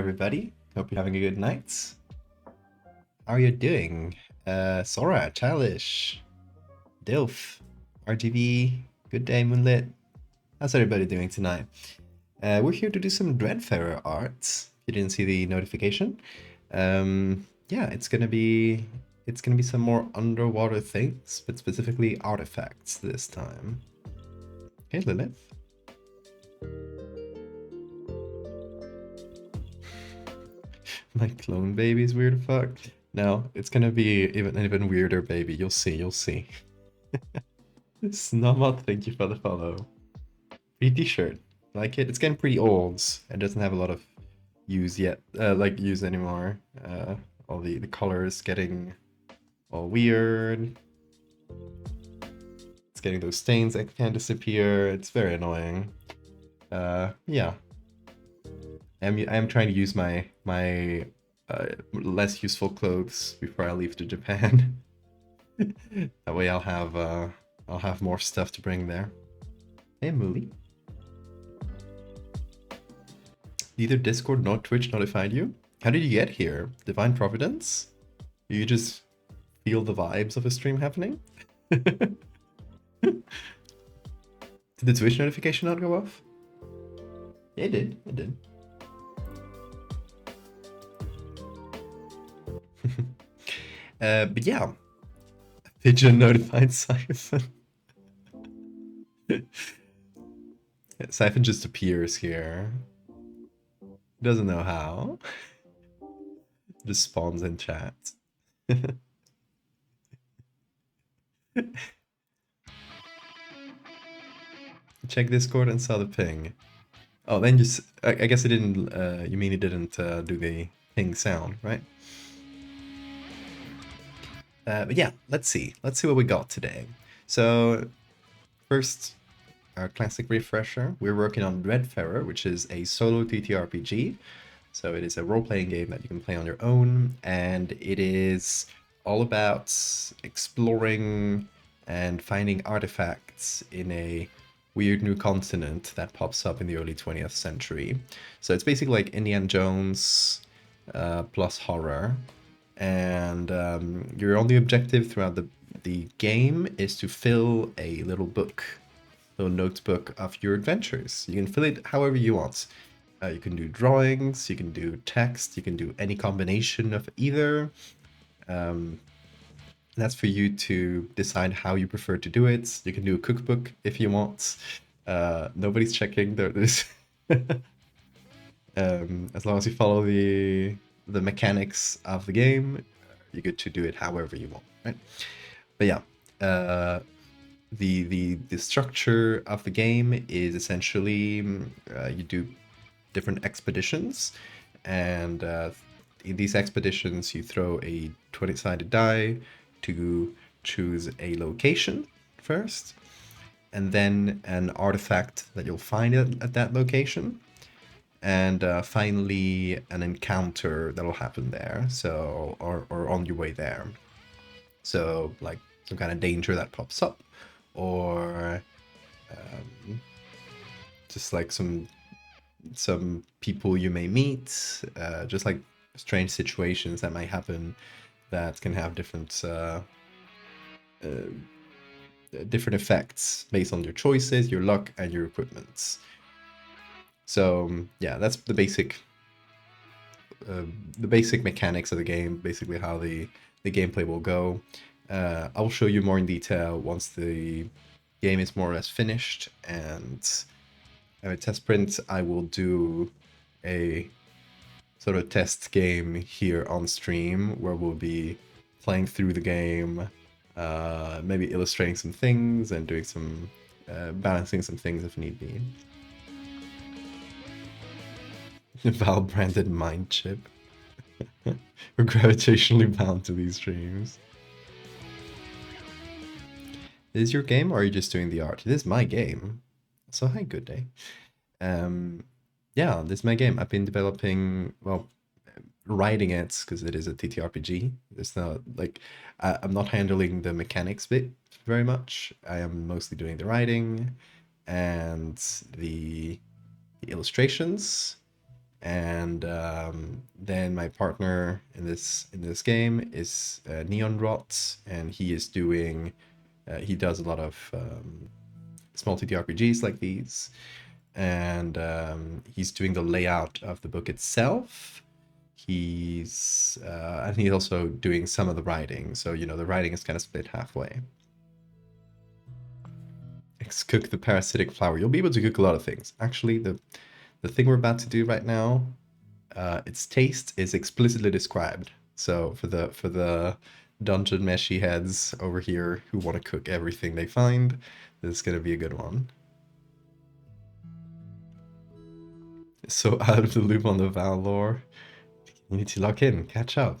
everybody. Hope you're having a good night. How are you doing? Sora, Childish, Dilf, RGB, good day, Moonlit. How's everybody doing tonight? We're here to do some Dreadfarer art. If you didn't see the notification, yeah, it's gonna be some more underwater things, but specifically artifacts this time. Hey, Lilith. My clone baby's weird fuck. No, it's gonna be an even weirder baby. You'll see, you'll see. Snowmod, thank you for the follow. Free t-shirt. Like it? It's getting pretty old. It doesn't have a lot of use yet, use anymore. All the colors getting all weird. It's getting those stains that can't disappear. It's very annoying. Yeah. I'm trying to use my less useful clothes before I leave to Japan. That way I'll have more stuff to bring there. Hey, Mooley. Neither Discord nor Twitch notified you? How did you get here? Divine Providence? You just feel the vibes of a stream happening? Did the Twitch notification not go off? Yeah, it did. It did. But yeah, Pigeon notified Siphon. Siphon just appears here. Doesn't know how. Just spawns in chat. Check Discord and saw the ping. Oh, then just I guess it didn't. You mean it didn't do the ping sound, right? But yeah, let's see. Let's see what we got today. So first, our classic refresher. We're working on Dreadfarer, which is a solo TTRPG. So it is a role-playing game that you can play on your own, and it is all about exploring and finding artifacts in a weird new continent that pops up in the early 20th century. So it's basically like Indiana Jones plus horror. And your only objective throughout the game is to fill a little notebook of your adventures. You can fill it however you want. You can do drawings, you can do text, you can do any combination of either. That's for you to decide how you prefer to do it. You can do a cookbook if you want. Nobody's checking. There's as long as you follow the mechanics of the game, you get to do it however you want, right? But yeah, the structure of the game is essentially you do different expeditions, and in these expeditions you throw a 20-sided die to choose a location first, and then an artifact that you'll find at that location, and finally an encounter that'll happen there, so or on your way there. So like some kind of danger that pops up, or just like some people you may meet, just like strange situations that might happen that can have different effects based on your choices, your luck, and your equipment. So yeah, that's the basic mechanics of the game, basically how the gameplay will go. I'll show you more in detail once the game is more or less finished, and a test print. I will do a sort of test game here on stream where we'll be playing through the game, maybe illustrating some things and doing some balancing some things if need be. Val branded mind chip. We're gravitationally bound to these streams. Is your game, or are you just doing the art? It is my game. So hi, good day. Yeah, this is my game. I've been developing, well, writing it because it is a TTRPG. It's not like I'm not handling the mechanics bit very much. I am mostly doing the writing and the illustrations. And then my partner in this game is Neon Rots, and he is doing he does a lot of small TTRPGs like these, and he's doing the layout of the book itself. And he's also doing some of the writing, so the writing is kind of split halfway. Cook the parasitic flower. You'll be able to cook a lot of things. Actually, the thing we're about to do right now, its taste is explicitly described. So for the dungeon meshy heads over here who want to cook everything they find, this is gonna be a good one. So out of the loop on the Val lore, you need to lock in, catch up.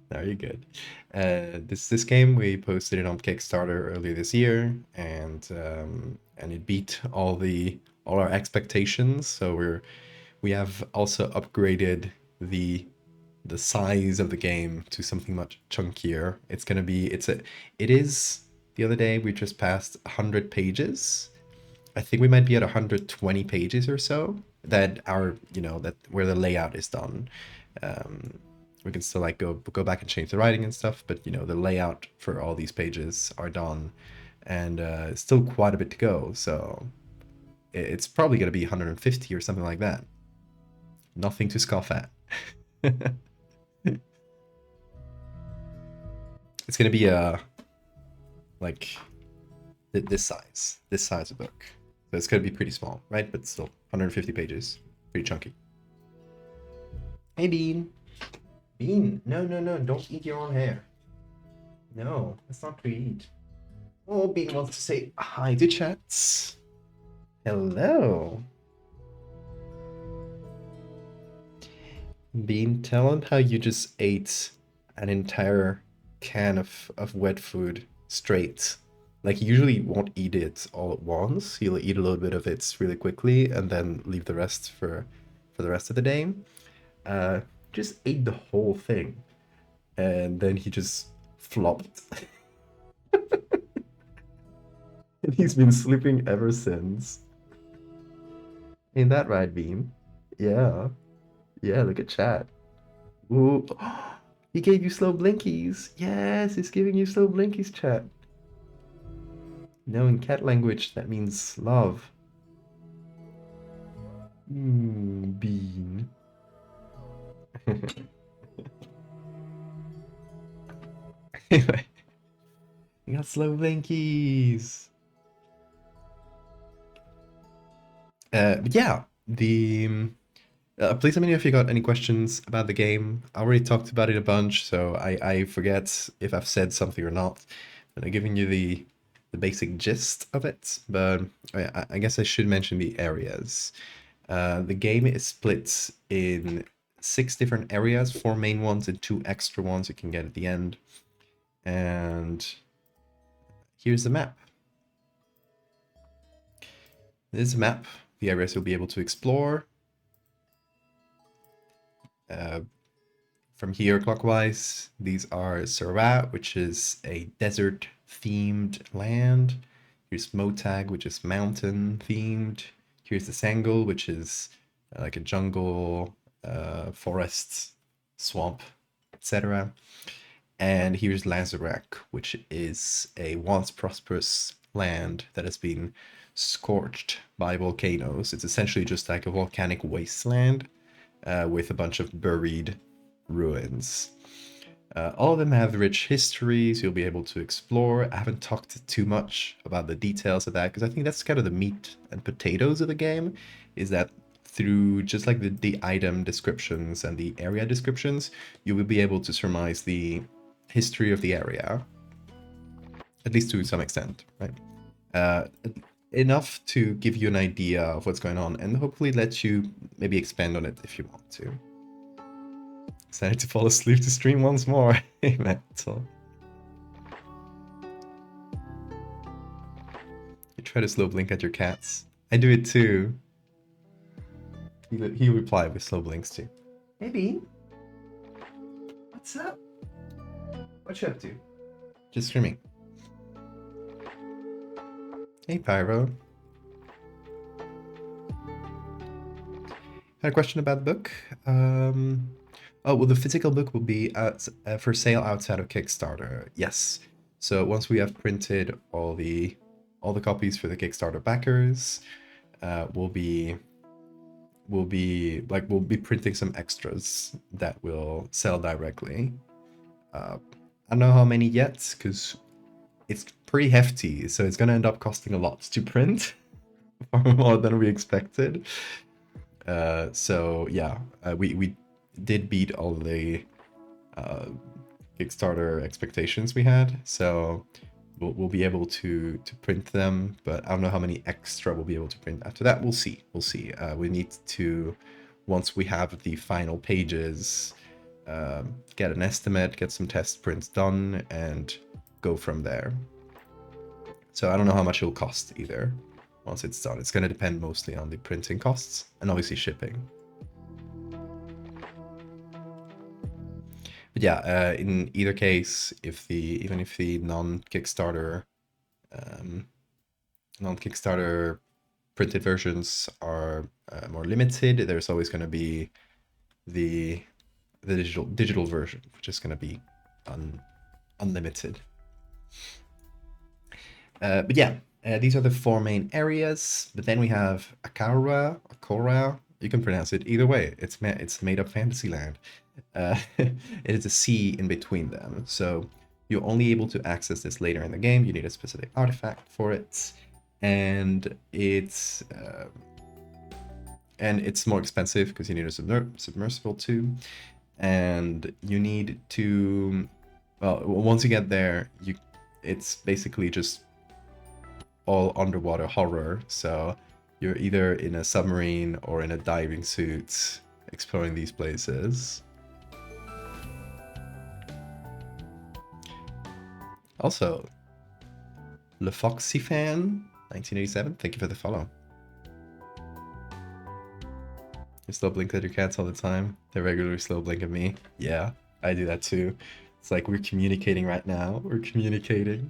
Very good. This game we posted it on Kickstarter earlier this year, and it beat all our expectations. So we have also upgraded the size of the game to something much chunkier. It is. The other day we just passed 100 pages. I think we might be at 120 pages or so that that where the layout is done. We can still like go back and change the writing and stuff, but the layout for all these pages are done, and still quite a bit to go. So it's probably going to be 150 or something like that. Nothing to scoff at. It's going to be like this size of book. So it's going to be pretty small, right? But still 150 pages, pretty chunky. Hey, Bean. Bean, no, don't eat your own hair. No, that's not to eat. Oh, Bean wants to say hi to chats. Hello. Bean, tell him how you just ate an entire can of wet food straight. Like, you usually won't eat it all at once. You'll eat a little bit of it really quickly and then leave the rest for the rest of the day. Just ate the whole thing. And then he just flopped. And he's been sleeping ever since. Ain't that right, Bean? Yeah. Yeah, look at chat. Ooh. He gave you slow blinkies. Yes, he's giving you slow blinkies, chat. No, in cat language, that means love. Bean. Anyway, you got slow blinkies. But yeah, please let me know if you got any questions about the game. I already talked about it a bunch, so I forget if I've said something or not. But I'm giving you the basic gist of it. But I guess I should mention the areas. The game is split in 6 different areas, 4 main ones and 2 extra ones you can get at the end. And here's the map. This is a map, the areas you'll be able to explore. From here clockwise, these are Surat, which is a desert-themed land. Here's Motag, which is mountain-themed. Here's the Sangul, which is like a jungle, forest, swamp, etc. And here's Lazarak, which is a once prosperous land that has been scorched by volcanoes. It's essentially just like a volcanic wasteland with a bunch of buried ruins. All of them have rich histories you'll be able to explore. I haven't talked too much about the details of that because I think that's kind of the meat and potatoes of the game, is that through just like the item descriptions and the area descriptions, you will be able to surmise the history of the area, at least to some extent, right? Enough to give you an idea of what's going on and hopefully let you maybe expand on it if you want to. Decided to fall asleep to stream once more. Mental. You try to slow blink at your cats. I do it too. He replied with slow blinks too. Hey Bean. What's up? What you up to? Just streaming. Hey Pyro. Had a question about the book. Oh, well, the physical book will be for sale outside of Kickstarter. Yes. So once we have printed all the copies for the Kickstarter backers, we'll be printing some extras that will sell directly. I don't know how many yet, because it's pretty hefty, so it's gonna end up costing a lot to print, far more than we expected. So yeah, we did beat all the Kickstarter expectations we had, so we'll be able to print them, but I don't know how many extra we'll be able to print after that. We'll see. We need to, once we have the final pages, get an estimate, get some test prints done, and go from there. So I don't know how much it'll cost either once it's done. It's going to depend mostly on the printing costs and obviously shipping. But yeah, in either case, even if the non-Kickstarter printed versions are more limited, there's always going to be the digital version, which is going to be unlimited. But yeah, these are the four main areas. But then we have Akora. You can pronounce it either way. It's made up fantasy land. It is a sea in between them. So you're only able to access this later in the game. You need a specific artifact for it, and it's more expensive because you need a submersible too, and you need to. Well, once you get there, it's basically just all underwater horror. So you're either in a submarine or in a diving suit exploring these places. Also, Le Foxy Fan 1987, thank you for the follow. You still blink at your cats all the time? They regularly slow blink at me. Yeah, I do that too. It's like we're communicating right now. We're communicating.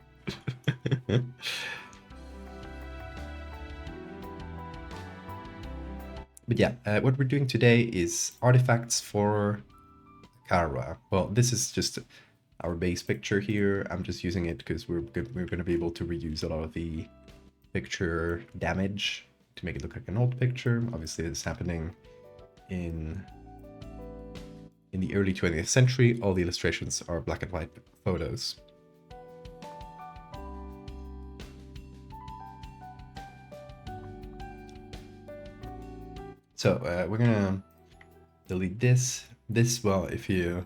But yeah, what we're doing today is artifacts for Kara. Well, this is just our base picture here. I'm just using it because we're going to be able to reuse a lot of the picture damage to make it look like an old picture. Obviously, it's happening in the early 20th century. All the illustrations are black and white photos. So we're gonna delete this. Well, if you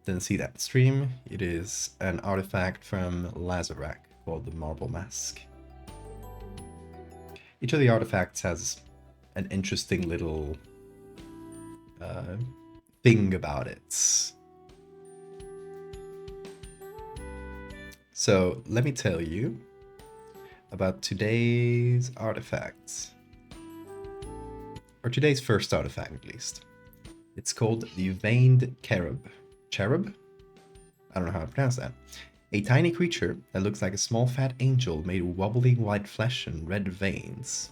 didn't see that stream, it is an artifact from Lazarak called the Marble Mask. Each of the artifacts has an interesting little thing about it. So let me tell you about today's artifacts. Or today's first artifact, at least. It's called the Veined Cherub. Cherub? I don't know how to pronounce that. A tiny creature that looks like a small fat angel made of wobbling white flesh and red veins.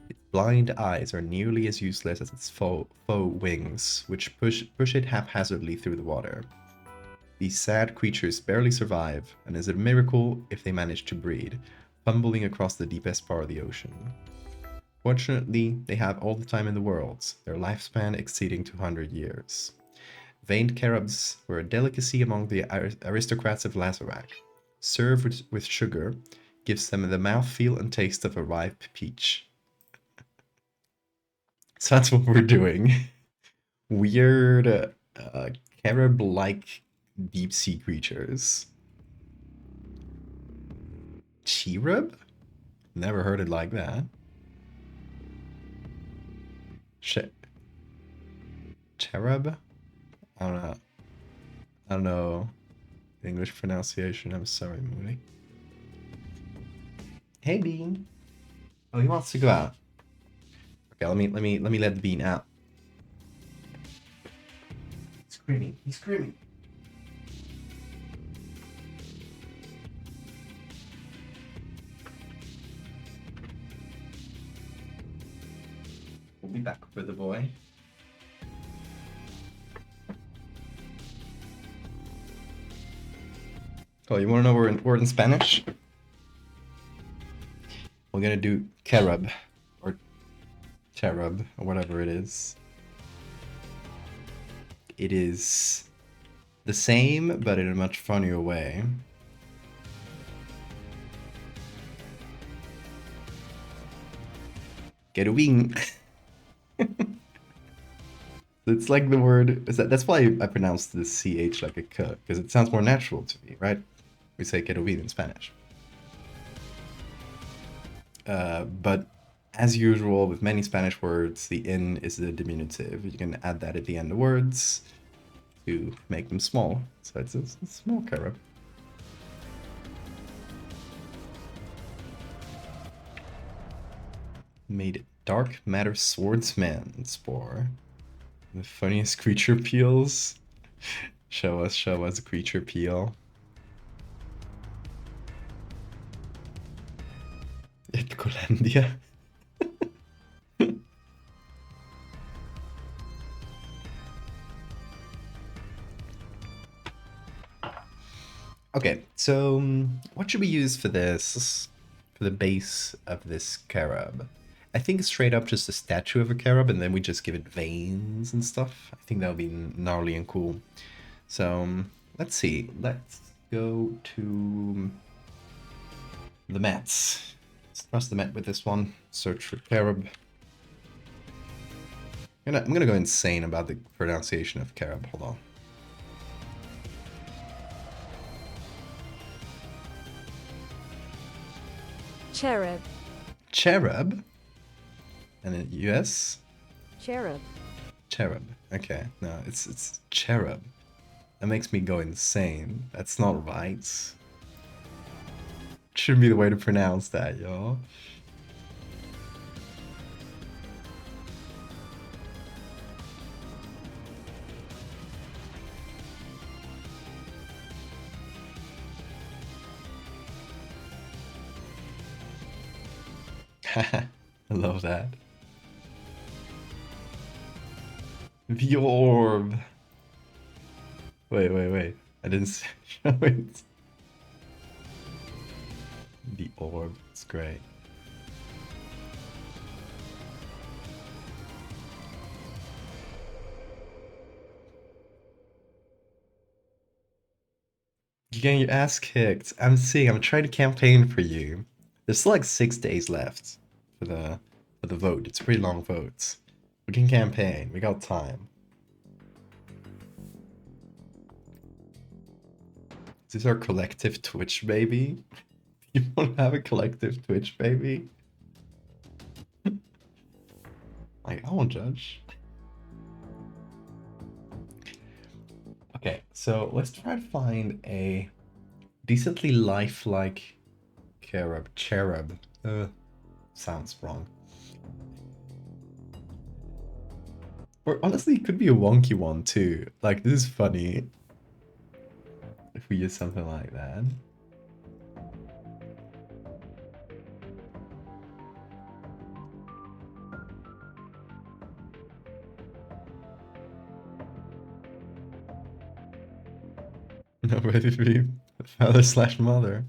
Its blind eyes are nearly as useless as its faux wings, which push it haphazardly through the water. These sad creatures barely survive, and is a miracle if they manage to breed, fumbling across the deepest part of the ocean. Fortunately, they have all the time in the world, their lifespan exceeding 200 years. Veined cherubs were a delicacy among the aristocrats of Lazarak. Served with sugar, gives them the mouthfeel and taste of a ripe peach. So that's what we're doing. Weird, cherub-like deep-sea creatures. Cherub? Never heard it like that. Cherub? I don't know the English pronunciation. I'm sorry, Mooney. Hey, Bean. Oh, he wants to go out. Okay, let me let the Bean out. He's screaming. He's screaming. We'll be back with the boy. Oh, you want to know word in Spanish? We're gonna do carob, or cherub, or whatever it is. It is the same, but in a much funnier way. Querubín. It's like the word. That's why I pronounced the ch like a k, because it sounds more natural to me, right? We say querubín in Spanish. But as usual with many Spanish words, the in is the diminutive. You can add that at the end of words to make them small. So it's a small carob. Made dark matter swordsman spore. The funniest creature peels. Show us a creature peel. Itcolandia. Okay, so what should we use for this? For the base of this carob? I think straight up just a statue of a carob, and then we just give it veins and stuff. I think that would be gnarly and cool. So let's see. Let's go to the mats. Let's trust the mat with this one. Search for carob. I'm gonna go insane about the pronunciation of carob. Hold on. Cherub. Cherub? And in US? Cherub. Cherub. Okay. No, it's cherub. That makes me go insane. That's not right. Shouldn't be the way to pronounce that, y'all. I love that. The orb. Wait. I didn't show it. The orb. It's great. You're getting your ass kicked. I'm seeing. I'm trying to campaign for you. There's still like 6 days left for the vote. It's a pretty long vote. We can campaign. We got time. Is this our collective Twitch baby? You want to have a collective Twitch baby? Like, I won't judge. Okay, so let's try to find a decently lifelike cherub. Sounds wrong. Or honestly, it could be a wonky one too. Like, this is funny. If we use something like that. No, ready to be father/mother.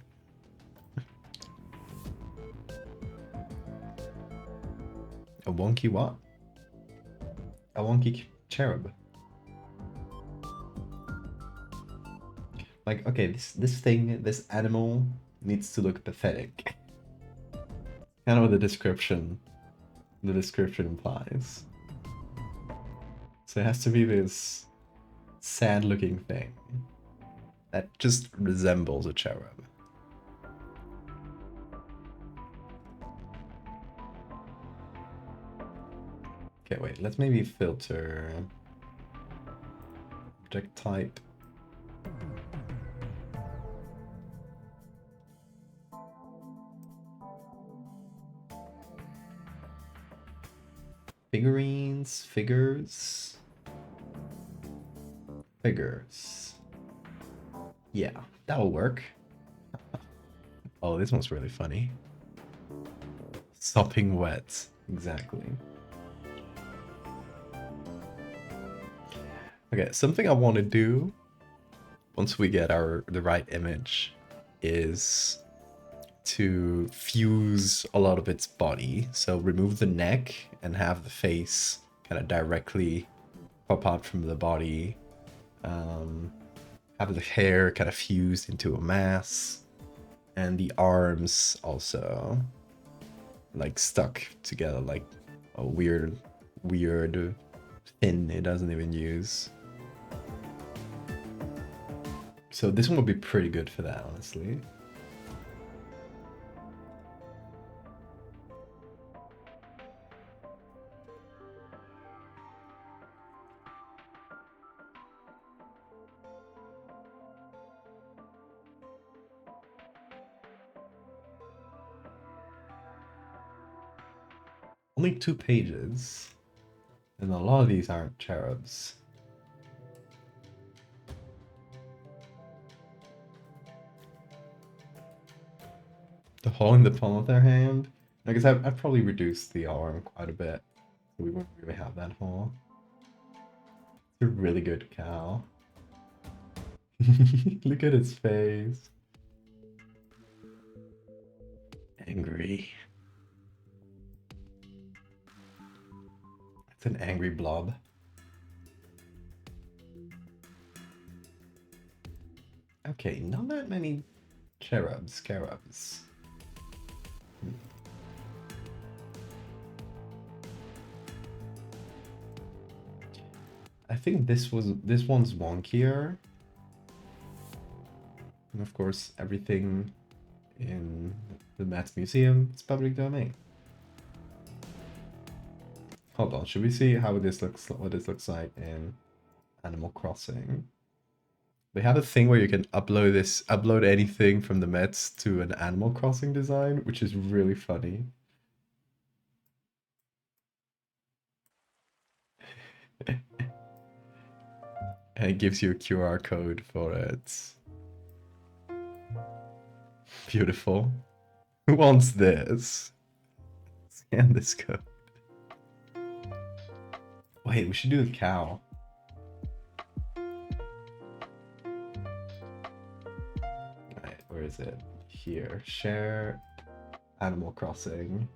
A wonky what? A wonky cherub. Like, okay, this animal needs to look pathetic. Kind of what the description implies. So it has to be this sad-looking thing that just resembles a cherub. Okay, wait, let's maybe filter object type. Figurines, figures. Yeah, that'll work. Oh, this one's really funny. Sopping wet, exactly. Okay, something I want to do once we get the right image, is to fuse a lot of its body. So remove the neck and have the face kind of directly pop out from the body. Have the hair kind of fused into a mass, and the arms also like stuck together like a weird fin it doesn't even use. So this one would be pretty good for that, honestly. Only 2 pages, and a lot of these aren't cherubs. The hole in the palm of their hand. I guess I've probably reduced the arm quite a bit, so we won't really have that hole. It's a really good cow. Look at its face. Angry. It's an angry blob. Okay, not that many scarabs. I think this one's wonkier. And of course, everything in the Met's museum is public domain. Hold on, should we see what this looks like in Animal Crossing? They have a thing where you can upload anything from the Mets to an Animal Crossing design, which is really funny. And it gives you a QR code for it. Beautiful. Who wants this? Scan this code. Wait, we should do the cow. Alright, where is it? Here. Share Animal Crossing.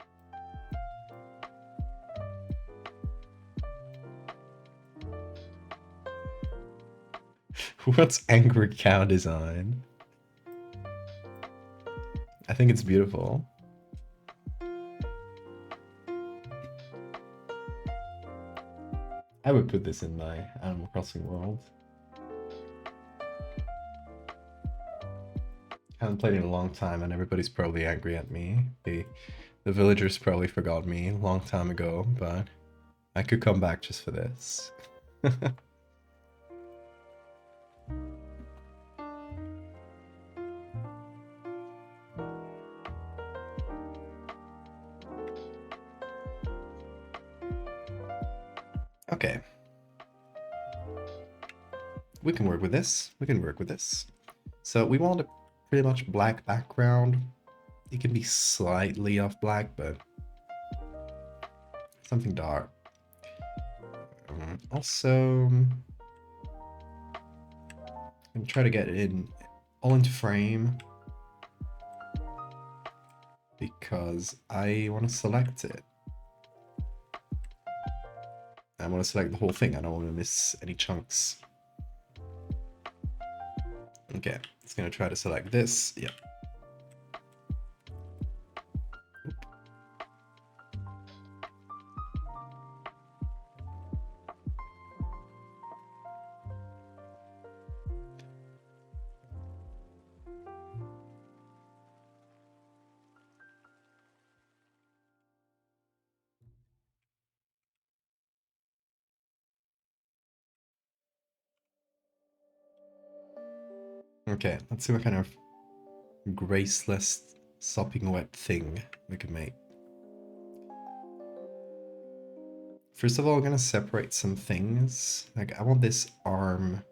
What's angry cow design? I think it's beautiful. I would put this in my Animal Crossing world. Haven't played in a long time and everybody's probably angry at me. The villagers probably forgot me a long time ago, but I could come back just for this. Okay. We can work with this. So we want a pretty much black background. It can be slightly off black, but something dark. Also, I'm trying to get it all into frame because I want to select it. I want to select the whole thing. I don't want to miss any chunks. Okay, it's going to try to select this. Yeah. Okay, let's see what kind of graceless sopping wet thing we can make. First of all, I'm gonna separate some things. Like, I want this arm,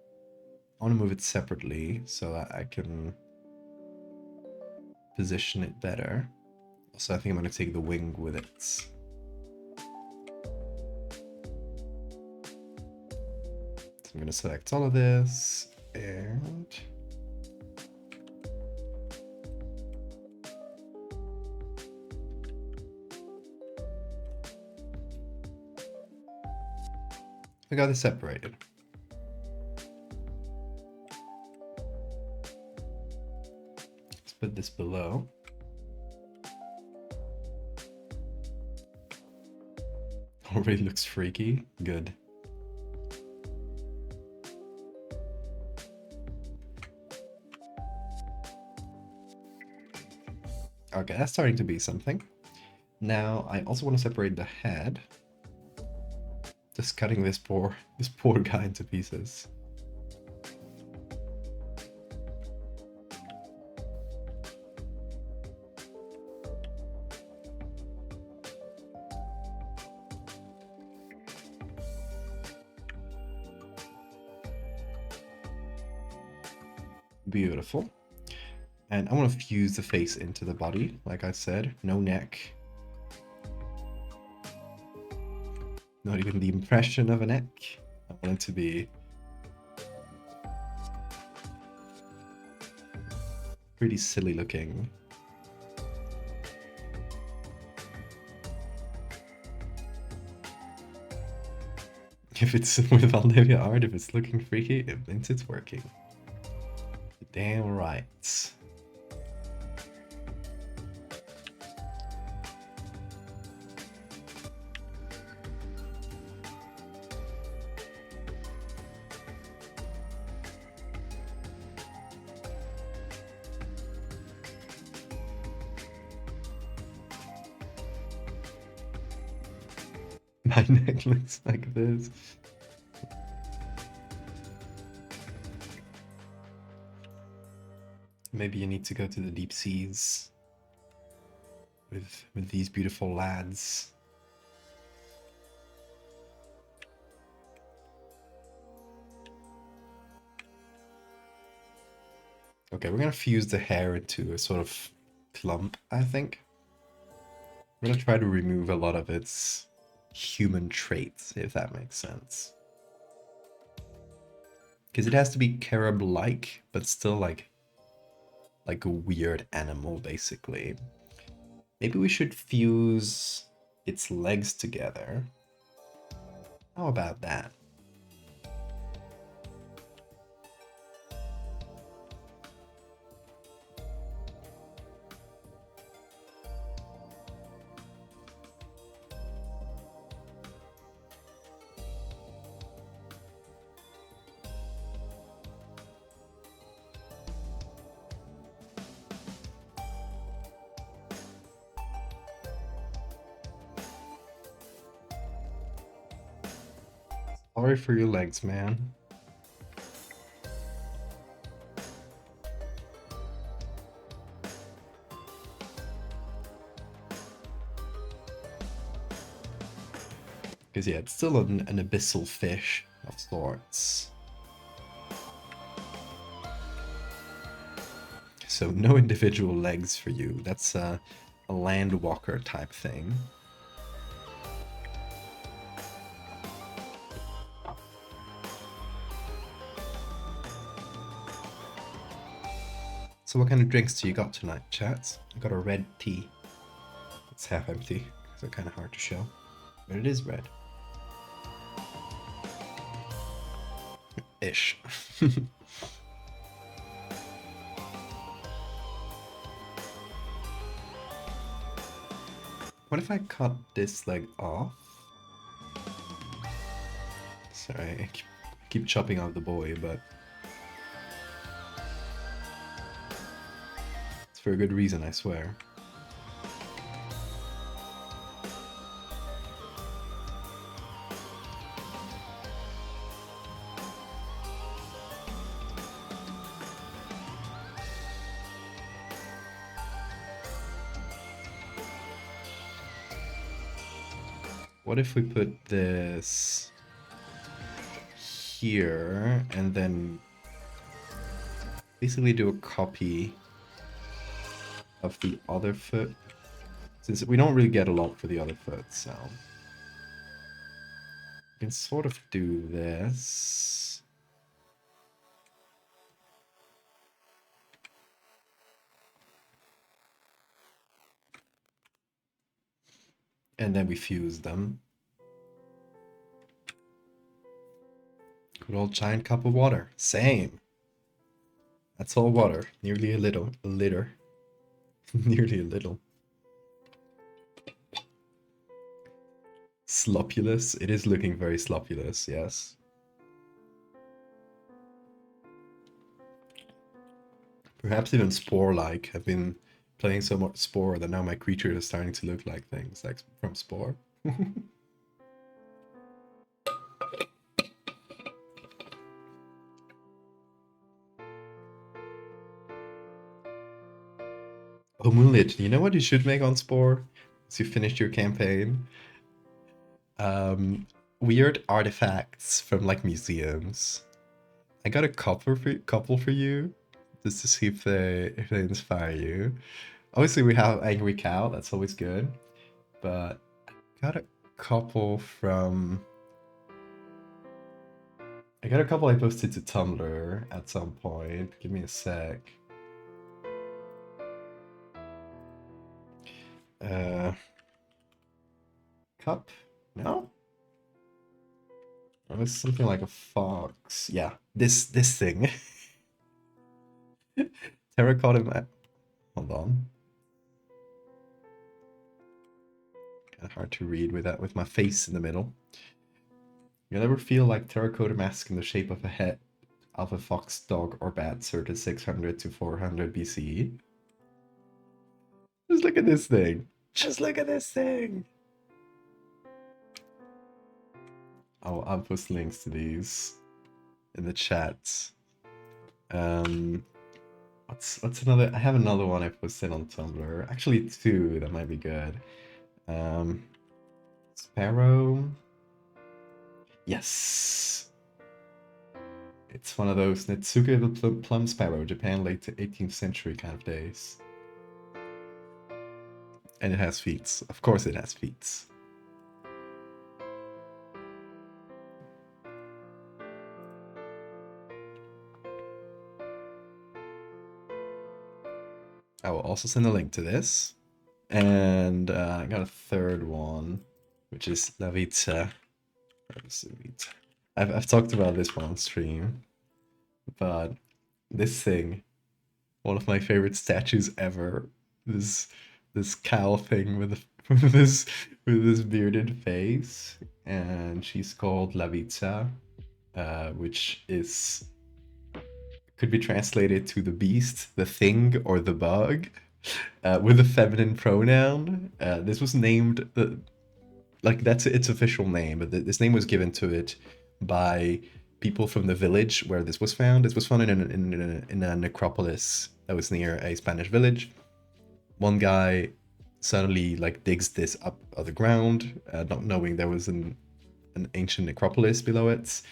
I want to move it separately so that I can position it better. Also, I think I'm gonna take the wing with it. So I'm gonna select all of this. And I got this separated. Let's put this below. Already looks freaky. Good. Okay, that's starting to be something. Now, I also want to separate the head. Just cutting this poor guy into pieces. Beautiful. And I want to fuse the face into the body, like I said. No neck. Not even the impression of a neck. I want it to be pretty silly looking. If it's with Valdevia art, if it's looking freaky, it means it's working. Damn right. My neck looks like this. Maybe you need to go to the deep seas with these beautiful lads. Okay, we're gonna fuse the hair into a sort of clump, I think. I'm gonna try to remove a lot of its human traits, if that makes sense. Because it has to be carob-like, but still like a weird animal, basically. Maybe we should fuse its legs together. How about that? Sorry for your legs, man. Because yeah, it's still an abyssal fish of sorts. So no individual legs for you. That's a land walker type thing. So what kind of drinks do you got tonight, chat? I got a red tea. It's half empty, so kind of hard to show. But it is red. Ish. What if I cut this leg off? Sorry, I keep chopping off the boy, but it's for a good reason, I swear. What if we put this here and then basically do a copy of the other foot? Since we don't really get a lot for the other foot, so we can sort of do this. And then we fuse them. Good old giant cup of water. Same. That's all water. Nearly a little. A liter. Nearly a little. Sloppulous. It is looking very sloppulous, yes. Perhaps even Spore-like. I've been playing so much Spore that now my creatures are starting to look like things like from Spore. Oh, Moonlit, you know what you should make on Spore? As you finished your campaign? Weird artifacts from like museums. I got a couple for you, just to see if they inspire you. Obviously, we have Angry Cow. That's always good. But I got a couple from. I got a couple I posted to Tumblr at some point. Give me a sec. Cup? No? Oh, it's something like a fox. Yeah, this thing. Terracotta map. Hold on. Kind of hard to read with my face in the middle. You'll ever feel like terracotta mask in the shape of a head of a fox, dog, or bat circa 600 to 400 BCE? Just look at this thing. Just look at this thing. I'll post links to these in the chat. What's another? I have another one I posted on Tumblr. Actually, two that might be good. Sparrow. Yes. It's one of those Netsuke the Plum Sparrow, Japan, late 18th century kind of days. And it has feet. Of course, it has feet. I will also send a link to this. And I got a third one, which is La Vita. I've talked about this one on stream, but this thing, one of my favorite statues ever. This cow thing with this bearded face, and she's called La Vita, which is could be translated to the beast, the thing, or the bug, with a feminine pronoun. This was named like that's its official name, but this name was given to it by people from the village where this was found. This was found in a necropolis that was near a Spanish village. One guy suddenly like digs this up out of the ground, not knowing there was an ancient necropolis below it,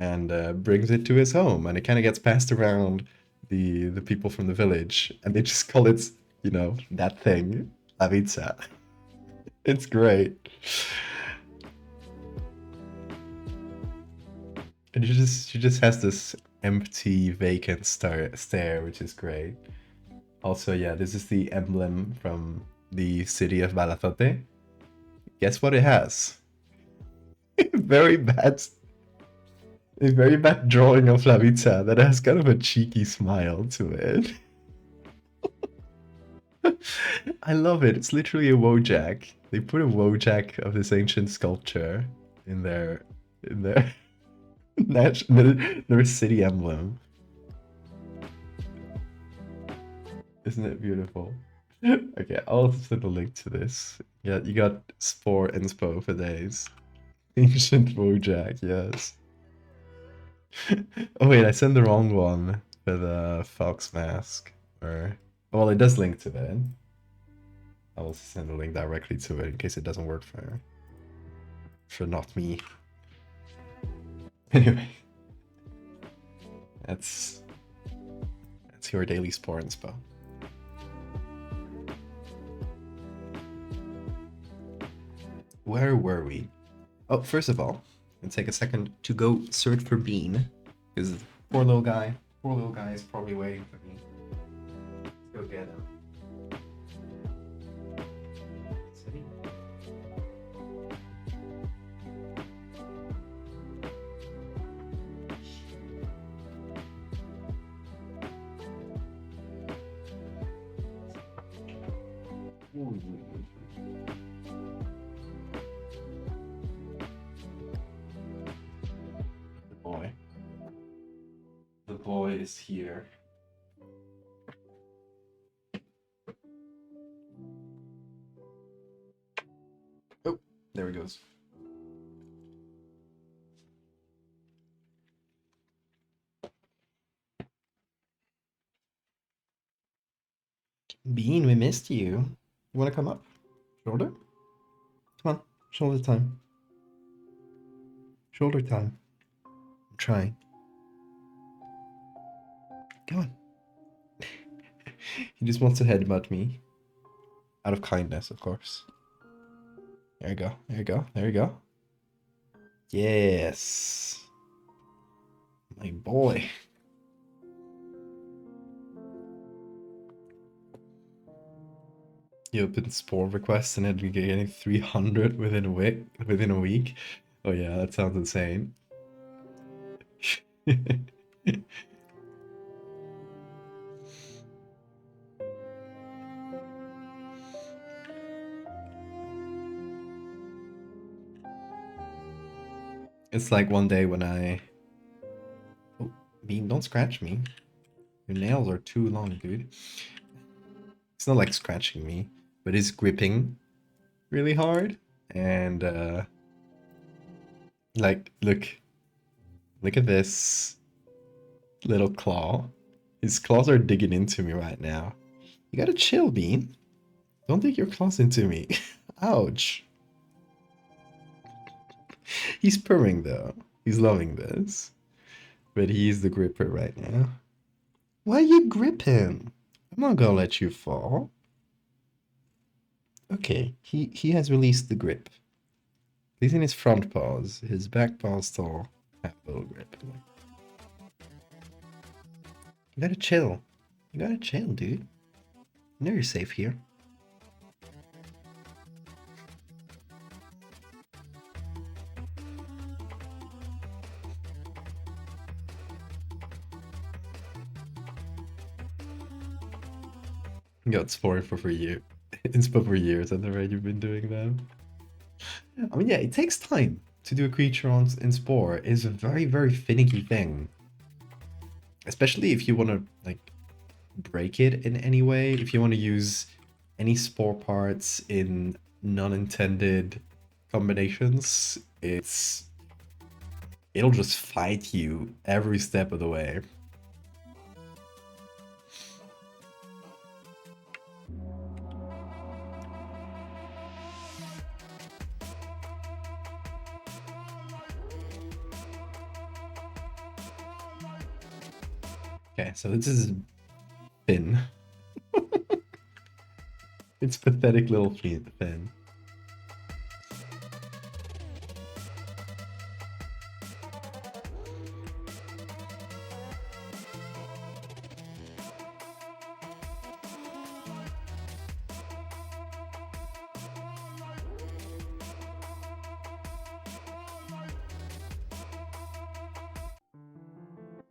and brings it to his home, and it kind of gets passed around the people from the village, and they just call it, you know, that thing, La Vita. It's great. And she just has this empty, vacant stare, which is great. Also, yeah, this is the emblem from the city of Balazote. Guess what it has? very bad, a very bad drawing of La Vita that has kind of a cheeky smile to it. I love it. It's literally a Wojak. They put a Wojak of this ancient sculpture in their their city emblem. Isn't it beautiful? Okay, I'll send a link to this. Yeah, you got Spore inspo for days. Ancient Wojak, yes. Oh wait, I sent the wrong one for the fox mask. Or well, it does link to it. I will send a link directly to it in case it doesn't work for not me. Anyway, that's your daily Spore inspo. Where were we? Oh, first of all, let's take a second to go search for Bean, because poor little guy is probably waiting for me. Let's go get him. The boy. The boy is here. Oh, there he goes. Bean, we missed you. You want to come up? Shoulder? Come on, shoulder time. Shoulder time. I'm trying. Come on. He just wants to headbutt me. Out of kindness, of course. There you go. There you go. There you go. Yes. My boy. You open spore requests and then you're getting 300 within a week. Within a week. Oh yeah, that sounds insane. It's like one day when I... Oh, Bean, don't scratch me. Your nails are too long, dude. It's not like scratching me, but it's gripping really hard. And, like, look at this little claw. His claws are digging into me right now. You gotta chill, Bean. Don't dig your claws into me. Ouch. He's purring though. He's loving this. But he's the gripper right now. Why you grip him? I'm not gonna let you fall. Okay, he has released the grip. At least in his front paws. His back paws still have a little grip. You gotta chill. You gotta chill, dude. You know you're safe here. Got spoiled for years. It's for years at the rate you've been doing that. I mean, yeah, it takes time to do a creature in Spore. It's a very, very finicky thing. Especially if you want to, like, break it in any way. If you want to use any Spore parts in non-intended combinations, it'll just fight you every step of the way. Okay, so this is Finn. It's pathetic little Finn.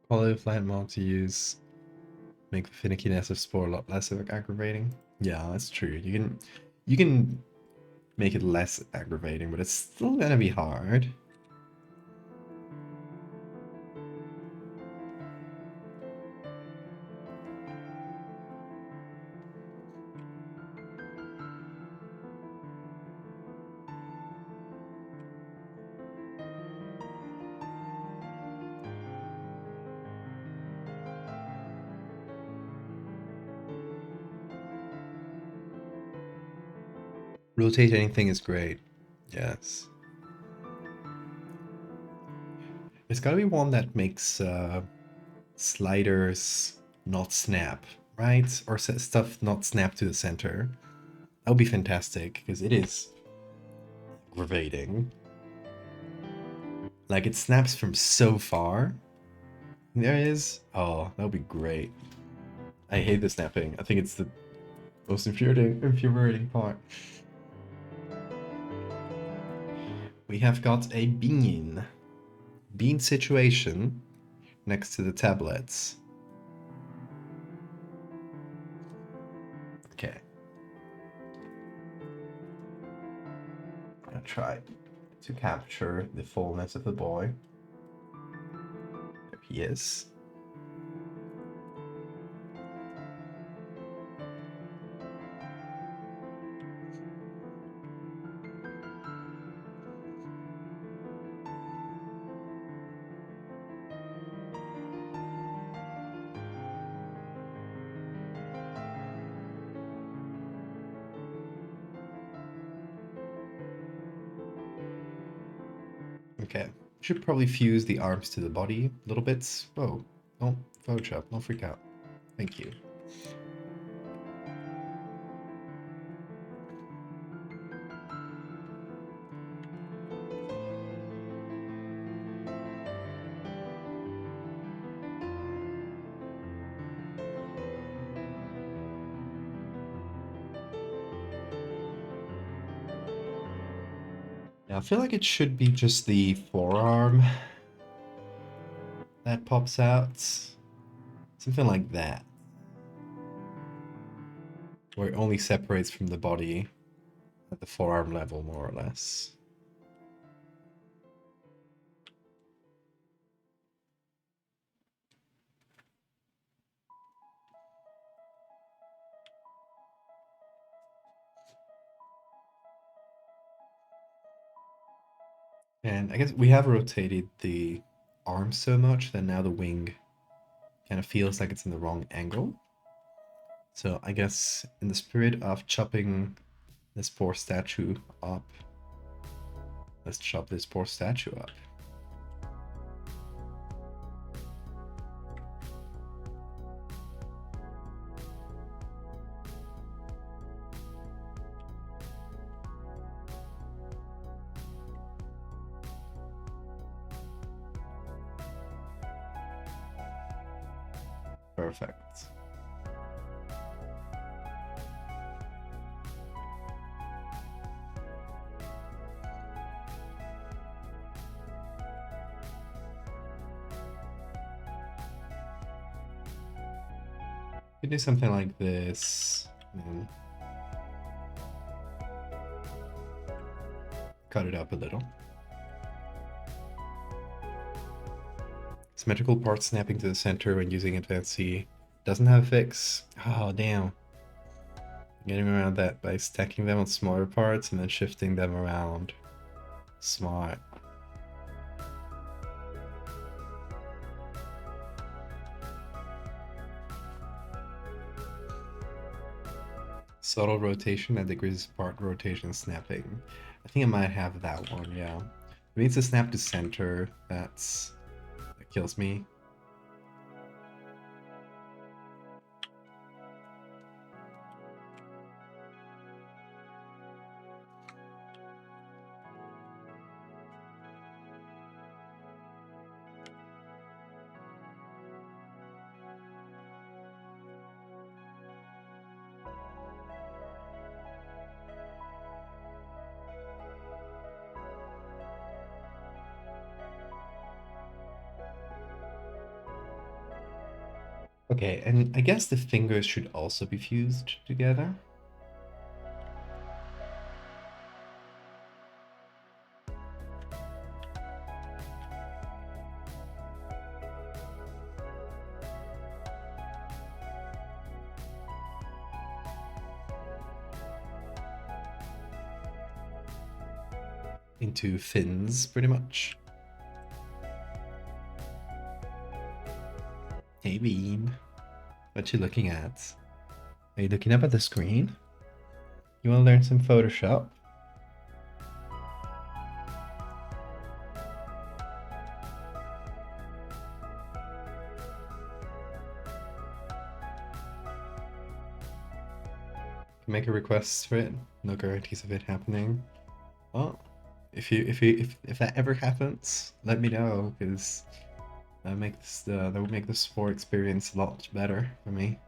Quality of land mod to use. Make the finickiness of Spore a lot less aggravating. Yeah, that's true. You can make it less aggravating, but it's still gonna be hard. Rotate anything is great. Yes. It's gotta be one that makes sliders not snap, right? Or stuff not snap to the center. That would be fantastic, because it is aggravating. Like, it snaps from so far. There it is. Oh, that would be great. I hate the snapping. I think it's the most infuriating part. We have got a bean. Bean situation next to the tablets. Okay. try to capture the fullness of the boy. There he is. Okay, should probably fuse the arms to the body a little bit. Whoa, don't Photoshop, don't freak out. Thank you. Now I feel like it should be just the forearm that pops out. Something like that. Where it only separates from the body at the forearm level, more or less. And I guess we have rotated the arm so much that now the wing kind of feels like it's in the wrong angle. So I guess in the spirit of chopping this poor statue up, let's chop this poor statue up. Perfect. We do something like this, and cut it up a little. Symmetrical part snapping to the center when using Advanced C doesn't have a fix. Oh, damn. Getting around that by stacking them on smaller parts and then shifting them around. Smart. Subtle rotation that decreases part rotation snapping. I think I might have that one, yeah. It needs to snap to center. That kills me. Okay, and I guess the fingers should also be fused together. Into fins, pretty much. Hey Bean, what you looking at? Are you looking up at the screen? You want to learn some Photoshop? Can make a request for it. No guarantees of it happening. Well, if that ever happens, let me know, because that would make the sport experience a lot better for me.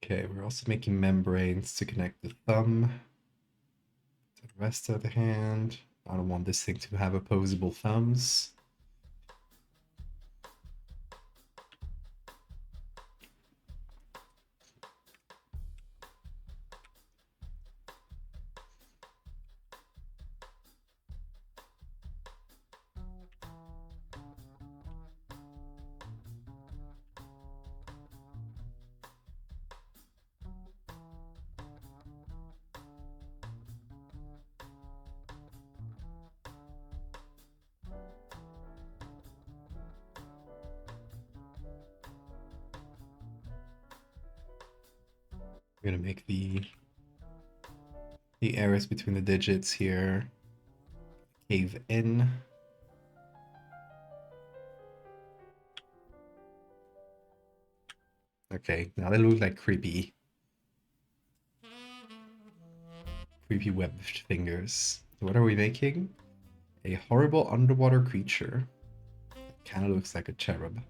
Okay, we're also making membranes to connect the thumb to the rest of the hand. I don't want this thing to have opposable thumbs. We're gonna make the areas between the digits here cave in. Okay, now they look like creepy webbed fingers. What are we making? A horrible underwater creature. It kind of looks like a cherub.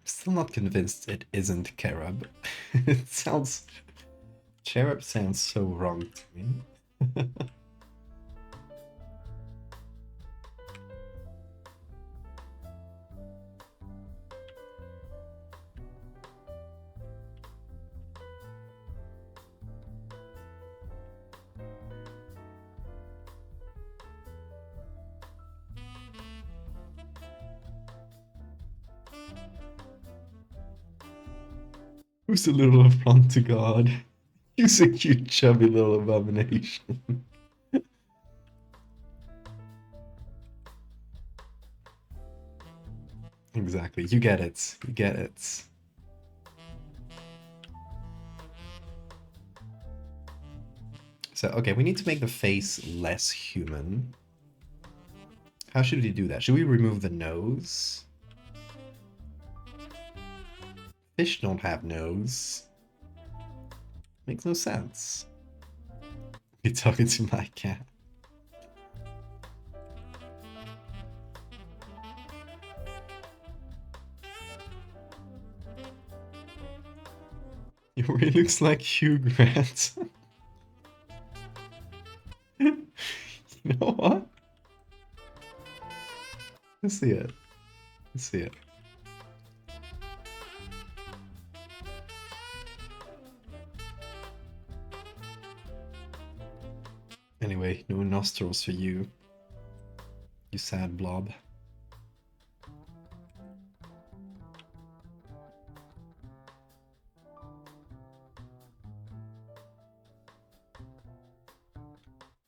Still not convinced it isn't cherub. It sounds... Cherub sounds so wrong to me. Who's a little affront to God? He's a cute, chubby little abomination. Exactly, you get it. You get it. So, okay, we need to make the face less human. How should we do that? Should we remove the nose? Fish don't have nose. Makes no sense. You're talking to my cat. It really looks like Hugh Grant. You know what? Let's see it. Let's see it. Anyway, no nostrils for you. You sad blob.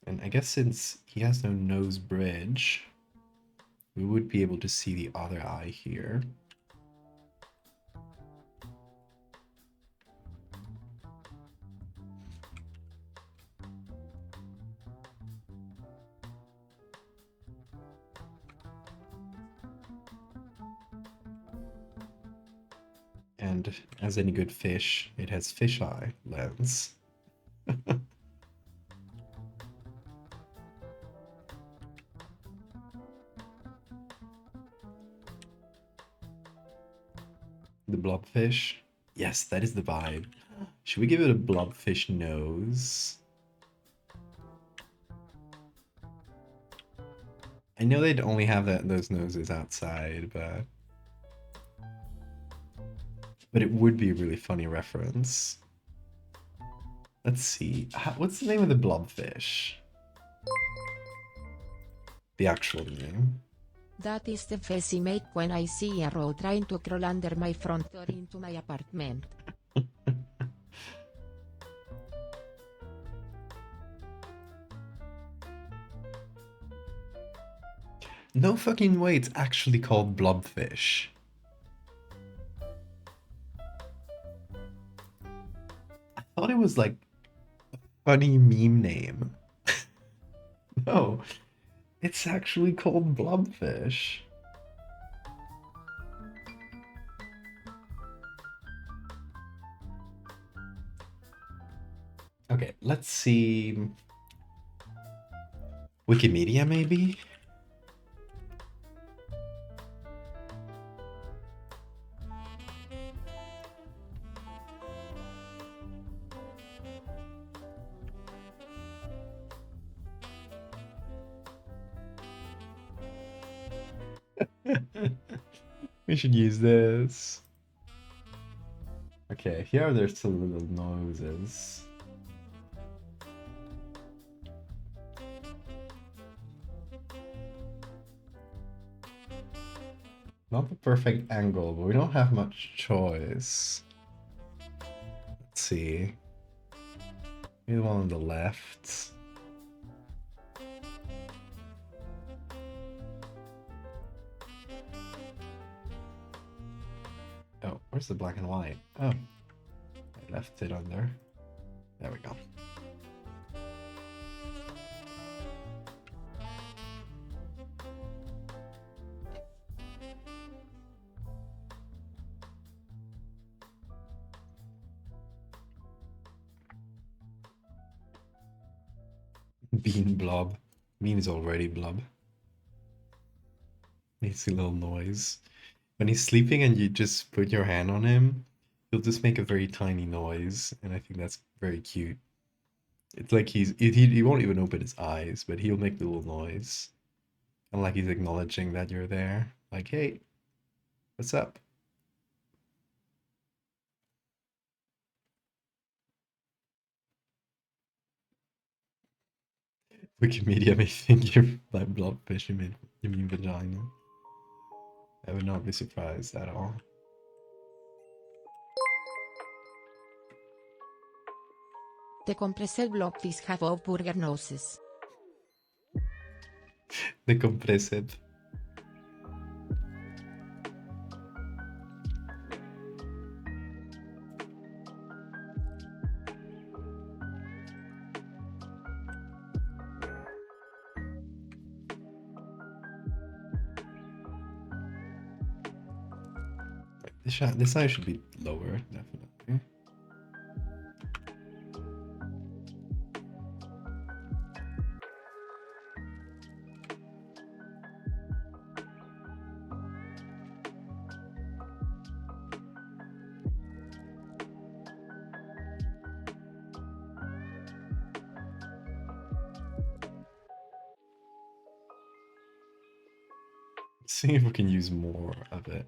And I guess since he has no nose bridge, we would be able to see the other eye here. And as any good fish, it has fisheye lens. The blobfish. Yes, that is the vibe. Should we give it a blobfish nose? I know they'd only have those noses outside, but it would be a really funny reference. Let's see. What's the name of the blobfish? The actual name. That is the face I make when I see a row trying to crawl under my front door into my apartment. No fucking way, it's actually called blobfish. I thought it was like a funny meme name. No, it's actually called blobfish. Okay, let's see. Wikimedia, maybe? We should use this. Okay, here there's some little noses. Not the perfect angle, but we don't have much choice. Let's see. Maybe the one on the left. Oh, where's the black and white? Oh, I left it on there. There we go. Bean blob. Bean is already blob. Makes a little noise. When he's sleeping and you just put your hand on him, he'll just make a very tiny noise, and I think that's very cute. It's like he won't even open his eyes, but he'll make the little noise. And like he's acknowledging that you're there. Like, hey, what's up? Wikimedia may think you're like blobfish, you mean vagina. I would not be surprised at all. The compressed blobfish have of burger noses. The compressed. This size should be lower, definitely. See if we can use more of it.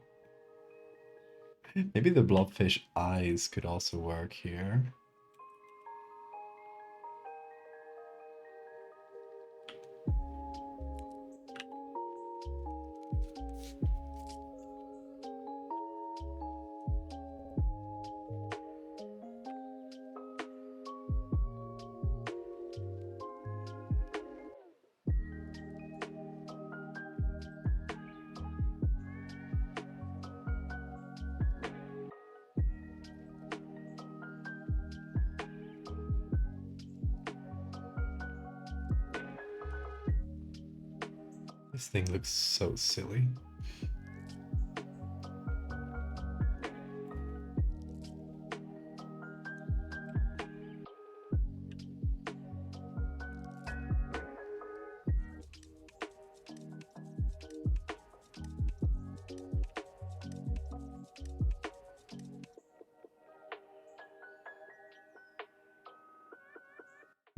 Maybe the blobfish eyes could also work here. This thing looks so silly.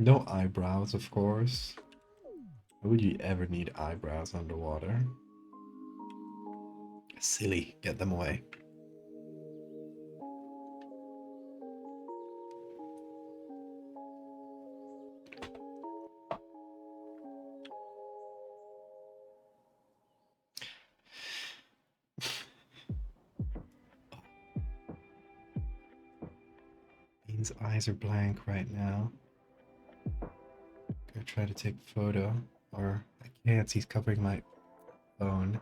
No eyebrows, of course. Why would you ever need eyebrows underwater? Silly, get them away. Bean's eyes are blank right now. Gonna try to take a photo, or I can't, he's covering my phone.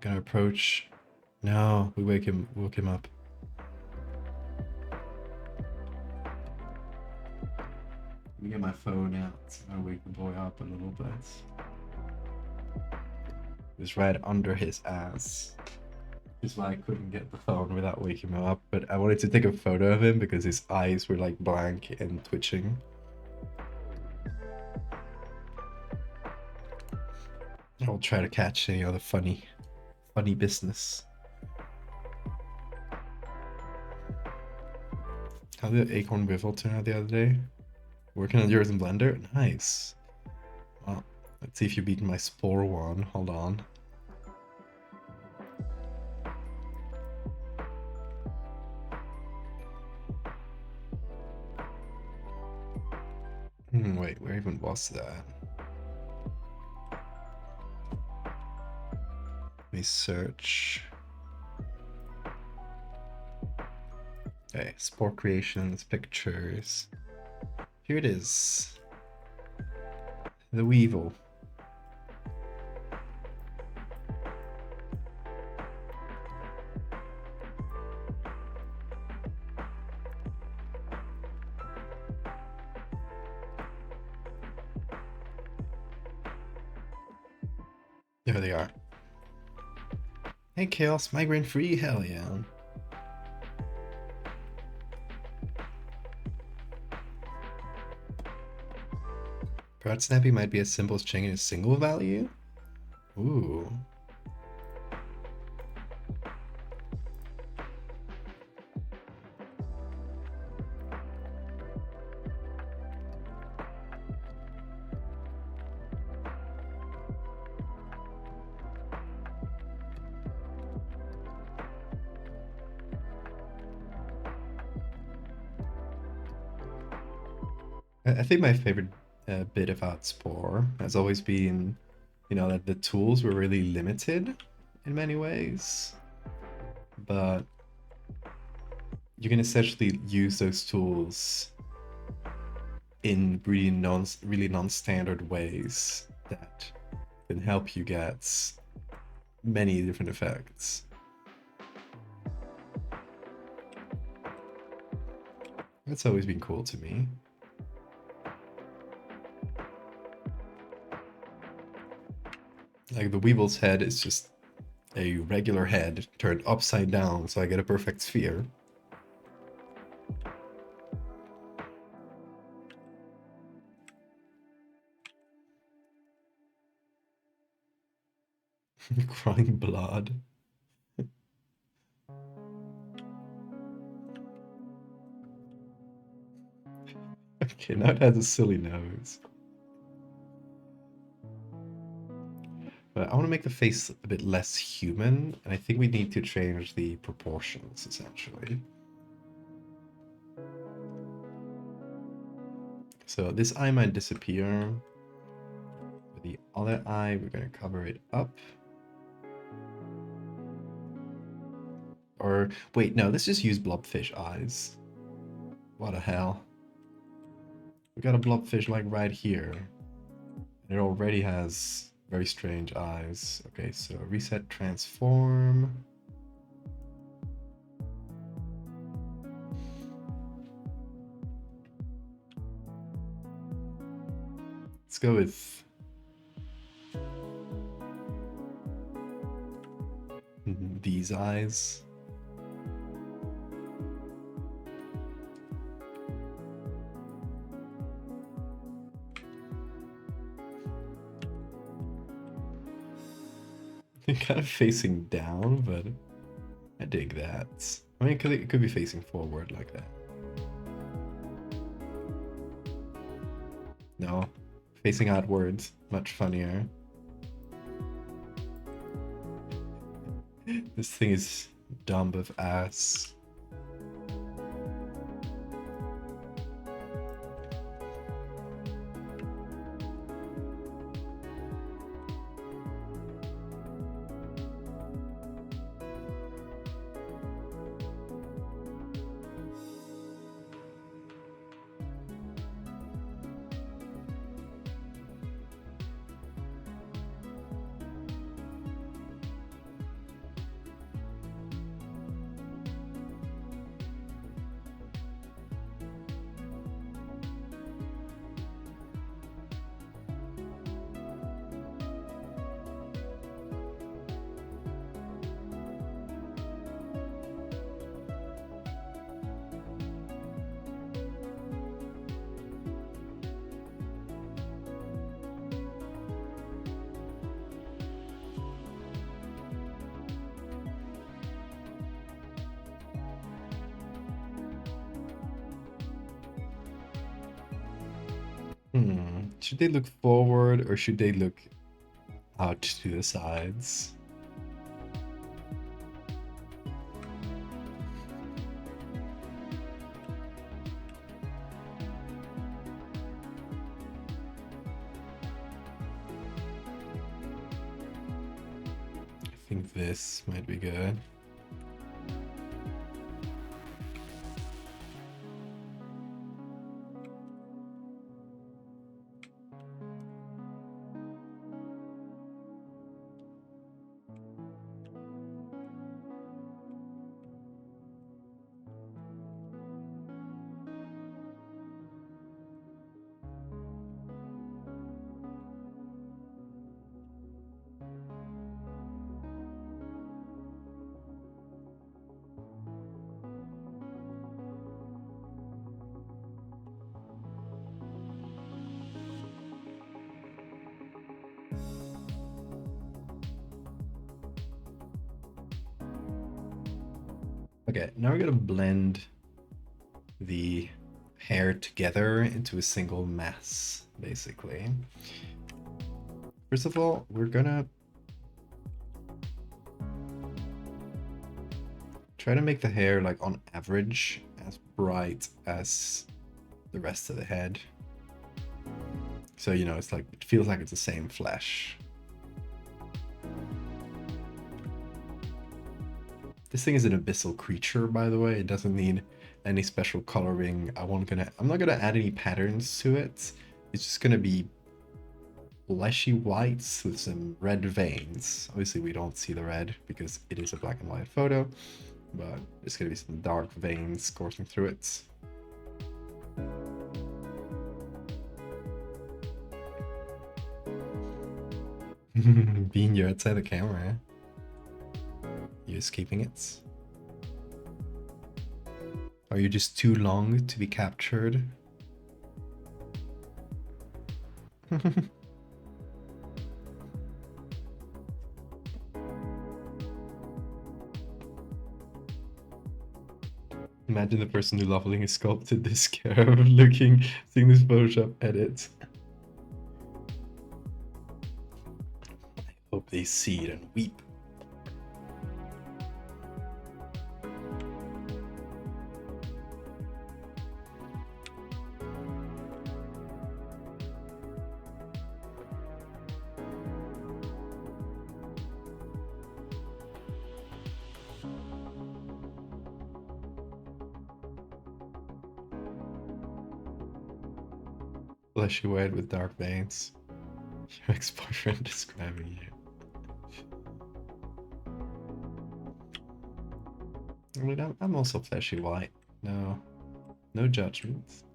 Gonna approach. No, we woke him up. Let me get my phone out. It's gonna wake the boy up a little bit. It's right under his ass. Which is why I couldn't get the phone without waking him up. But I wanted to take a photo of him because his eyes were like blank and twitching. I'll try to catch any other funny business. How did Acorn Wiffle turn out the other day? Working on yours in Blender? Nice. Well, let's see if you beat my Spore one. Hold on. Wait, where even was that? Let me search. Okay, Spore Creations, Pictures. Here it is. The Weevil. There they are. Hey, Chaos, migraine free? Hell yeah. Perhaps snapping might be as simple as changing a single value? Ooh. I think my favorite bit about Spore has always been, you know, that the tools were really limited in many ways, but you can essentially use those tools in really non-standard ways that can help you get many different effects. That's always been cool to me. Like the Weevil's head is just a regular head turned upside down, so I get a perfect sphere. Crying blood. Okay, now it has a silly nose. But I want to make the face a bit less human, and I think we need to change the proportions, essentially. So this eye might disappear. With the other eye, we're going to cover it up. Or, wait, no, let's just use blobfish eyes. What the hell? We got a blobfish like right here. And it already has very strange eyes. Okay, so reset transform. Let's go with these eyes. They're kind of facing down, but I dig that. I mean, it could be facing forward like that. No, facing outwards, much funnier. This thing is dumb of ass. Should they look forward or should they look out to the sides? I think this might be good. Okay, now we're gonna blend the hair together into a single mass, basically. First of all, we're gonna try to make the hair, like on average, as bright as the rest of the head. So, you know, it's like, it feels like it's the same flesh. This thing is an abyssal creature, by the way. It doesn't need any special coloring. I'm not gonna add any patterns to it. It's just gonna be fleshy whites with some red veins. Obviously, we don't see the red because it is a black and white photo, but there's gonna be some dark veins coursing through it. Bean, you're outside the camera. You're escaping it? Are you just too long to be captured? Imagine the person who lovingly sculpted this curve seeing this Photoshop edit. I hope they see it and weep. Fleshy white with dark veins. Your ex-boyfriend describing you. I mean, I'm also fleshy white. No judgments.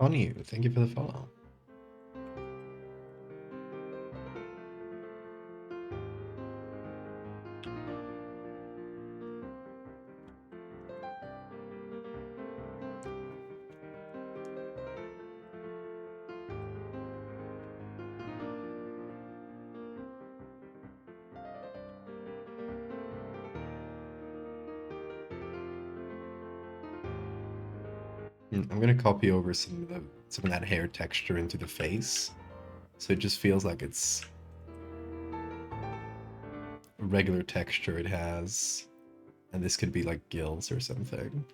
On you. Thank you for the follow. I'm gonna copy over some of that hair texture into the face, so it just feels like it's a regular texture it has, and this could be like gills or something.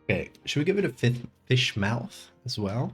Okay, should we give it a fish mouth as well?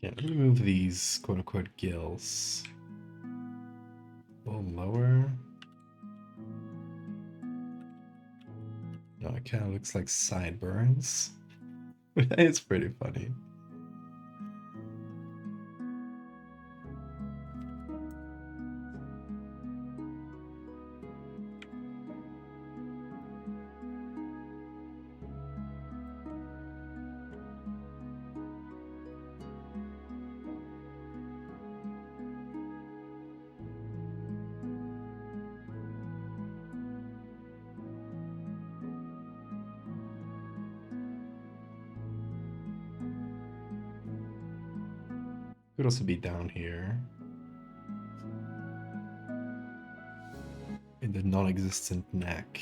Yeah, let me move these quote-unquote gills a little lower. No, it kind of looks like sideburns. It's pretty funny. Could also be down here in the non-existent neck.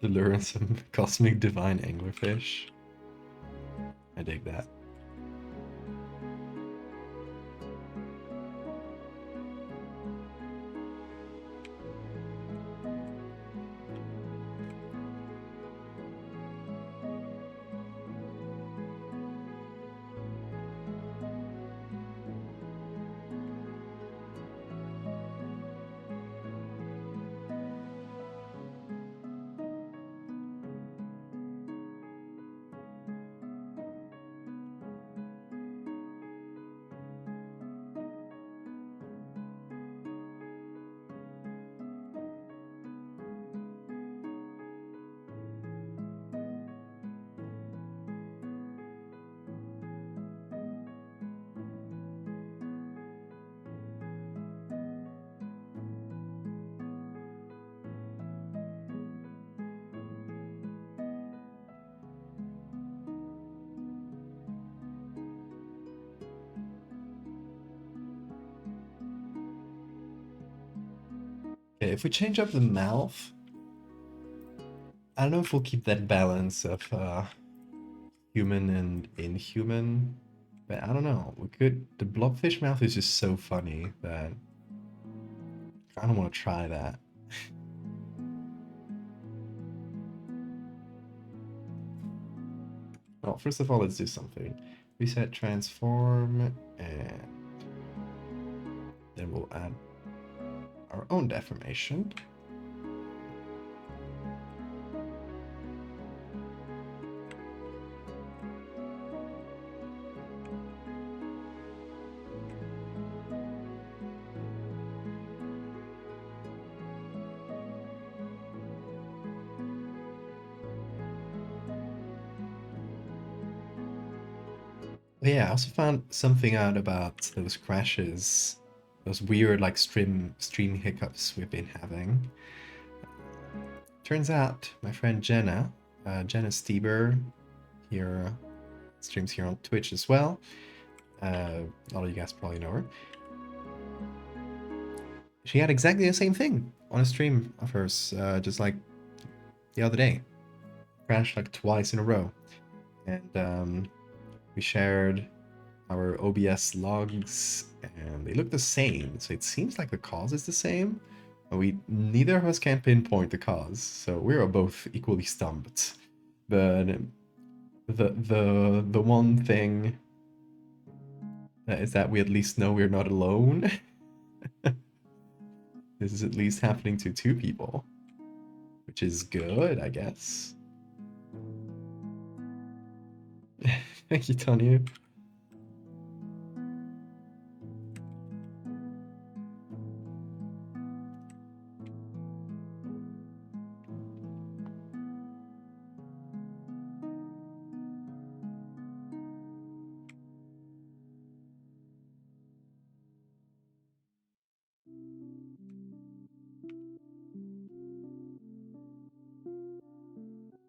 The lure and some cosmic divine anglerfish. I dig that. Okay, if we change up the mouth, I don't know if we'll keep that balance of human and inhuman, but I don't know. We could. The blobfish mouth is just so funny that I don't want to try that. Well, first of all, let's do something. Reset, transform, and then we'll add our own deformation. Yeah, I also found something out about those crashes, those weird like stream hiccups we've been having. Turns out my friend Jenna Stieber, here streams here on Twitch as well. A lot of you guys probably know her. She had exactly the same thing on a stream of hers, just like the other day. Crashed like twice in a row, and we shared our OBS logs, and they look the same. So it seems like the cause is the same. But neither of us can pinpoint the cause, so we are both equally stumped. But the one thing is that we at least know we're not alone. This is at least happening to 2 people, which is good, I guess. Thank you, Tanya.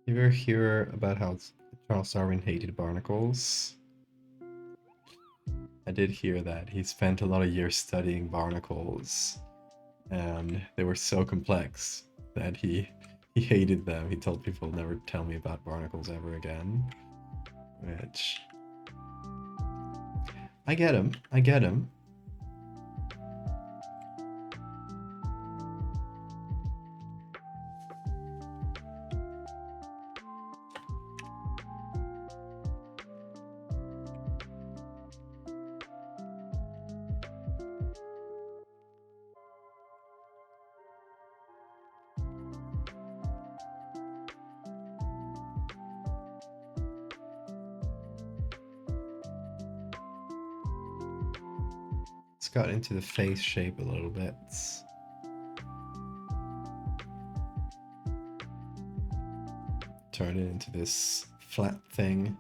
You ever hear about how Charles Darwin hated barnacles? I did hear that. He spent a lot of years studying barnacles, and they were so complex that he hated them. He told people never tell me about barnacles ever again. Which I get him. I get him. It's got into the face shape a little bit. Turn it into this flat thing.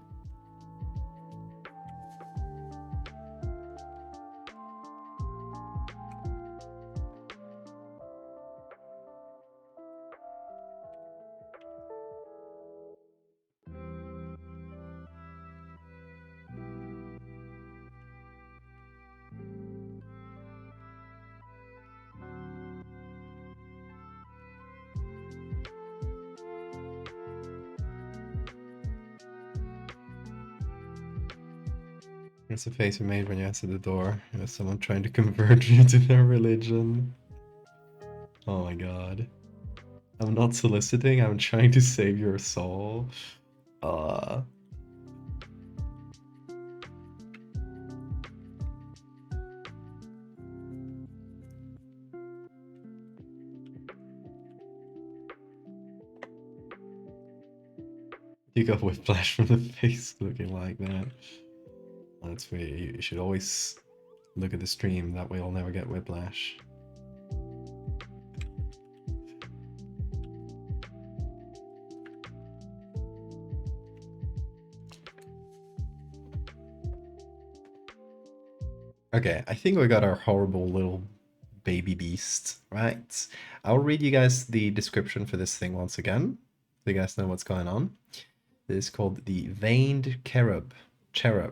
It's the face you made when you answered the door. It was someone trying to convert you to their religion. Oh my god. I'm not soliciting, I'm trying to save your soul. Uh You got whiplash from the face looking like that. That's weird. You should always look at the stream, that way you'll never get whiplash. Okay, I think we got our horrible little baby beast, right? I'll read you guys the description for this thing once again, so you guys know what's going on. This is called the veined cherub,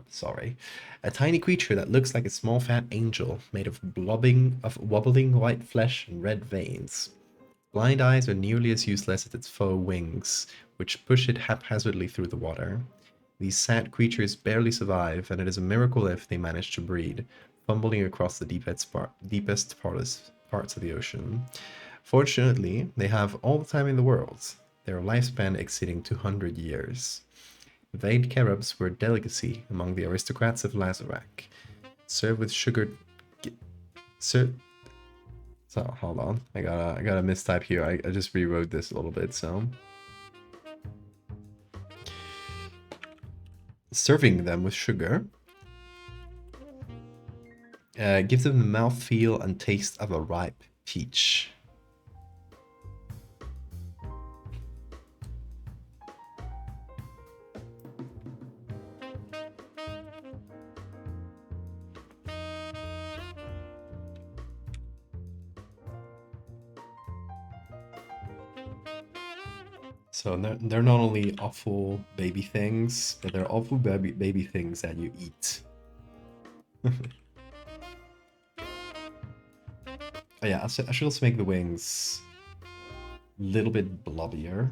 sorry. A tiny creature that looks like a small fat angel made of wobbling white flesh and red veins. Blind eyes are nearly as useless as its faux wings, which push it haphazardly through the water. These sad creatures barely survive, and it is a miracle if they manage to breed, fumbling across the deepest parts of the ocean. Fortunately, they have all the time in the world, their lifespan exceeding 200 years. Veined cherubs were a delicacy among the aristocrats of Lazarak. Served with sugar... So, hold on. I got a mistype here. I just rewrote this a little bit, so... Serving them with sugar gives them the mouthfeel and taste of a ripe peach. So they're not only awful baby things, but they're awful baby things that you eat. Oh yeah, I should also make the wings a little bit blobbier.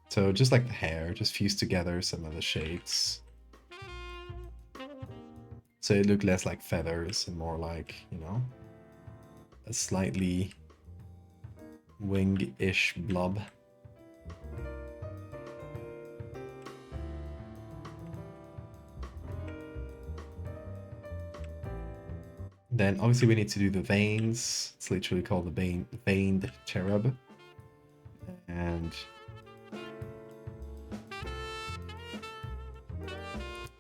So just like the hair, just fuse together some of the shapes. So it look less like feathers and more like, you know, a slightly wing-ish blob. then obviously we need to do the veins. It's literally called the veined cherub. And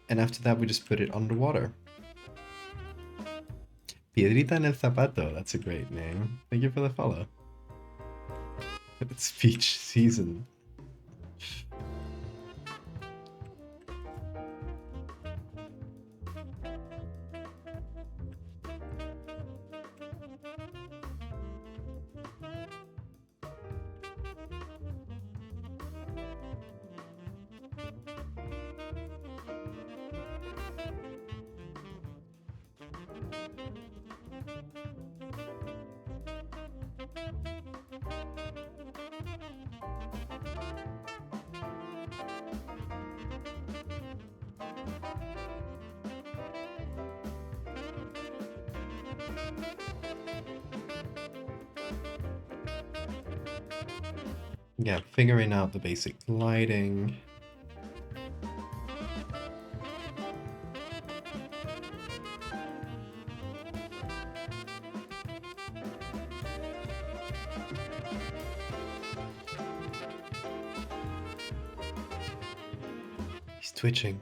after that we just put it underwater. Piedrita en el zapato, that's a great name. Thank you for the follow. It's beach season. Yeah, figuring out the basic lighting. He's twitching.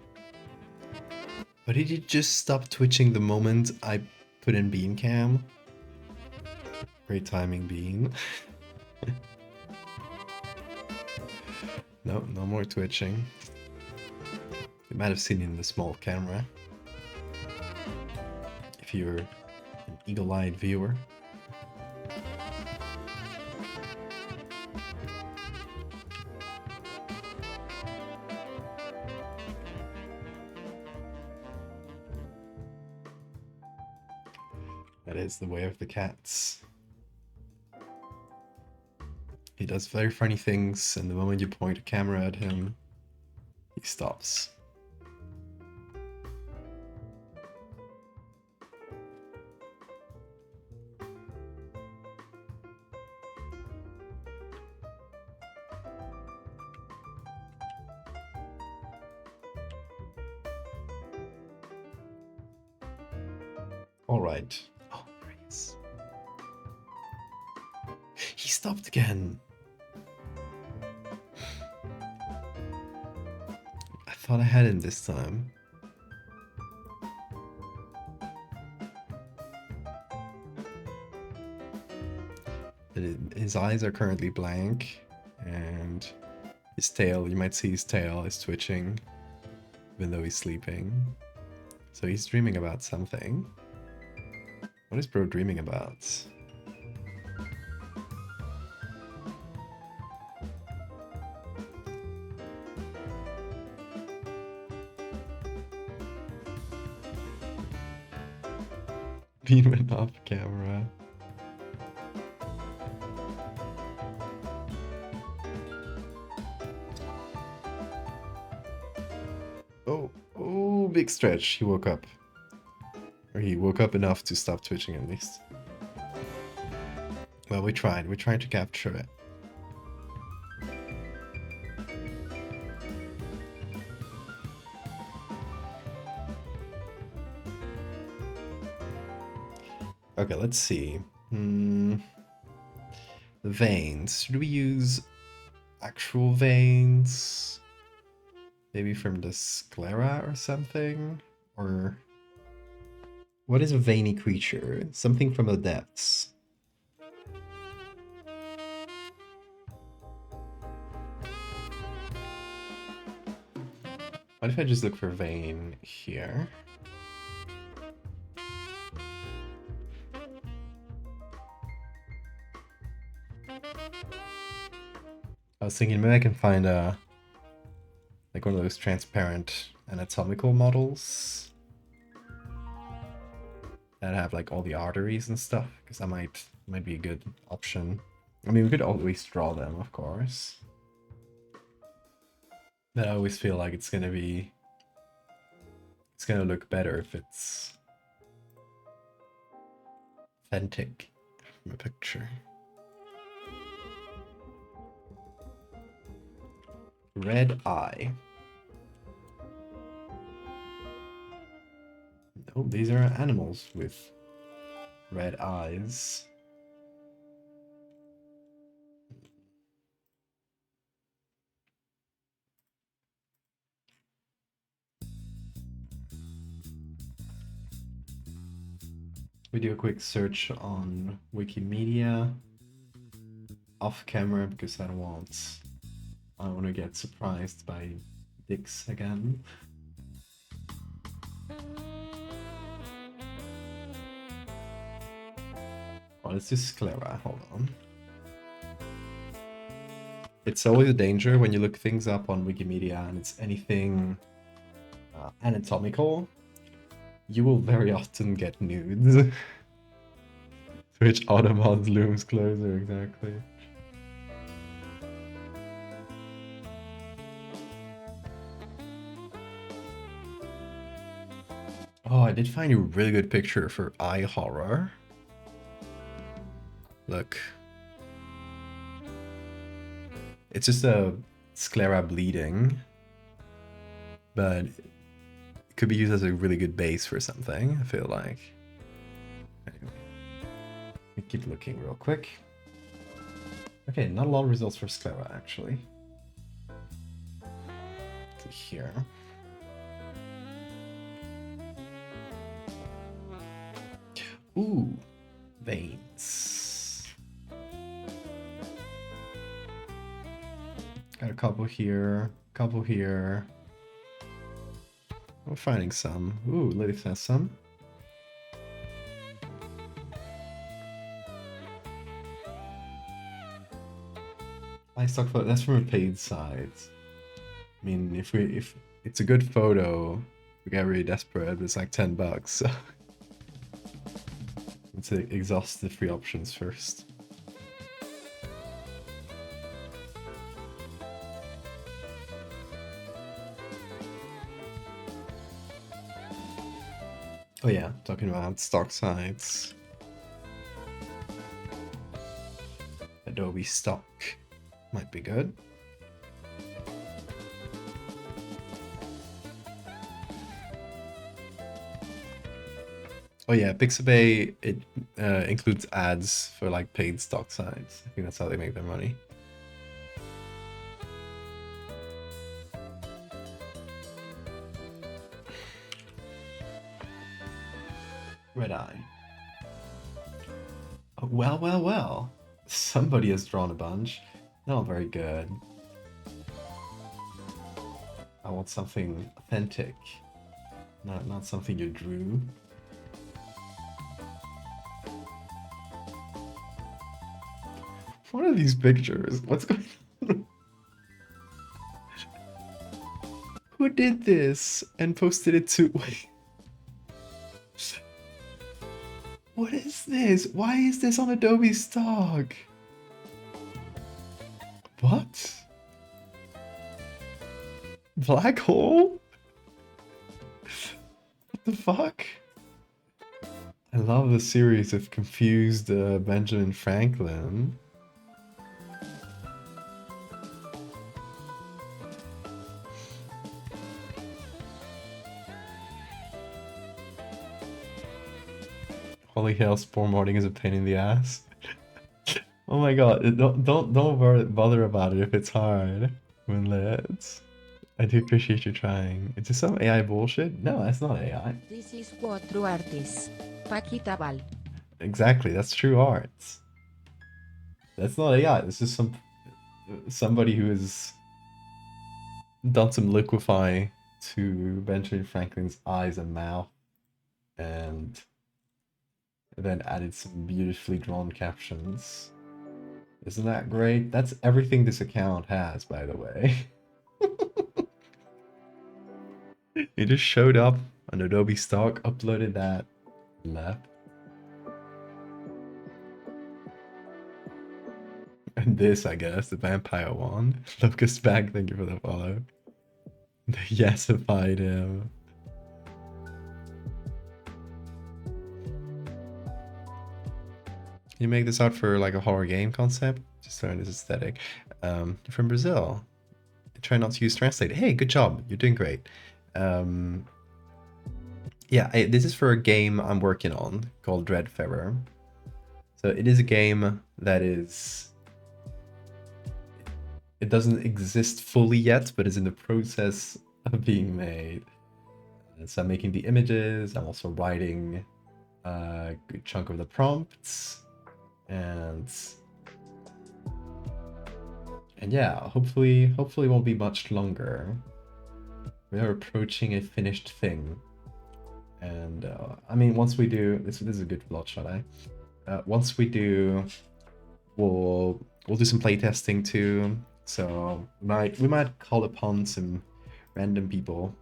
But did he just stop twitching the moment I put in bean cam? Great timing, Bean. No, no more twitching. You might have seen it in the small camera. If you're an eagle-eyed viewer. That is the way of the cats. He does very funny things, and the moment you point a camera at him, he stops. All right. Oh, there he is. He stopped again. I thought I had him this time. His eyes are currently blank, and his tail, you might see his tail is twitching, even though he's sleeping. So he's dreaming about something. What is bro dreaming about? Bean went off camera. Oh, big stretch. He woke up. Or he woke up enough to stop twitching at least. Well, we tried. We tried to capture it. Okay, let's see. The veins. Should we use actual veins? Maybe from the sclera or something? Or what is a veiny creature? Something from the depths. What if I just look for vein here? I was thinking maybe I can find a like one of those transparent anatomical models that have like all the arteries and stuff, because that might be a good option. I mean, we could always draw them, of course. But I always feel like it's gonna look better if it's authentic from a picture. Red eye. No, these are animals with red eyes. We do a quick search on Wikimedia off camera because I don't want to get surprised by dicks again. Oh, let's do sclera. Hold on. It's always a danger when you look things up on Wikimedia and it's anything anatomical. You will very often get nudes. Which Autobot looms closer, exactly. Oh, I did find a really good picture for eye horror. Look. It's just a sclera bleeding, but it could be used as a really good base for something, I feel like. Anyway, let me keep looking real quick. Okay, not a lot of results for sclera, actually. To here. Ooh, veins. Got a couple here, couple here. We're finding some. Ooh, Lilith has some. Stock photo. That's from a paid site. I mean, if it's a good photo, we get really desperate. But it's like $10. So let's exhaust the free options first. Oh yeah, talking about stock sites. Adobe stock might be good. Oh yeah, Pixabay, it includes ads for like paid stock sites. I think that's how they make their money. Red eye. Oh, well. Somebody has drawn a bunch. Not very good. I want something authentic. Not something you drew. What are these pictures? What's going on? Who did this and posted it to... What is this? Why is this on Adobe stock? What? Black hole? What the fuck? I love the series of confused Benjamin Franklin. Holy hell, spore modding is a pain in the ass. Oh my god, don't bother about it if it's hard. Moonlit. I do appreciate you trying. Is this some AI bullshit? No, that's not AI. This is what true art is. Paquita Val. Exactly, that's true art. That's not AI. This is somebody who has done some liquefy to Benjamin Franklin's eyes and mouth, and then added some beautifully drawn captions. Isn't that great? That's everything this account has, by the way. It just showed up on Adobe stock, uploaded that, left. And this, I guess, the vampire wand. Locust Bag, thank you for the follow. They yesified him. You make this art for like a horror game concept? Just learn this aesthetic. You're from Brazil. Try not to use translate. Hey, good job. You're doing great. Yeah, this is for a game I'm working on called Dreadfarer. So it is a game that is... It doesn't exist fully yet, but is in the process of being made. So I'm making the images, I'm also writing a good chunk of the prompts, and yeah, hopefully it won't be much longer. We are approaching a finished thing. And I mean, once we do, this is a good bloodshot, once we do, we'll do some playtesting too. So we might call upon some random people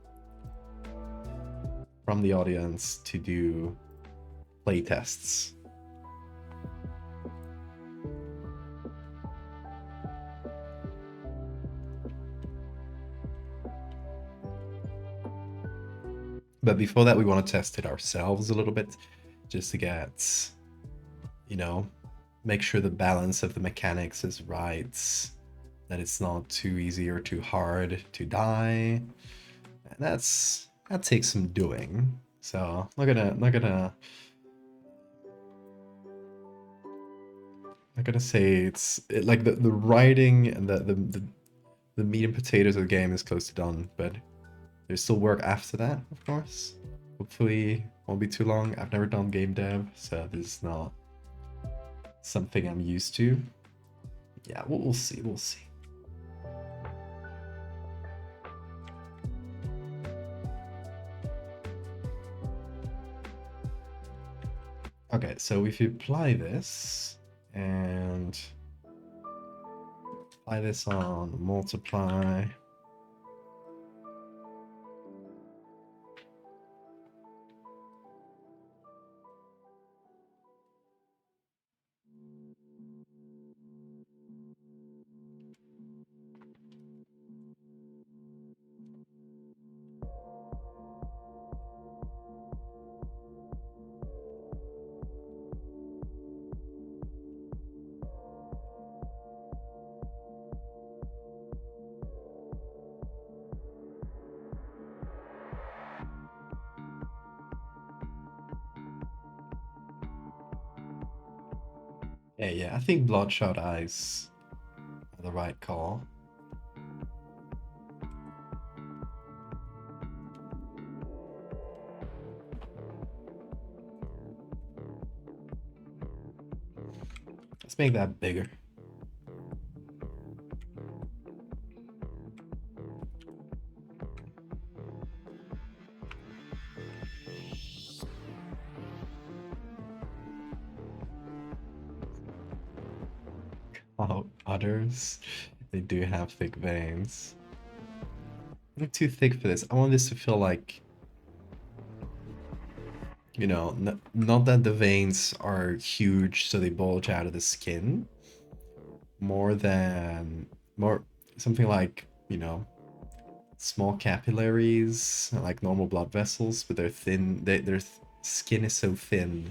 from the audience to do playtests. But before that, we want to test it ourselves a little bit, just to get, you know, make sure the balance of the mechanics is right, that it's not too easy or too hard to die. And that takes some doing. So not gonna say like the writing and the meat and potatoes of the game is close to done, but there's still work after that, of course. Hopefully won't be too long. I've never done game dev, so this is not something I'm used to. Yeah, we'll see, we'll see. Okay, so if you apply this and apply this on multiply, yeah, I think Bloodshot Eyes are the right call. Let's make that bigger. Oh, others, they do have thick veins. They're too thick for this. I want this to feel like, you know, not that the veins are huge so they bulge out of the skin. More something like, you know, small capillaries, like normal blood vessels, but they're thin. Their skin is so thin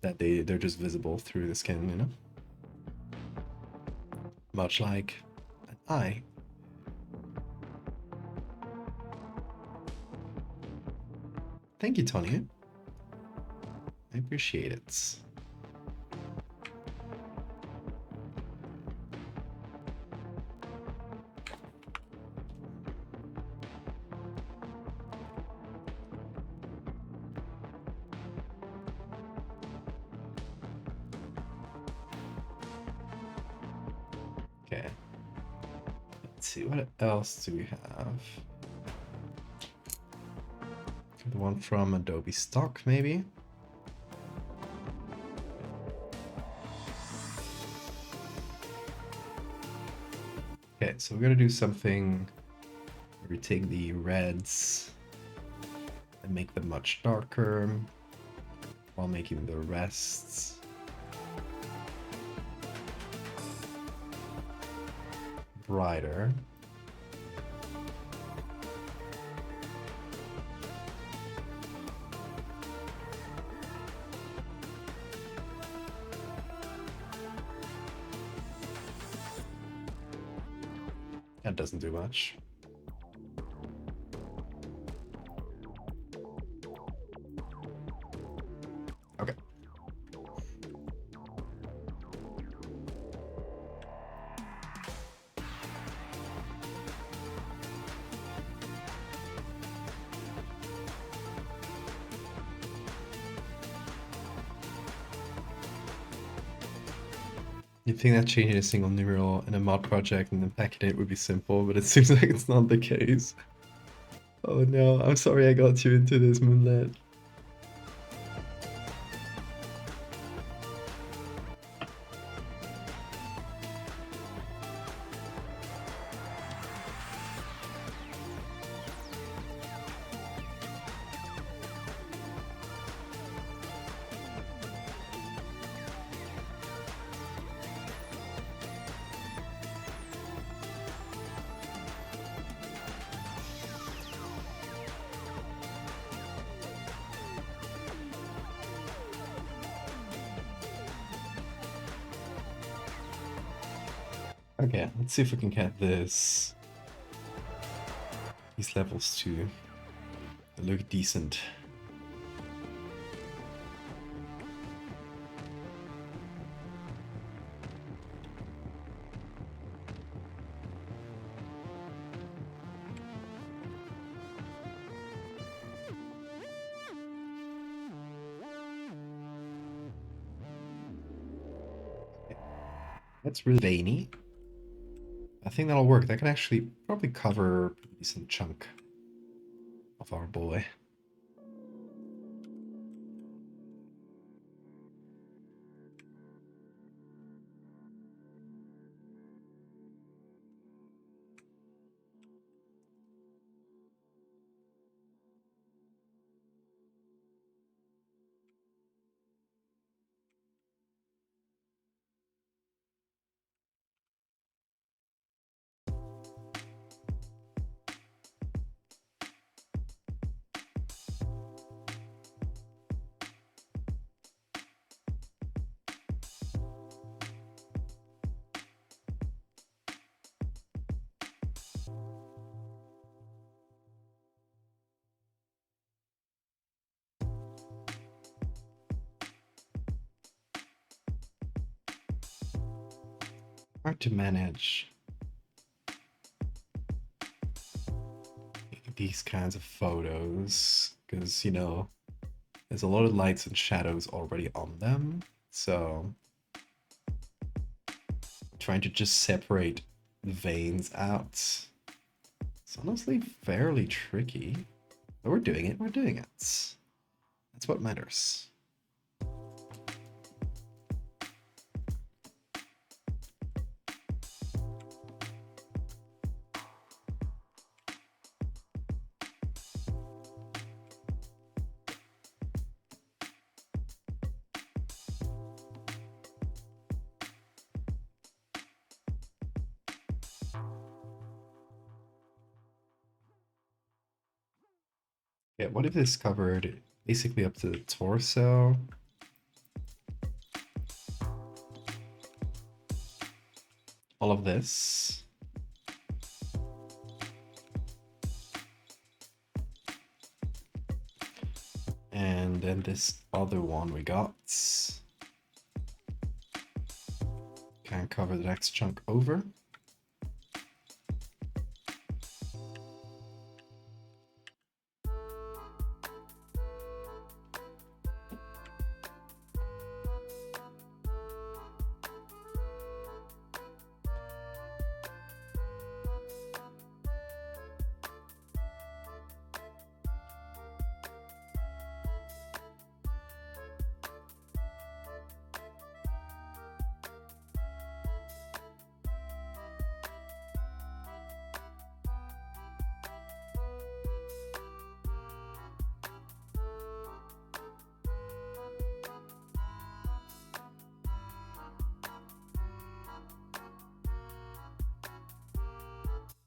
that they're just visible through the skin, you know? Much like an eye. Thank you, Tony. I appreciate it. Okay. Let's see, what else do we have? The one from Adobe Stock, maybe? Okay, so we're gonna do something where we take the reds and make them much darker while making the rests brighter. That doesn't do much. You'd think that changing a single numeral in a mod project and then packing it would be simple, but it seems like it's not the case. Oh no, I'm sorry I got you into this, Moonlit. Okay, let's see if we can get these levels to look decent. That's really veiny. I think that'll work. That can actually probably cover a decent chunk of our boy. Hard to manage these kinds of photos because, you know, there's a lot of lights and shadows already on them. So trying to just separate the veins out, it's honestly fairly tricky. But we're doing it, we're doing it. That's what matters. Yeah, what if this covered basically up to the torso? All of this. And then this other one we got. Can cover the next chunk over.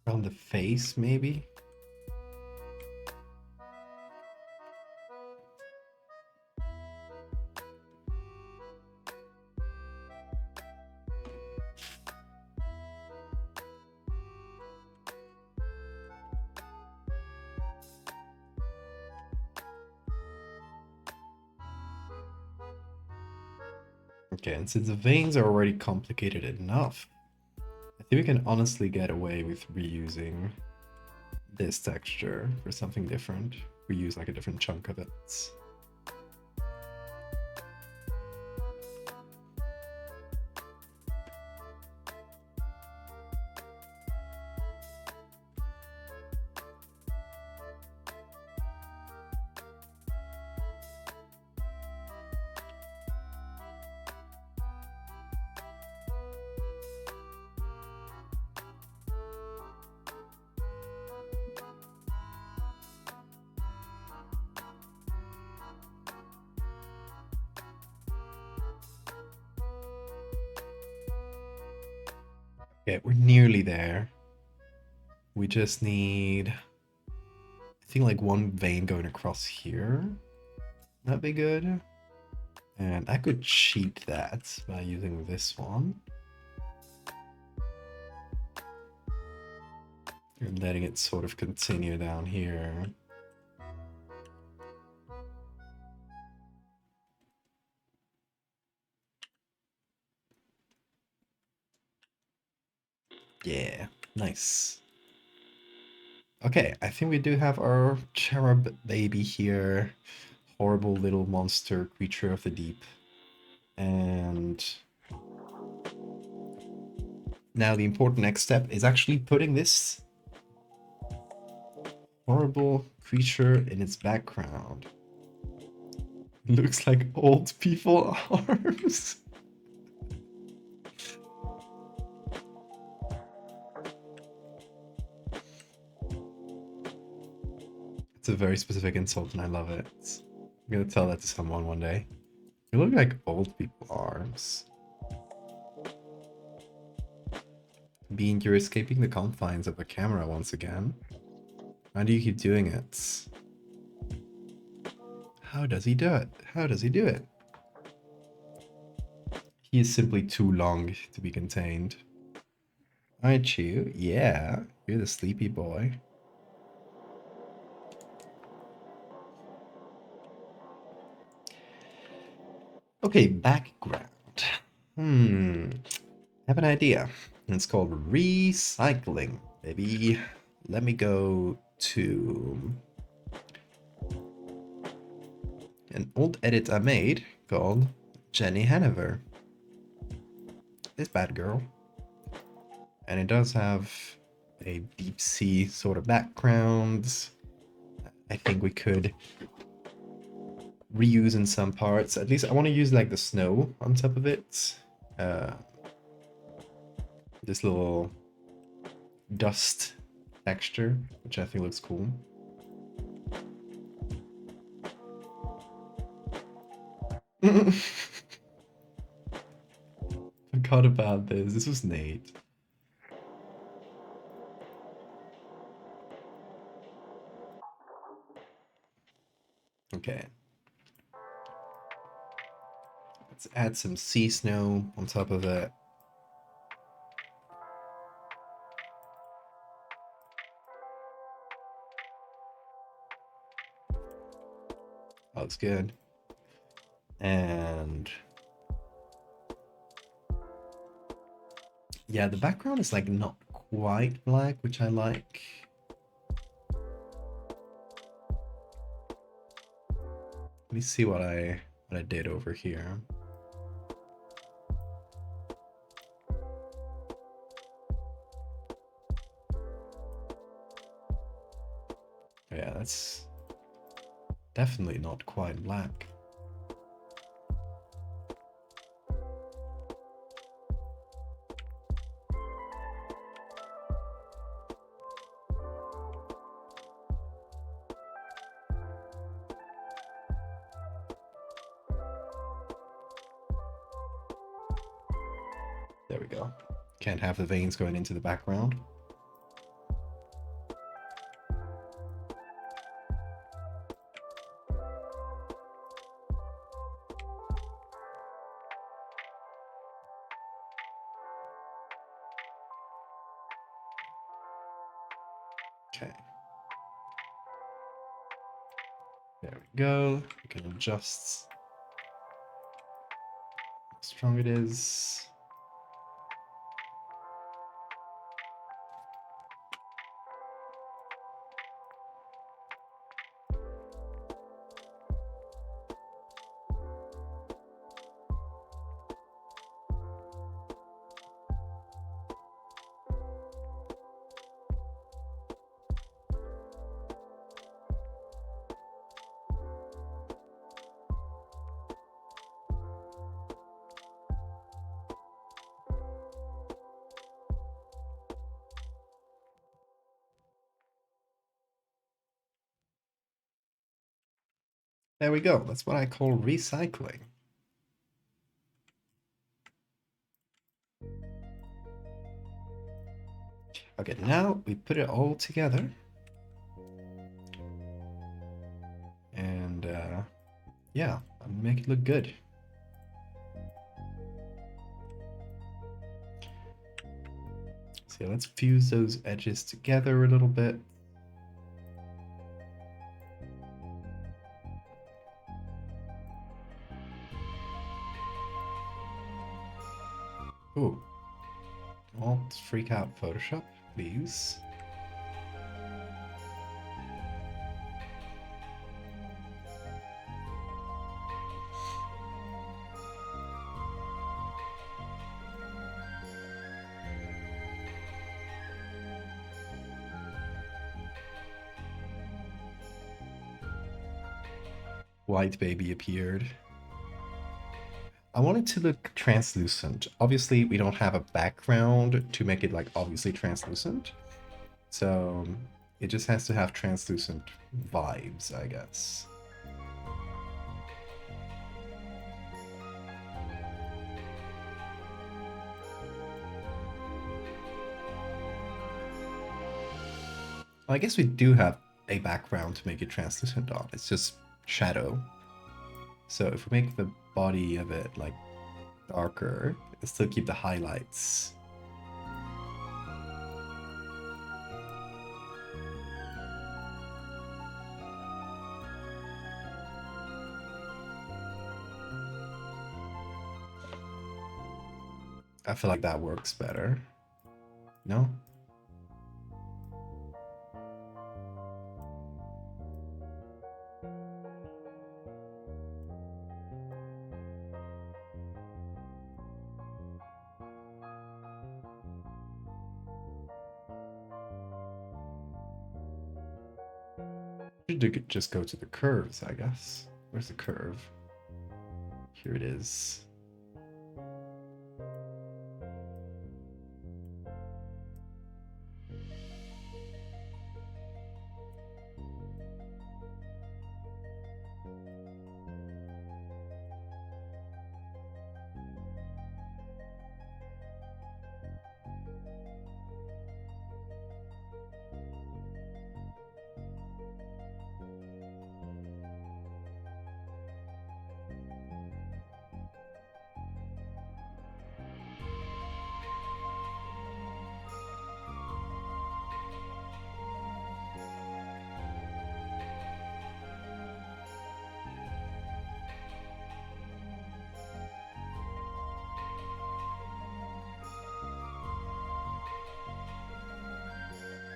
Around the face, maybe? Okay, and since the veins are already complicated enough, I think we can honestly get away with reusing this texture for something different. We use like a different chunk of it. Okay, we're nearly there. We just need, I think, like one vein going across here. That'd be good. And I could cheat that by using this one. And letting it sort of continue down here. Yeah, nice. Okay, I think we do have our cherub baby here. Horrible little monster creature of the deep. And now the important next step is actually putting this horrible creature in its background. Looks like old people arms. It's a very specific insult and I love it. I'm gonna tell that to someone one day. You look like old people arms. Bean, you're escaping the confines of the camera once again. Why do you keep doing it? How does he do it? How does he do it? He is simply too long to be contained. Aren't you? Yeah, you're the sleepy boy. Okay, background. I have an idea. It's called recycling, baby. Let me go to an old edit I made called Jenny Hanover. This bad girl. And it does have a deep sea sort of background. I think we could reuse in some parts. At least I want to use like the snow on top of it. This little dust texture, which I think looks cool. Forgot about this. This was Nate. Okay. Let's add some sea snow on top of it. Looks good. And yeah, the background is like not quite black, which I like. Let me see what I did over here. Yeah, that's definitely not quite black. There we go. Can't have the veins going into the background. Okay. There we go. We can adjust how strong it is. There we go. That's what I call recycling. Okay, now we put it all together. And yeah, make it look good. So yeah, let's fuse those edges together a little bit. Ooh. Don't freak out, Photoshop, please. White baby appeared. I want it to look translucent. Obviously, we don't have a background to make it like obviously translucent. So it just has to have translucent vibes, I guess. I guess we do have a background to make it translucent on. It's just shadow. So if we make the body of it like darker, it'll still keep the highlights. I feel like that works better. No? Should just go to the curves, I guess. Where's the curve? Here it is.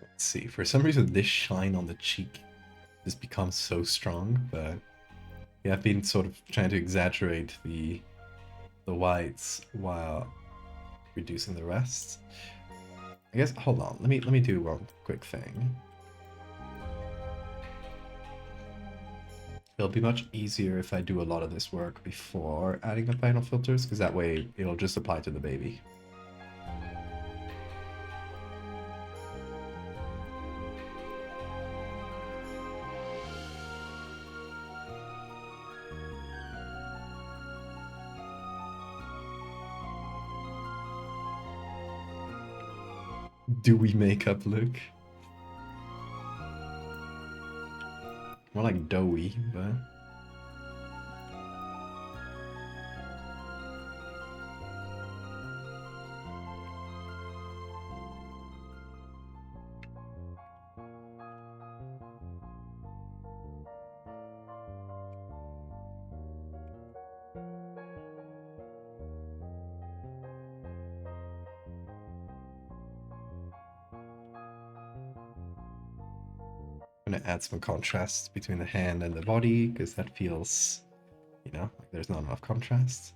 Let's see. For some reason, this shine on the cheek just becomes so strong, but yeah, I've been sort of trying to exaggerate the whites while reducing the rest. I guess hold on. Let me do one quick thing. It'll be much easier if I do a lot of this work before adding the final filters, because that way it'll just apply to the baby. Dewy makeup look. More like doughy, but... I'm gonna add some contrast between the hand and the body, because that feels, you know, like there's not enough contrast.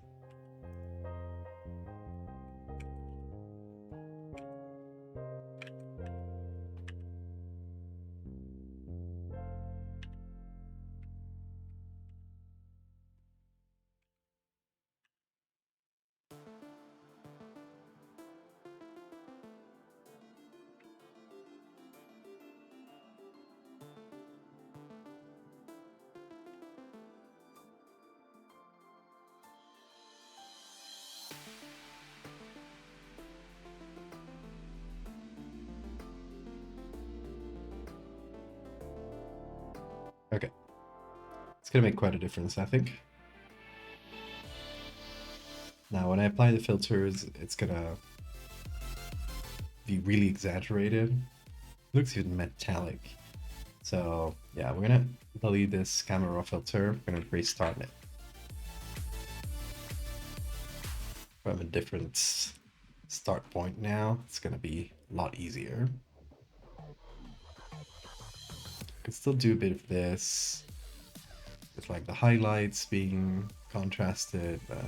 gonna make quite a difference, I think. Now, when I apply the filters, it's gonna be really exaggerated. Looks even metallic. So yeah, we're gonna delete this camera raw filter. We're gonna restart it from a different start point now. It's gonna be a lot easier. Can still do a bit of this with like the highlights being contrasted, but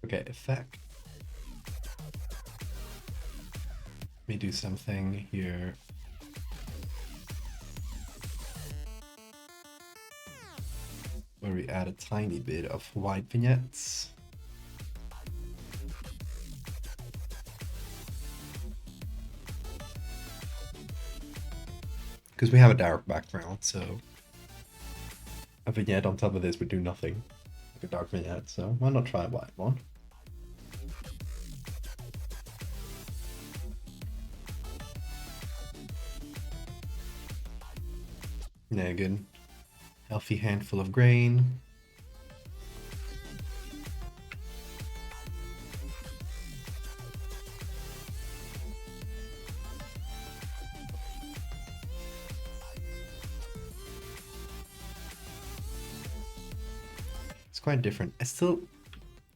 okay, effect. Let me do something here. Where we add a tiny bit of white vignettes. Because we have a dark background, so a vignette on top of this would do nothing. Like a dark vignette, so why not try a white one? Yeah, good. Healthy handful of grain. It's quite different. I still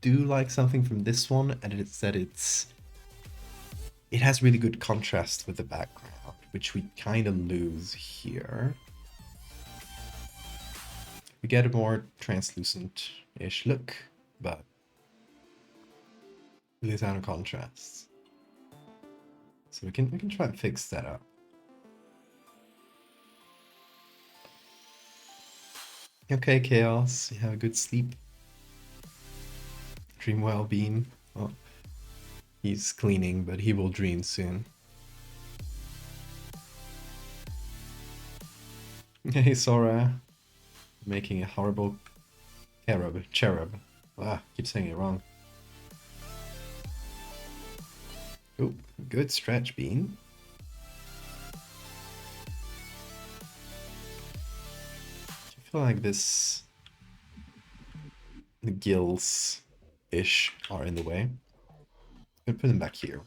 do like something from this one, and it's that it has really good contrast with the background, which we kind of lose here. We get a more translucent-ish look, but we lose out on contrast. So we can try and fix that up. Okay, Chaos, you have a good sleep. Dream well, Bean. Oh, he's cleaning, but he will dream soon. Hey, Sora. Making a horrible cherub. Ah, keep saying it wrong. Oh, good stretch, Bean. I feel like the gills-ish are in the way. I'm gonna put them back here.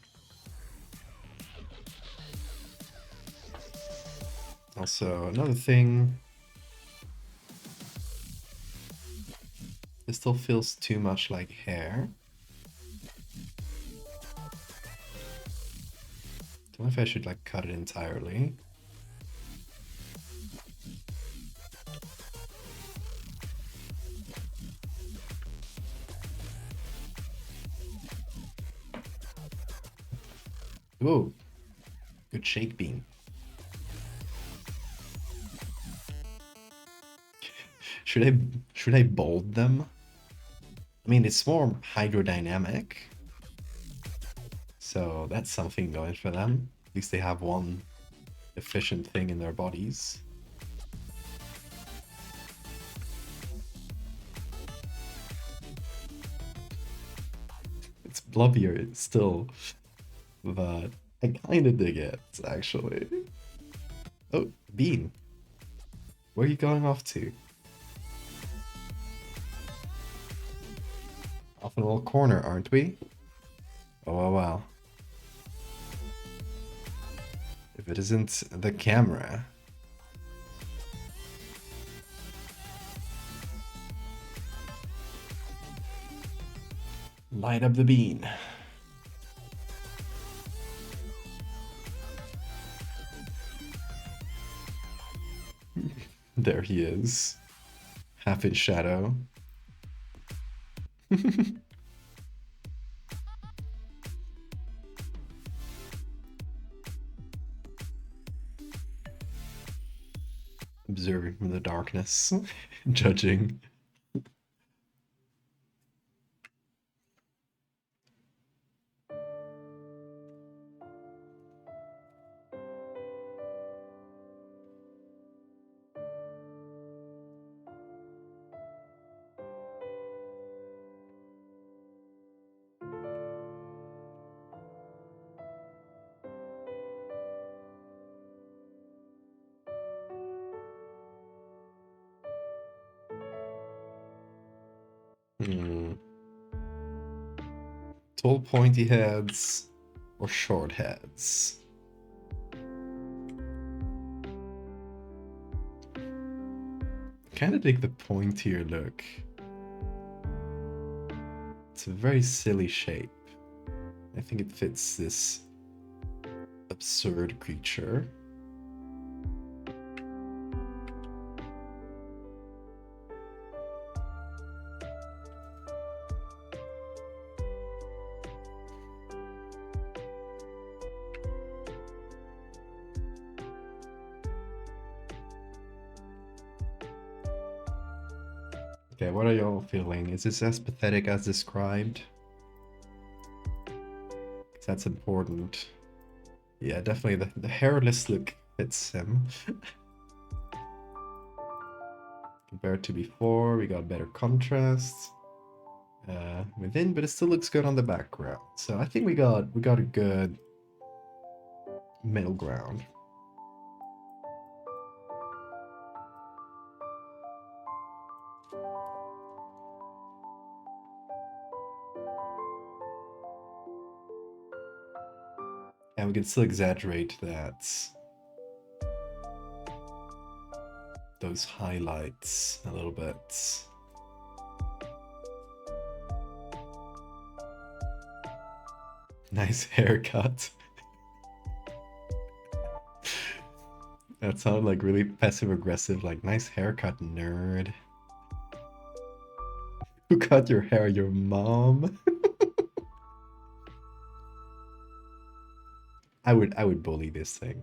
Also, another thing. It still feels too much like hair. Don't know if I should like cut it entirely. Whoa, good shake, Bean. Should I bold them? I mean, it's more hydrodynamic, so that's something going for them. At least they have one efficient thing in their bodies. It's blubbier still, but I kind of dig it, actually. Oh, Bean. Where are you going off to? Off in a little corner, aren't we? Oh, wow, wow. If it isn't the camera. Light up the bean. There he is. Half in shadow. Observing from the darkness. Judging. Hmm. Tall pointy heads or short heads? Kind of dig the pointier look. It's a very silly shape. I think it fits this absurd creature. Okay, what are y'all feeling? Is this as pathetic as described? 'Cause that's important. Yeah, definitely the hairless look fits him. Compared to before, we got better contrast within, but it still looks good on the background. So I think we got a good middle ground. And we can still exaggerate those highlights a little bit. Nice haircut. That sounded like really passive aggressive, like nice haircut, nerd. Who cut your hair? Your mom? I would bully this thing.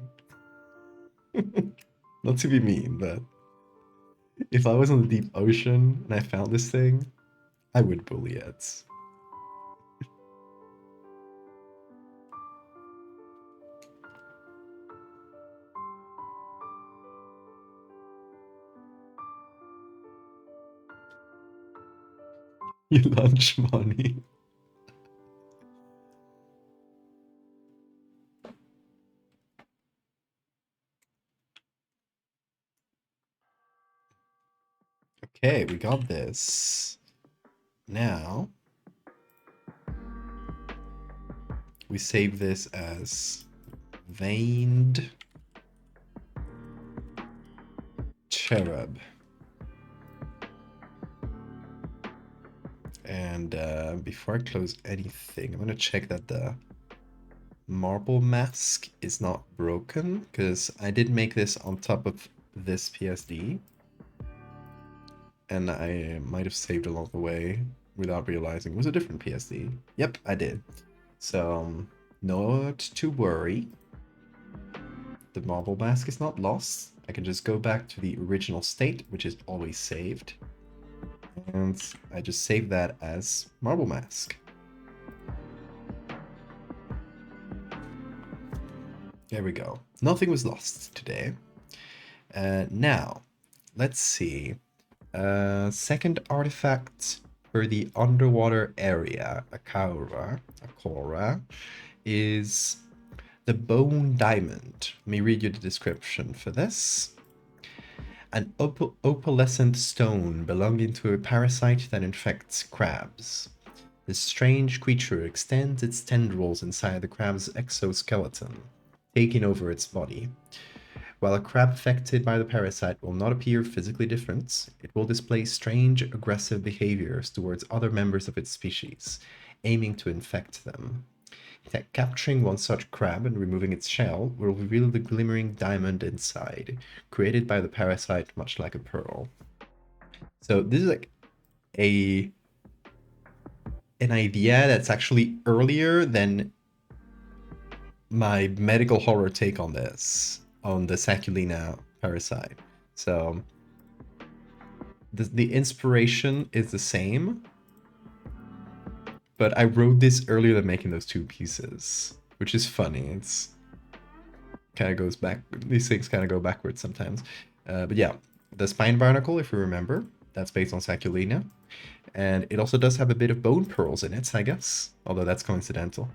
Not to be mean, but if I was on the deep ocean and I found this thing, I would bully it. Your lunch money. Okay, we got this. Now, we save this as veined cherub. And before I close anything, I'm gonna check that the marble mask is not broken, because I did make this on top of this PSD. And I might have saved along the way without realizing it was a different PSD. Yep, I did. So, not to worry. The marble mask is not lost. I can just go back to the original state, which is always saved. And I just save that as marble mask. There we go. Nothing was lost today. Now, let's see. Second artifact for the underwater area, Akora, is the bone diamond. Let me read you the description for this. An opalescent stone belonging to a parasite that infects crabs. This strange creature extends its tendrils inside the crab's exoskeleton, taking over its body. While a crab affected by the parasite will not appear physically different, it will display strange, aggressive behaviors towards other members of its species, aiming to infect them. Capturing one such crab and removing its shell will reveal the glimmering diamond inside, created by the parasite much like a pearl. So this is like an idea that's actually earlier than my medical horror take on this, on the Saculina parasite. So the inspiration is the same, but I wrote this earlier than making those two pieces, which is funny. It's kind of goes back. These things kind of go backwards sometimes. But yeah, the spine barnacle, if you remember, that's based on Saculina. And it also does have a bit of bone pearls in it, I guess, although that's coincidental.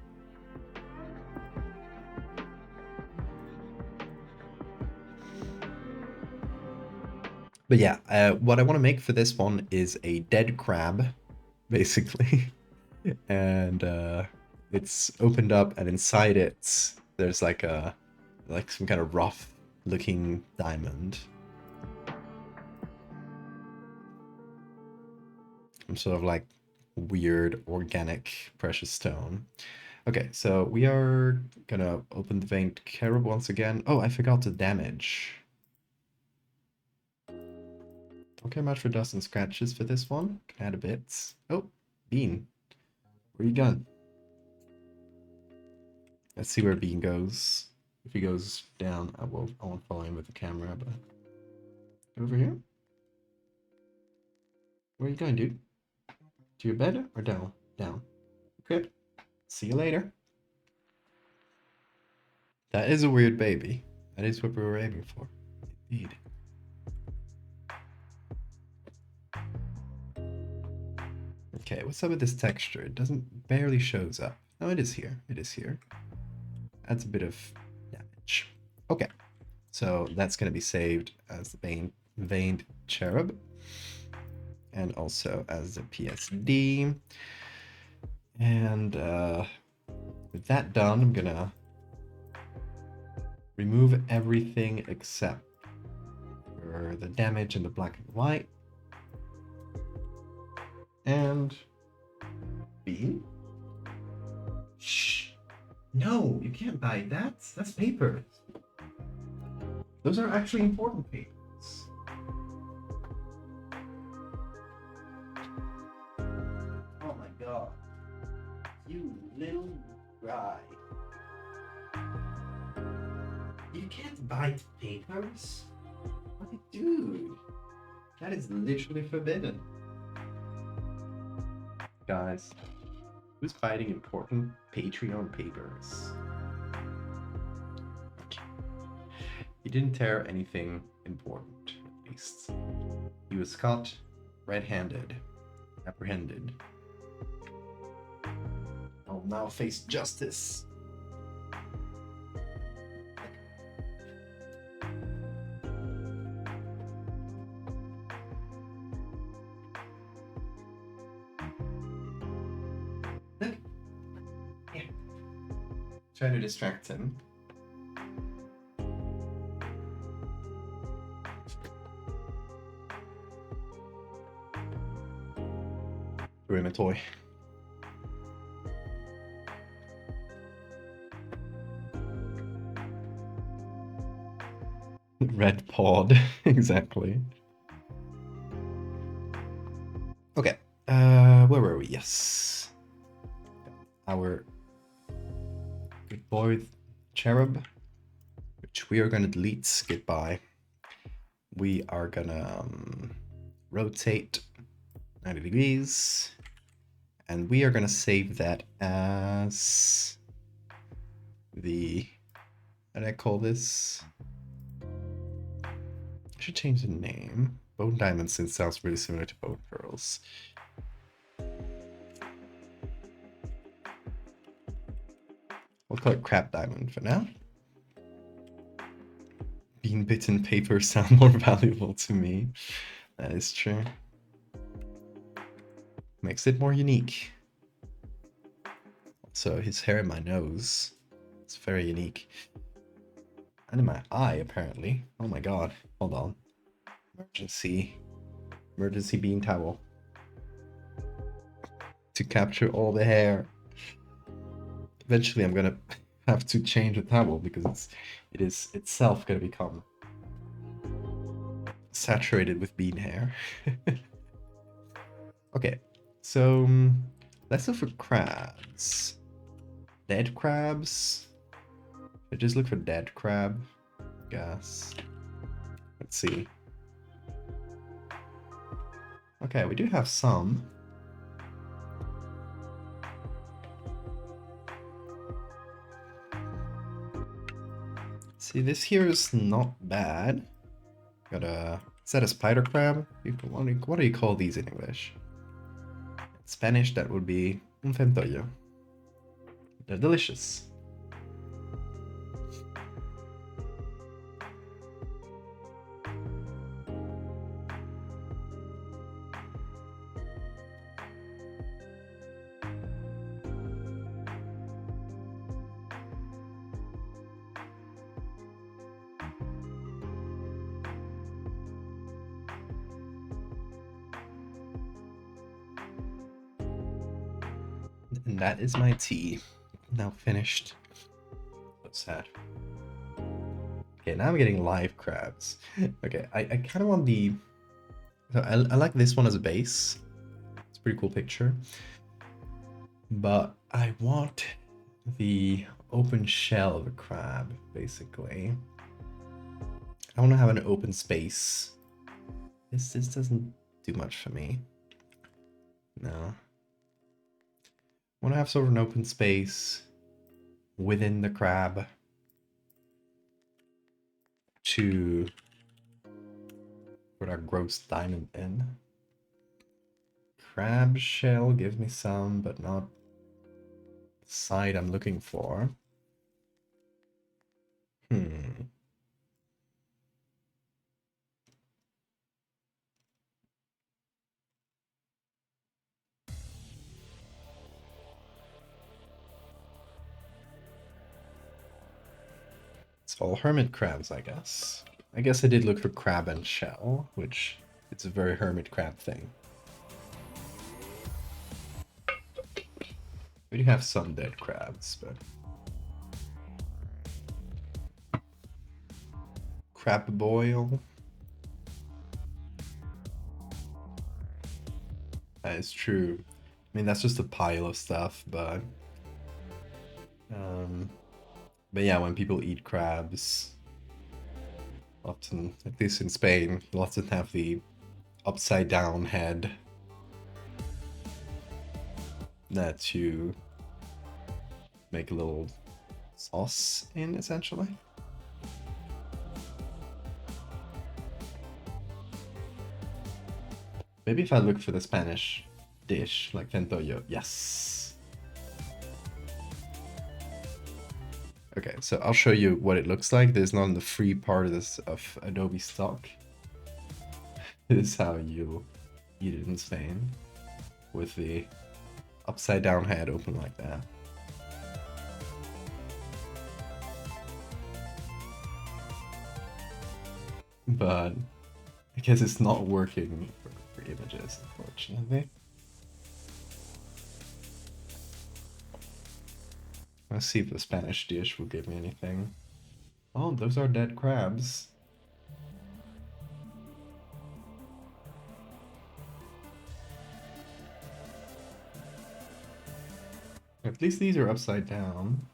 But yeah, what I want to make for this one is a dead crab basically. And it's opened up, and inside it there's like some kind of rough looking diamond. Some sort of like weird organic precious stone. Okay, so we are gonna open the veined carob once again. Oh, I forgot the damage. Don't care much for dust and scratches for this one. Can add a bit. Oh, Bean. Where you going? Let's see where Bean goes. If he goes down, I won't follow him with the camera, but over here? Where are you going, dude? To your bed or down? Down. Okay. See you later. That is a weird baby. That is what we were aiming for. Indeed. Okay, what's up with this texture? It doesn't barely shows up. No, it is here. It is here. Adds a bit of damage. Okay, so that's going to be saved as the veined cherub, and also as the PSD. And with that done, I'm gonna remove everything except for the damage in the black and white. And Bean? Shh. No, you can't buy that. That's paper. Those are actually important papers. Oh my god. You little guy. You can't buy papers? What, dude? That is literally forbidden. Guys, who's fighting important Patreon papers? He didn't tear anything important, at least. He was caught red-handed, apprehended. I'll now face justice. Look. Here. Trying to distract him. Threw him a toy. Red pod, exactly. Okay, where were we? Yes. Our good boy cherub, which we are gonna delete, skip by. We are gonna rotate 90 degrees, and we are gonna save that as the, how do I call this? I should change the name. Bone diamond, since sounds really similar to bone pearls. We'll call it crab diamond for now. Bean bitten paper sound more valuable to me. That is true. Makes it more unique. Also, his hair in my nose. It's very unique. And in my eye, apparently. Oh my god. Hold on. Emergency. Emergency bean towel. To capture all the hair. Eventually I'm gonna have to change the towel because it is itself gonna become saturated with bean hair. Okay, so let's look for crabs. Dead crabs? I just look for dead crab. Guess. Let's see. Okay, we do have some. See, this here is not bad. Got a, is that a spider crab? What do you call these in English? In Spanish, that would be un centollo. They're delicious. And that is my tea. Now finished. What's that? Okay, now I'm getting live crabs. Okay, I kind of want the... So I like this one as a base. It's a pretty cool picture. But I want the open shell of a crab, basically. I want to have an open space. This doesn't do much for me. No. I want to have sort of an open space within the crab to put our gross diamond in. Crab shell gives me some, but not the side I'm looking for. It's all hermit crabs, I guess. I guess I did look for crab and shell, which it's a very hermit crab thing. We do have some dead crabs, but... Crab boil. That is true. I mean, that's just a pile of stuff, but... But yeah, when people eat crabs, often, at least in Spain, they'll often have the upside down head that you make a little sauce in, essentially. Maybe if I look for the Spanish dish, like centollo, yes. Okay, so I'll show you what it looks like. This is not in the free part of this of Adobe stock. This is how you eat it in Spain, with the upside down head open like that. But I guess it's not working for images, unfortunately. Let's see if the Spanish dish will give me anything. Oh, those are dead crabs. At least these are upside down.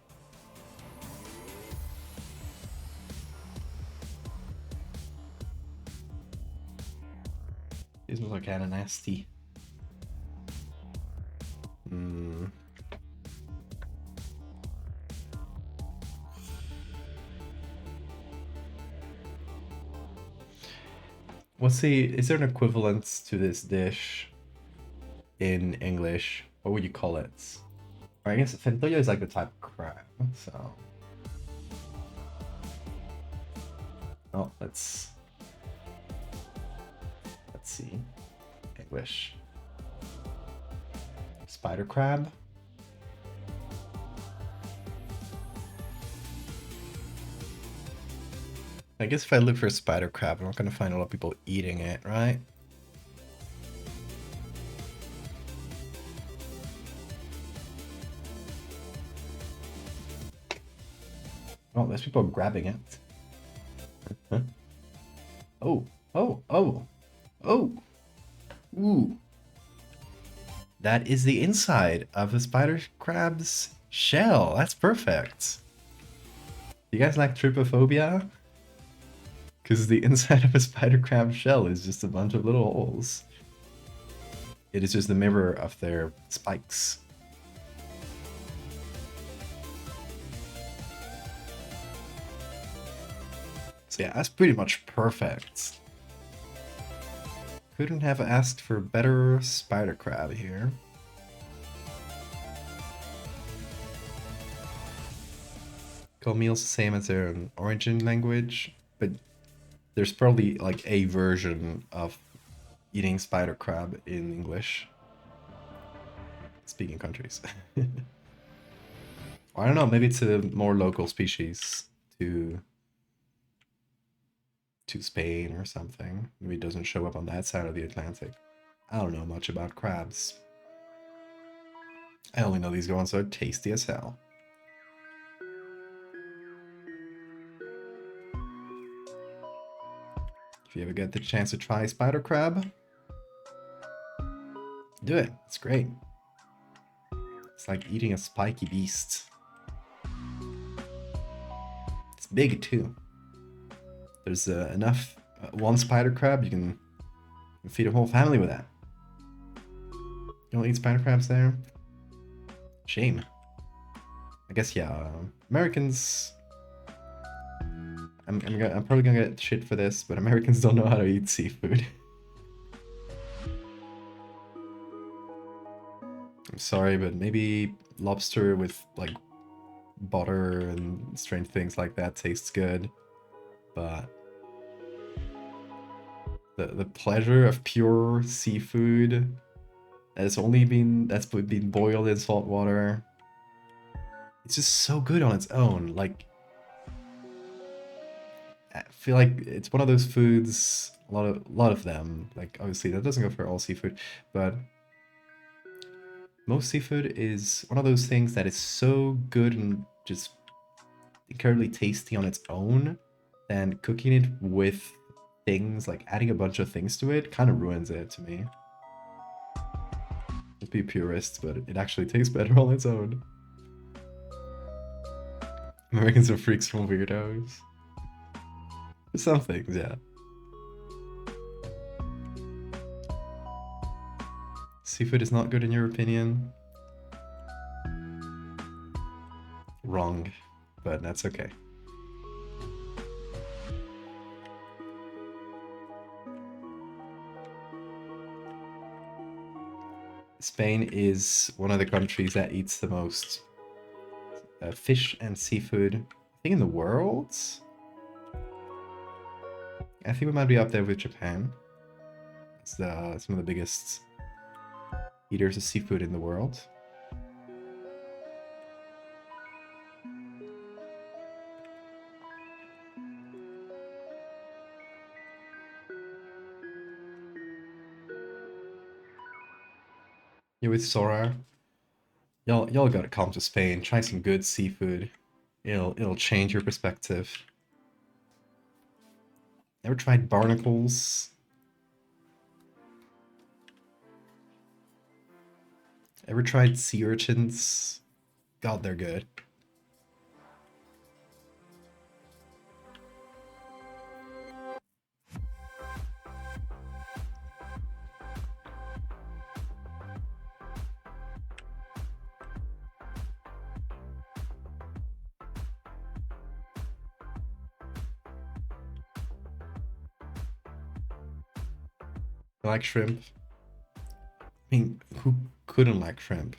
These ones are kind of nasty. What's the... Is there an equivalence to this dish in English? What would you call it? Or I guess centollo is like the type of crab, so... Oh, let's see. English. Spider crab? I guess if I look for a spider crab, I'm not gonna find a lot of people eating it, right? Oh, there's people grabbing it. Huh? Oh, oh, oh, oh. Ooh. That is the inside of the spider crab's shell. That's perfect. You guys like trypophobia? Because the inside of a spider crab shell is just a bunch of little holes. It is just the mirror of their spikes. So yeah, that's pretty much perfect. Couldn't have asked for better spider crab here. Meal's the same as their origin language, but there's probably like a version of eating spider crab in English speaking countries. I don't know, maybe it's a more local species to Spain or something. Maybe it doesn't show up on that side of the Atlantic. I don't know much about crabs. I only know these ones are tasty as hell. If you ever get the chance to try spider crab, do it. It's great. It's like eating a spiky beast. It's big too. There's enough one spider crab, you can feed a whole family with that. You don't eat spider crabs there? Shame. I guess, yeah, Americans... I'm probably gonna get shit for this, but Americans don't know how to eat seafood. I'm sorry, but maybe lobster with, like, butter and strange things like that tastes good. But the pleasure of pure seafood that's been boiled in salt water, it's just so good on its own. Like, I feel like it's one of those foods, a lot of them, like obviously that doesn't go for all seafood, but most seafood is one of those things that is so good and just incredibly tasty on its own, and cooking it with things, like adding a bunch of things to it, kind of ruins it to me. Just be purists, but it actually tastes better on its own. Americans are freaks from weirdos. Some things, yeah. Seafood is not good in your opinion? Wrong, but that's okay. Spain is one of the countries that eats the most fish and seafood, I think, in the world. I think we might be up there with Japan. It's some of the biggest eaters of seafood in the world. Yeah, with Sora, y'all gotta come to Spain. Try some good seafood. It'll change your perspective. Ever tried barnacles? Ever tried sea urchins? God, they're good. I like shrimp. I mean, who couldn't like shrimp?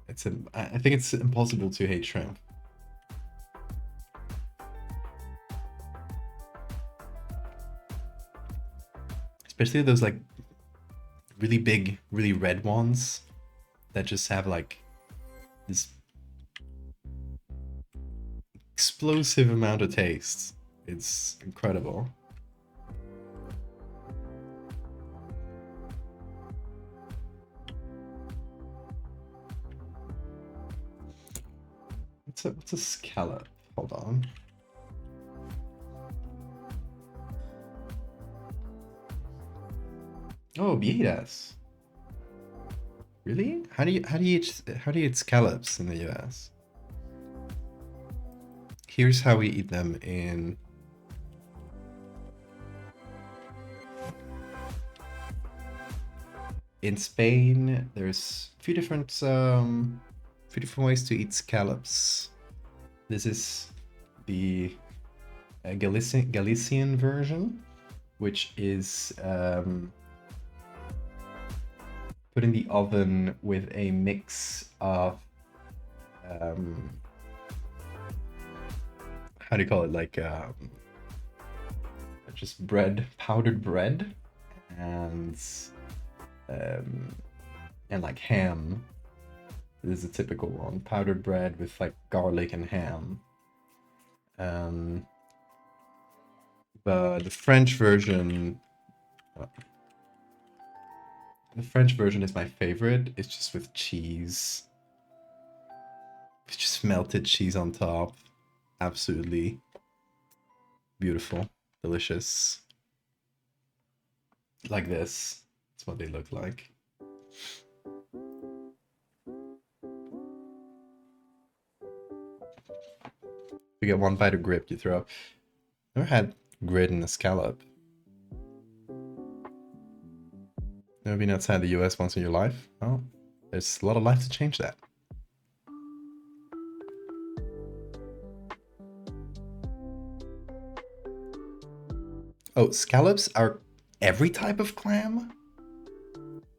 I think it's impossible to hate shrimp. Especially those like really big, really red ones that just have like this explosive amount of taste. It's incredible. What's a scallop? Hold on. Oh, viejas. Really? How do you eat scallops in the US? Here's how we eat them in Spain. There's a few different ways to eat scallops. This is the Galician version, which is put in the oven with a mix of how do you call it, like just bread, powdered bread, and like ham. This is a typical one, powdered bread with like garlic and ham. But the French version, The French version is my favorite. It's just with cheese. It's just melted cheese on top. Absolutely beautiful. Delicious. Like this. That's what they look like. You get one bite of grip, you throw up. Never had grit in a scallop. Never been outside the US once in your life? Well, there's a lot of life to change that. Oh, scallops are every type of clam?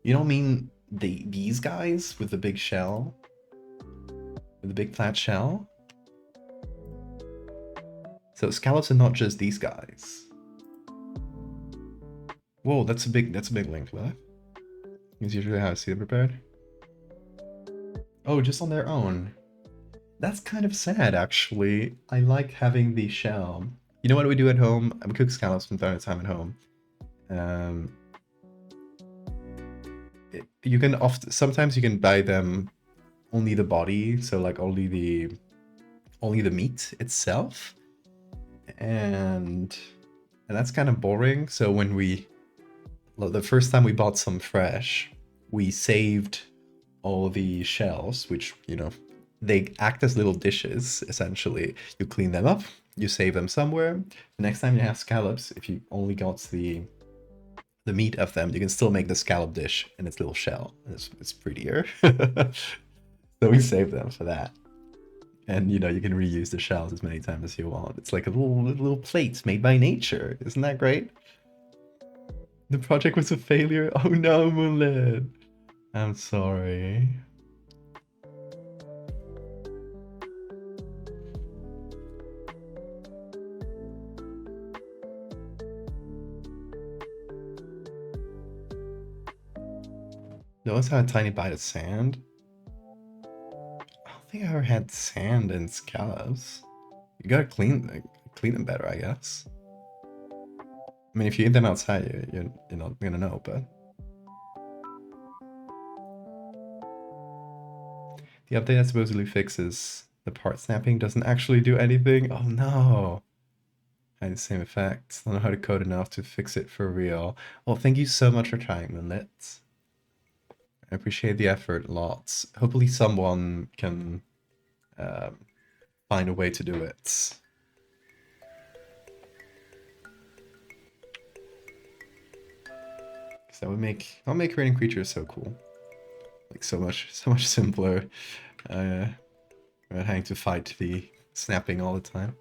You don't mean these guys with the big shell? With the big flat shell? So scallops are not just these guys. Whoa, that's a big link, Lilith. Is usually how I see them prepared. Oh, just on their own. That's kind of sad, actually. I like having the shell. You know what we do at home? We cook scallops from time to time at home. You can sometimes you can buy them only the body, so like only the meat itself, and that's kind of boring. So when the first time we bought some fresh, we saved all the shells, which, you know, they act as little dishes, essentially. You clean them up, you save them somewhere. The next time you have scallops, if you only got the meat of them, you can still make the scallop dish in its little shell. It's prettier. So we save them for that. And, you know, you can reuse the shells as many times as you want. It's like a little plate made by nature. Isn't that great? The project was a failure. Oh no, Moonlit. I'm sorry. You always had a tiny bite of sand. I don't think I ever had sand and scallops. You gotta clean them better, I guess. I mean, if you eat them outside, you're not gonna know, but... The update that supposedly fixes the part snapping doesn't actually do anything? Oh no! Had the same effect. I don't know how to code enough to fix it for real. Well, thank you so much for trying, Moonlit. I appreciate the effort lots. Hopefully someone can find a way to do it. Because that would make creating creatures so cool. Like so much simpler. Without having to fight the snapping all the time.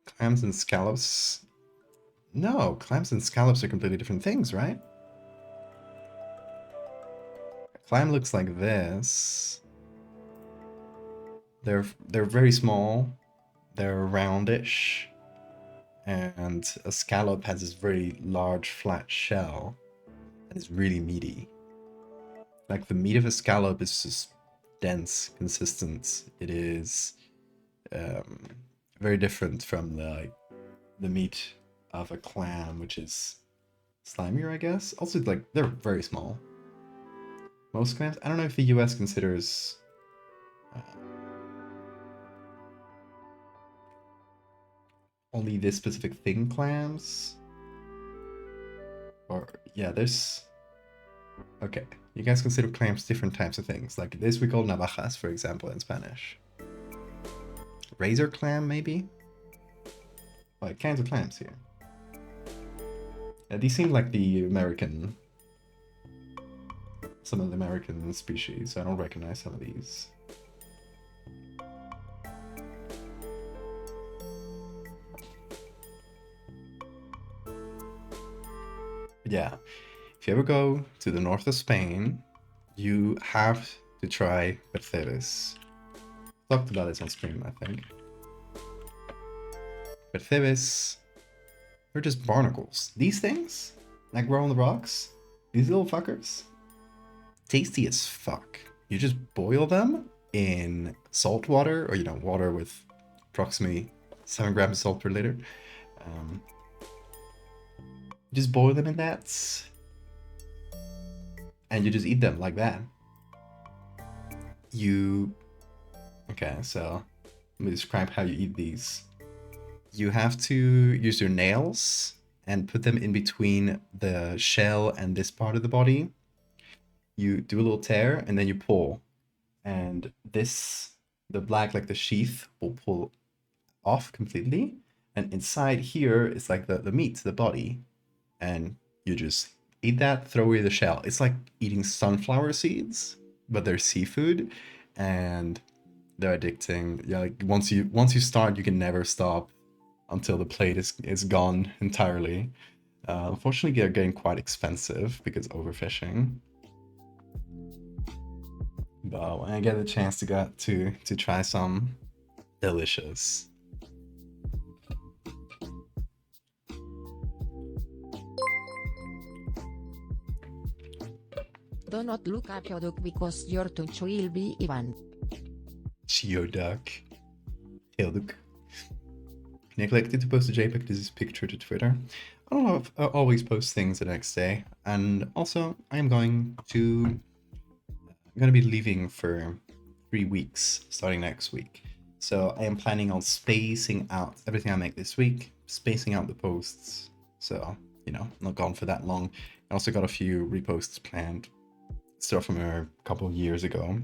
Clams and scallops. No, clams and scallops are completely different things, right? A clam looks like this. They're very small. They're roundish. And a scallop has this very large flat shell. And it's really meaty. Like the meat of a scallop is just dense, consistent. It is very different from the meat of a clam, which is slimier, I guess. Also, like, they're very small. Most clams, I don't know if the US considers only this specific thing clams. Or, yeah, there's... Okay, you guys consider clams different types of things. Like this we call navajas, for example, in Spanish. Razor clam, maybe? Like, kinds of clams here. These seem like the American... Some of the American species. I don't recognize some of these. Yeah, if you ever go to the north of Spain, you have to try Percebes. Talked about this on stream, I think. Percebes, they're just barnacles. These things that grow on the rocks, these little fuckers, tasty as fuck. You just boil them in salt water, or, you know, water with approximately 7 grams of salt per liter. Just boil them in that, and you just eat them like that. Okay, so let me describe how you eat these. You have to use your nails and put them in between the shell and this part of the body. You do a little tear and then you pull, and the black, like the sheath, will pull off completely, and inside here is like the meat, the body, and you just eat that, throw away the shell. It's like eating sunflower seeds, but they're seafood, and they're addicting. Yeah, like once you start, you can never stop until the plate is gone entirely. Unfortunately, they're getting quite expensive because overfishing. But when I get the chance to try some, delicious. Do not look at your duck because your touch will be even. Geoduck. Geoduck. Neglected to post a JPEG this picture to Twitter. I don't know if I always post things the next day. And also, I'm going to be leaving for 3 weeks starting next week. So I am planning on spacing out everything I make this week, spacing out the posts. So, you know, not gone for that long. I also got a few reposts planned, stuff from a couple of years ago.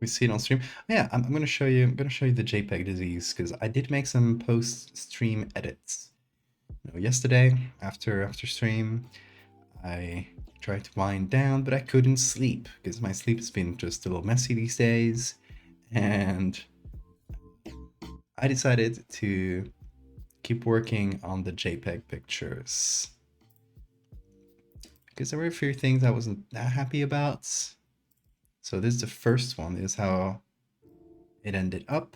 We see it on stream. Yeah, I'm gonna show you. I'm gonna show you the JPEG disease because I did make some post-stream edits. You know, yesterday after stream, I tried to wind down, but I couldn't sleep because my sleep has been just a little messy these days, and I decided to keep working on the JPEG pictures because there were a few things I wasn't that happy about. So this is the first one, is how it ended up.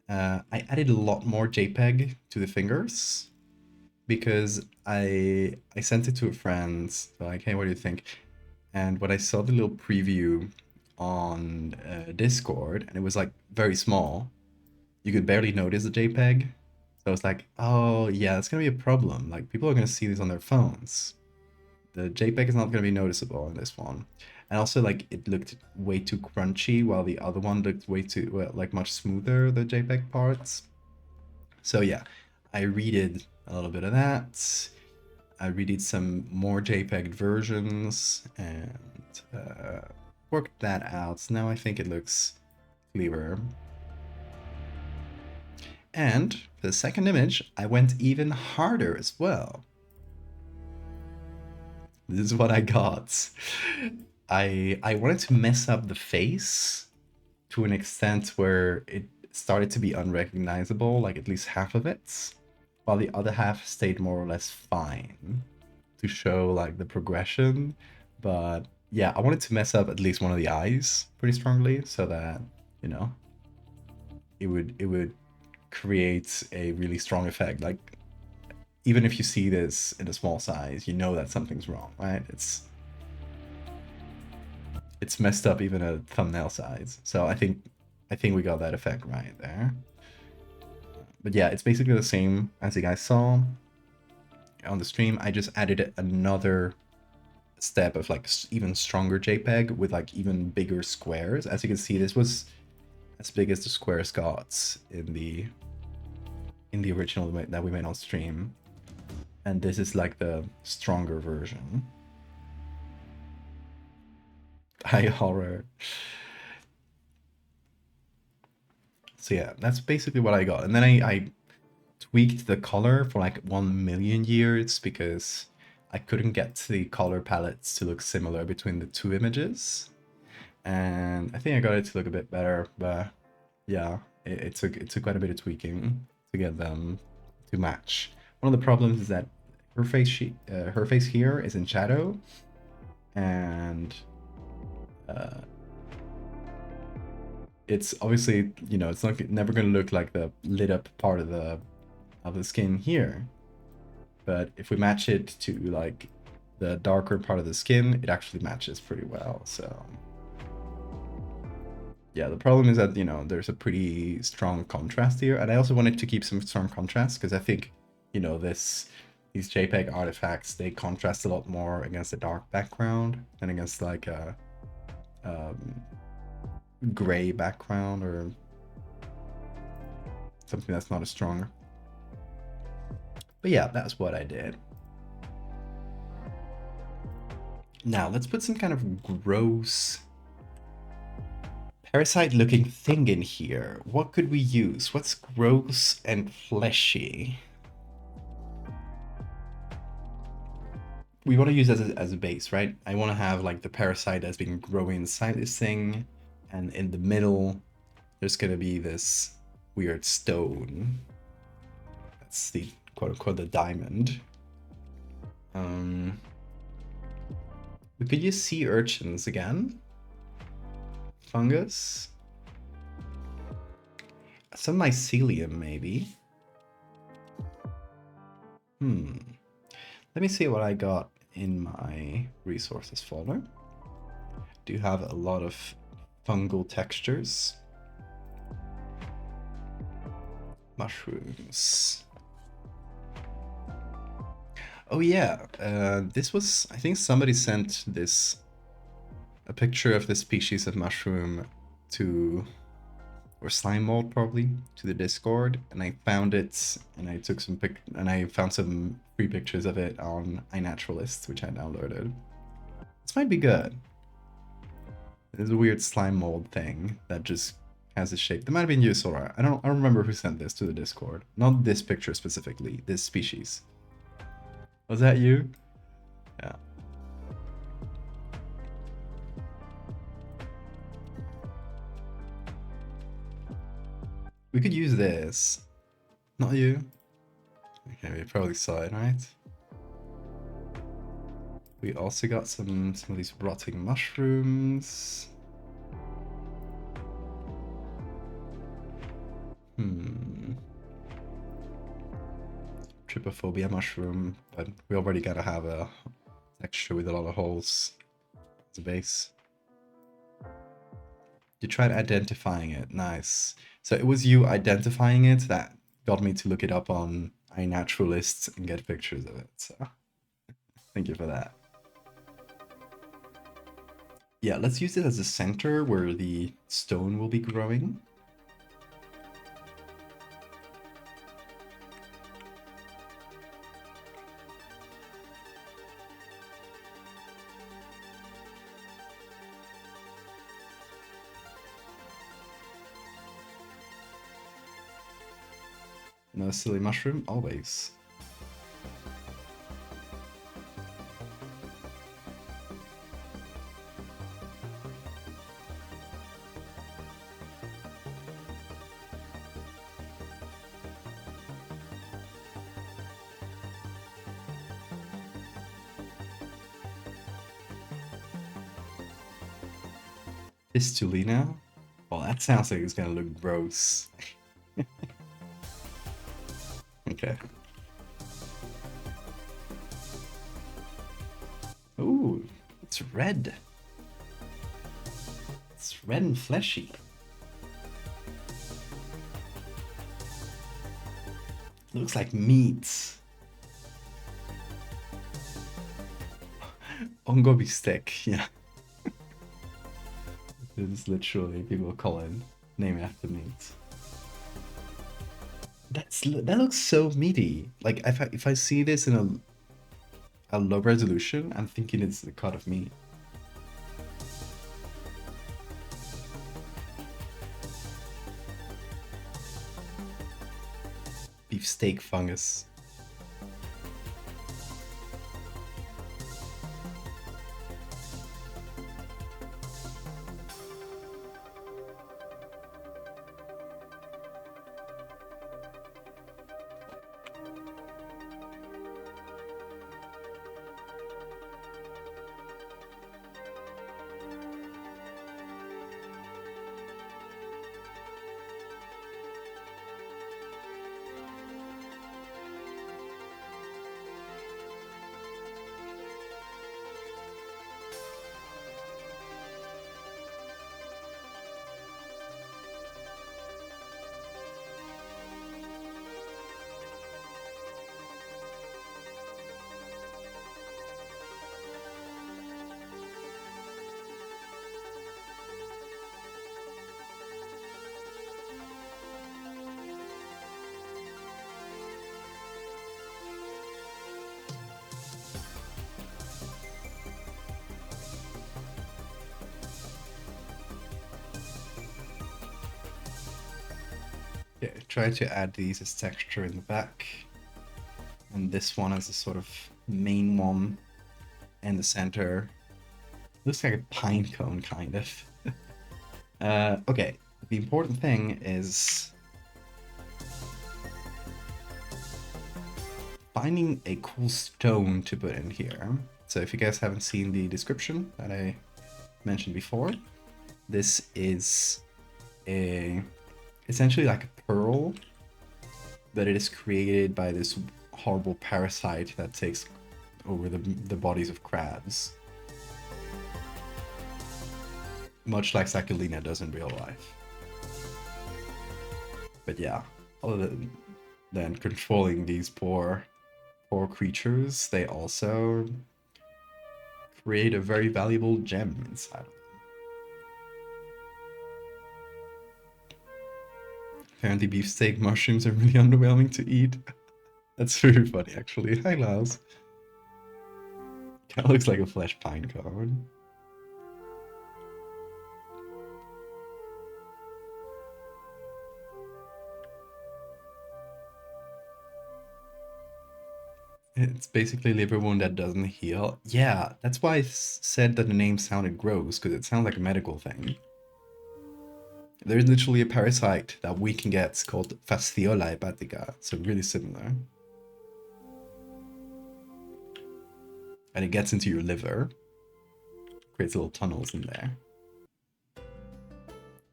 I added a lot more JPEG to the fingers because I sent it to a friend, like, hey, what do you think? And when I saw the little preview on Discord, and it was like very small, you could barely notice the JPEG. So I was like, oh yeah, that's gonna be a problem. Like, people are gonna see this on their phones. The JPEG is not gonna be noticeable in this one. And also, like, it looked way too crunchy, while the other one looked way too, well, like, much smoother, the JPEG parts. So yeah, I redid a little bit of that. I redid some more JPEG versions and worked that out. Now I think it looks clearer. And for the second image, I went even harder as well. This is what I got. I wanted to mess up the face to an extent where it started to be unrecognizable, like at least half of it, while the other half stayed more or less fine to show like the progression. But yeah, I wanted to mess up at least one of the eyes pretty strongly so that, you know, it would create a really strong effect. Like, even if you see this in a small size, you know that something's wrong, right? It's messed up even at thumbnail size. So I think we got that effect right there. But yeah, it's basically the same as you guys saw on the stream. I just added another step of like even stronger JPEG with like even bigger squares. As you can see, this was as big as the squares got in the original that we made on stream. And this is like the stronger version. High horror. So yeah, that's basically what I got. And then I tweaked the color for like 1,000,000 years because I couldn't get the color palettes to look similar between the two images. And I think I got it to look a bit better, but yeah, it took quite a bit of tweaking to get them to match. One of the problems is that her face here is in shadow, and it's obviously, you know, it's never going to look like the lit up part of the skin here, but if we match it to like the darker part of the skin, it actually matches pretty well. So yeah, the problem is that, you know, there's a pretty strong contrast here, and I also wanted to keep some strong contrast because I think, you know, these JPEG artifacts, they contrast a lot more against a dark background than against like a gray background or something that's not as strong. But yeah, that's what I did. Now let's put some kind of gross parasite looking thing in here. What could we use? What's gross and fleshy? We want to use as a base, right? I want to have like the parasite as being growing inside this thing, and in the middle there's gonna be this weird stone. That's the quote unquote the diamond. We could use sea urchins again. Fungus. Some mycelium maybe. Let me see what I got in my resources folder. Do have a lot of fungal textures. Mushrooms. Oh yeah, this was, I think somebody sent this, a picture of this species of mushroom to, or slime mold probably, to the Discord, and I found it, and I took some and I found some free pictures of it on iNaturalist, which I downloaded. This might be good. There's a weird slime mold thing that just has a shape. That might have been you, Sora. I don't remember who sent this to the Discord. Not this picture specifically, this species. Was that you? Yeah. We could use this. Not you. Okay, we probably saw it, right? We also got some of these rotting mushrooms. Trypophobia mushroom, but we already gotta have a texture with a lot of holes as a base. You tried identifying it, nice. So it was you identifying it that got me to look it up on iNaturalist and get pictures of it, so thank you for that. Yeah, let's use it as a center where the stone will be growing. No silly mushroom, always. Pistulina? Well, that sounds like it's gonna look gross. Okay. Ooh, it's red. It's red and fleshy. Looks like meat. Ongo bistec, yeah. This is literally, people call it, name it after meat. That looks so meaty. Like if I see this in a low resolution, I'm thinking it's the cut of meat. Beefsteak fungus. try to add these as texture in the back. And this one as a sort of main one. And the center. Looks like a pine cone, kind of. Okay, the important thing is finding a cool stone to put in here. So if you guys haven't seen the description that I mentioned before, this is essentially like a pearl, but it is created by this horrible parasite that takes over the bodies of crabs. Much like Sakhalina does in real life. But yeah, other than controlling these poor creatures, they also create a very valuable gem inside of them. Apparently beefsteak mushrooms are really underwhelming to eat. That's very funny, actually. Hi, Laos. Kinda looks like a flesh pine cone. It's basically liver wound that doesn't heal. Yeah, that's why I said that the name sounded gross, because it sounds like a medical thing. There's literally a parasite that we can get called Fasciola hepatica, so really similar. And it gets into your liver, creates little tunnels in there.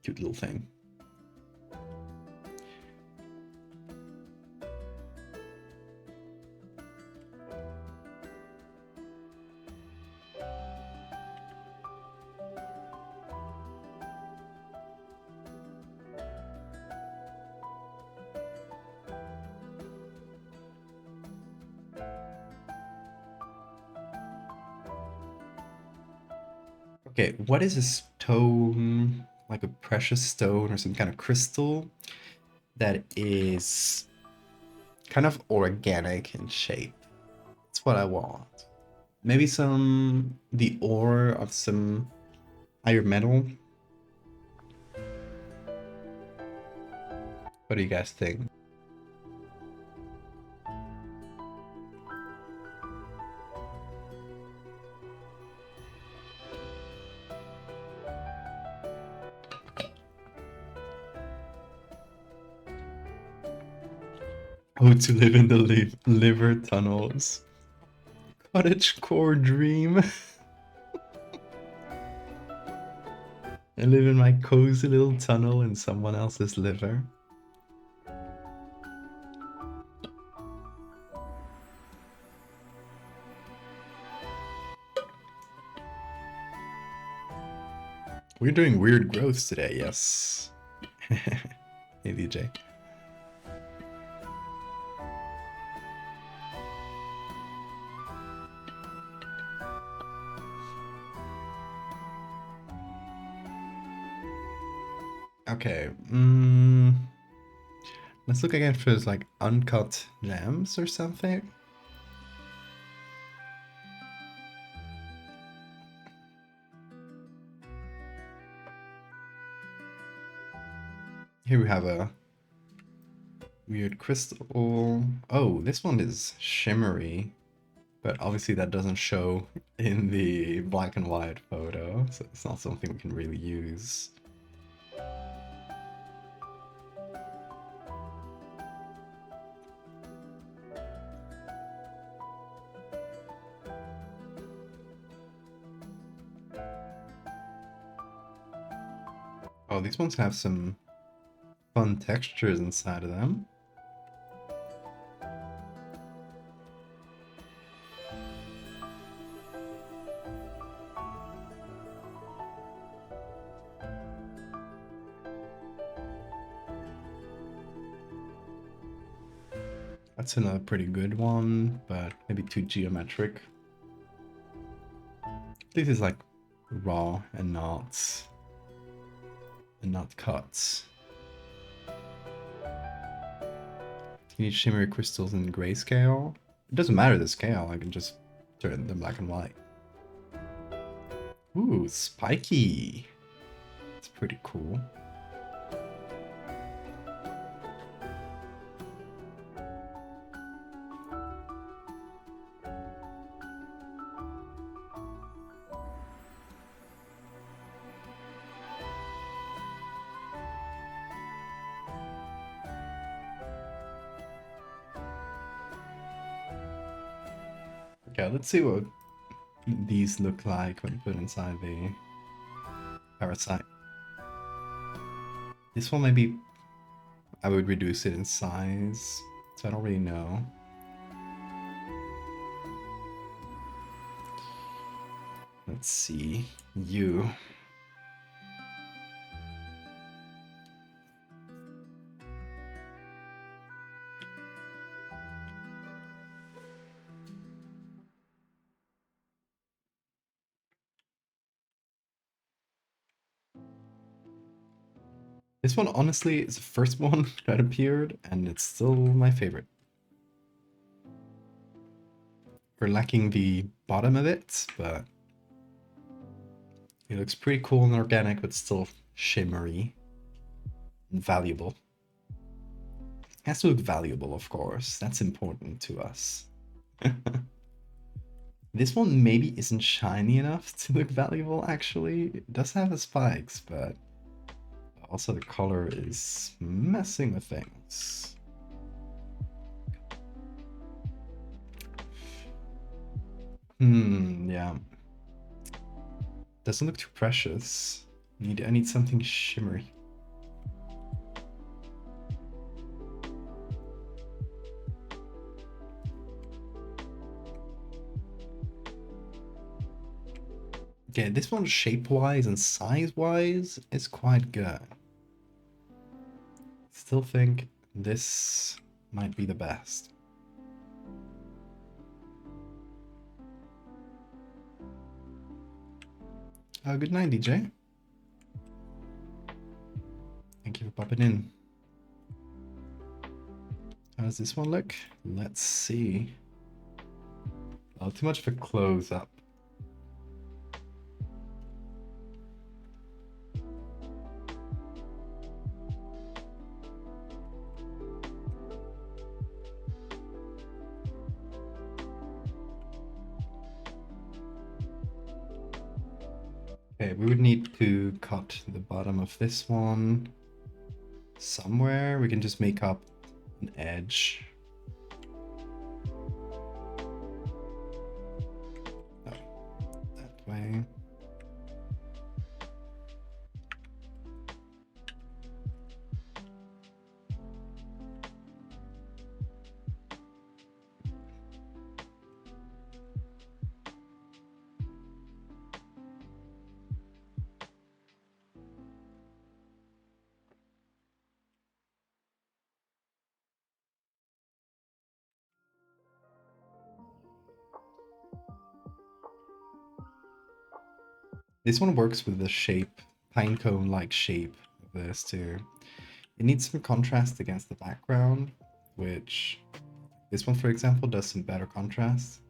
Cute little thing. Okay, what is a stone, like a precious stone or some kind of crystal that is kind of organic in shape? That's what I want. Maybe the ore of some higher metal. What do you guys think? Oh, to live in the liver tunnels. Cottage core dream. I live in my cozy little tunnel in someone else's liver. We're doing weird growths today, yes. Hey, VJ. Okay, let's look again for like uncut gems or something. Here we have a weird crystal. Oh, this one is shimmery, but obviously that doesn't show in the black and white photo, so it's not something we can really use. Oh, these ones have some fun textures inside of them. That's another pretty good one, but maybe too geometric. This is like raw and not cuts. You need shimmery crystals in grayscale. It doesn't matter the scale, I can just turn them black and white. Ooh, spiky. It's pretty cool. Okay, let's see what these look like when put inside the parasite. This one maybe I would reduce it in size, so I don't really know. Let's see, you. This one, honestly, is the first one that appeared, and it's still my favorite. We're lacking the bottom of it, but it looks pretty cool and organic, but still shimmery and valuable. It has to look valuable, of course. That's important to us. This one maybe isn't shiny enough to look valuable, actually. It does have the spikes, but also the color is messing with things. Yeah. Doesn't look too precious. I need something shimmery. Okay, this one shape-wise and size-wise is quite good. Still think this might be the best. Good night, DJ. Thank you for popping in. How does this one look? Let's see. Oh, too much of a close-up. Okay, we would need to cut the bottom of this one somewhere. We can just make up an edge. Oh, that way. This one works with the shape, pinecone-like shape of this too. It needs some contrast against the background, which this one, for example, does some better contrast.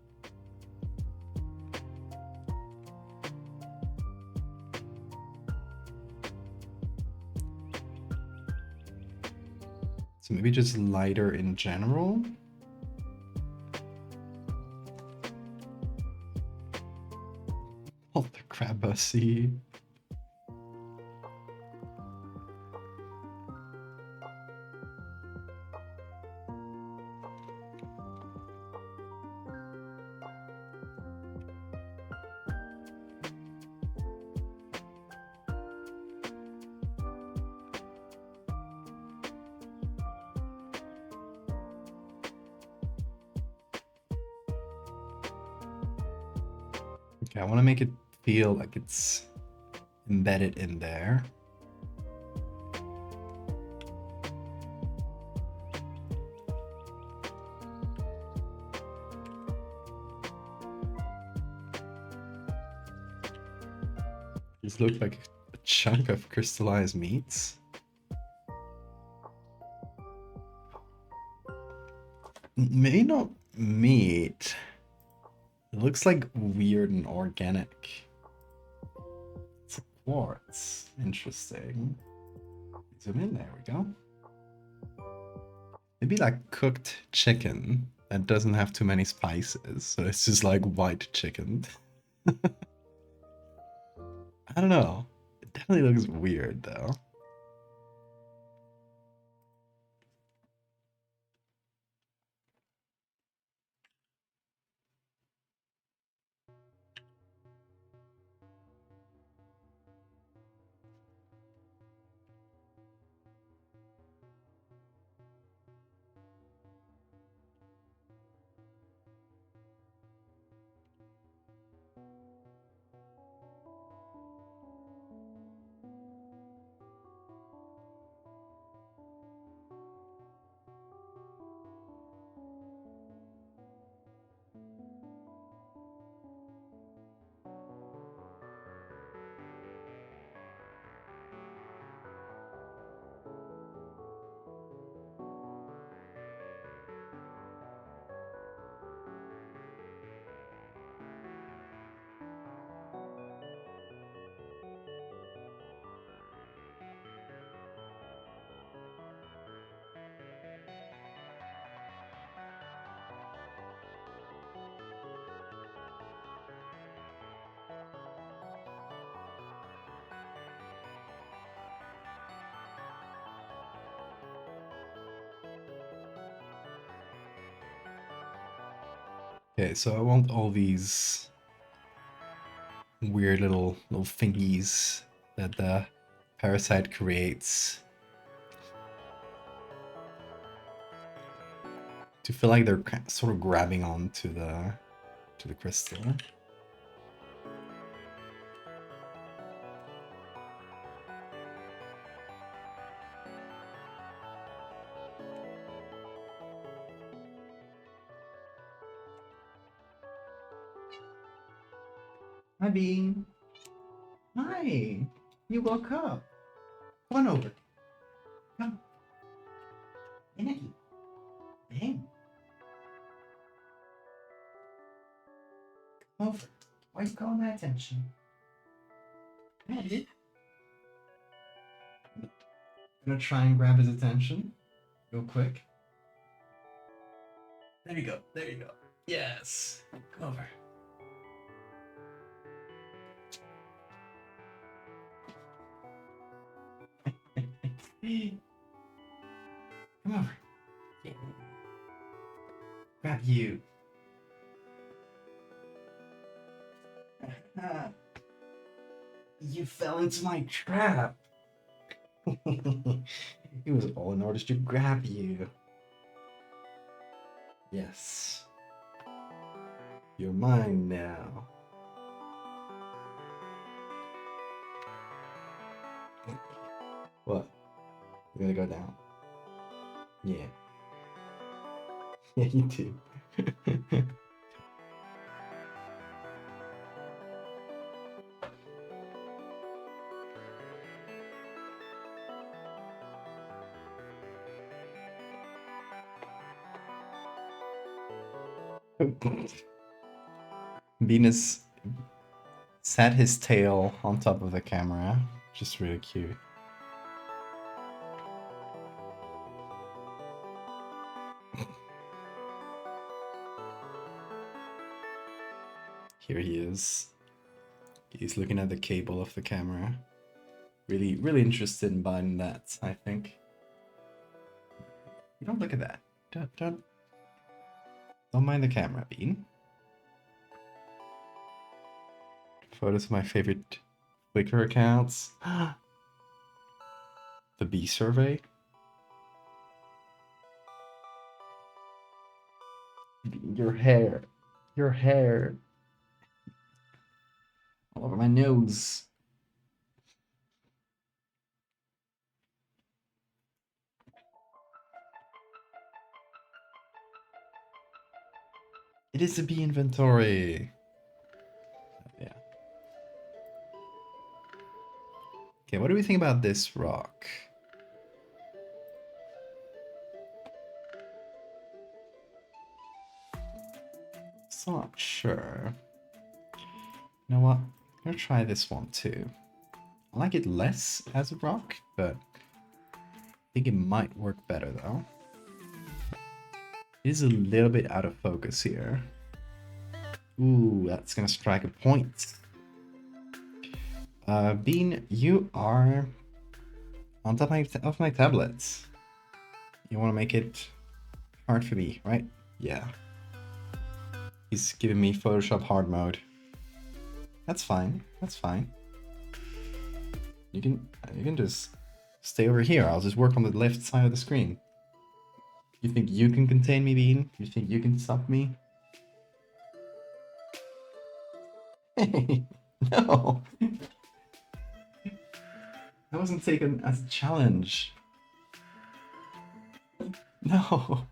So maybe just lighter in general. Oh, the Crabussy. Okay, I want to make it feel like it's embedded in there. These look like a chunk of crystallized meats. Maybe not meat. It looks like weird and organic. It's a quartz. Interesting. Zoom in, there we go. Maybe like cooked chicken that doesn't have too many spices, so it's just like white chicken. I don't know. It definitely looks weird though. Okay, so I want all these weird little thingies that the parasite creates to feel like they're sort of grabbing onto the crystal. Hi, Bean. Hi. You woke up. Come on over. Come. Hey, Nicky. Hey. Come over. Why are you calling my attention? Hey. I'm gonna try and grab his attention real quick. There you go. There you go. Yes. Come over. Come over. Yeah. Grab you. You fell into my trap. It was all in order to grab you. Yes. You're mine now. What? You're gonna go down? Yeah. Yeah, you do. Venus sat his tail on top of the camera. Just really cute. Here he is. He's looking at the cable of the camera. Really, really interested in buying that, I think. You don't look at that. Don't mind the camera, Bean. Photos of my favorite Flickr accounts. The bee survey. Your hair. Your hair. All over my nose. It is a bee inventory. Yeah. Okay, what do we think about this rock? Still not sure. You know what? I'm gonna try this one too. I like it less as a rock, but I think it might work better though. It is a little bit out of focus here. Ooh, that's gonna strike a point. Bean, you are on top of my tablet. You want to make it hard for me, right? Yeah. He's giving me Photoshop hard mode. That's fine. That's fine. You can just stay over here. I'll just work on the left side of the screen. You think you can contain me, Bean? You think you can stop me? Hey, no. That wasn't taken as a challenge. No.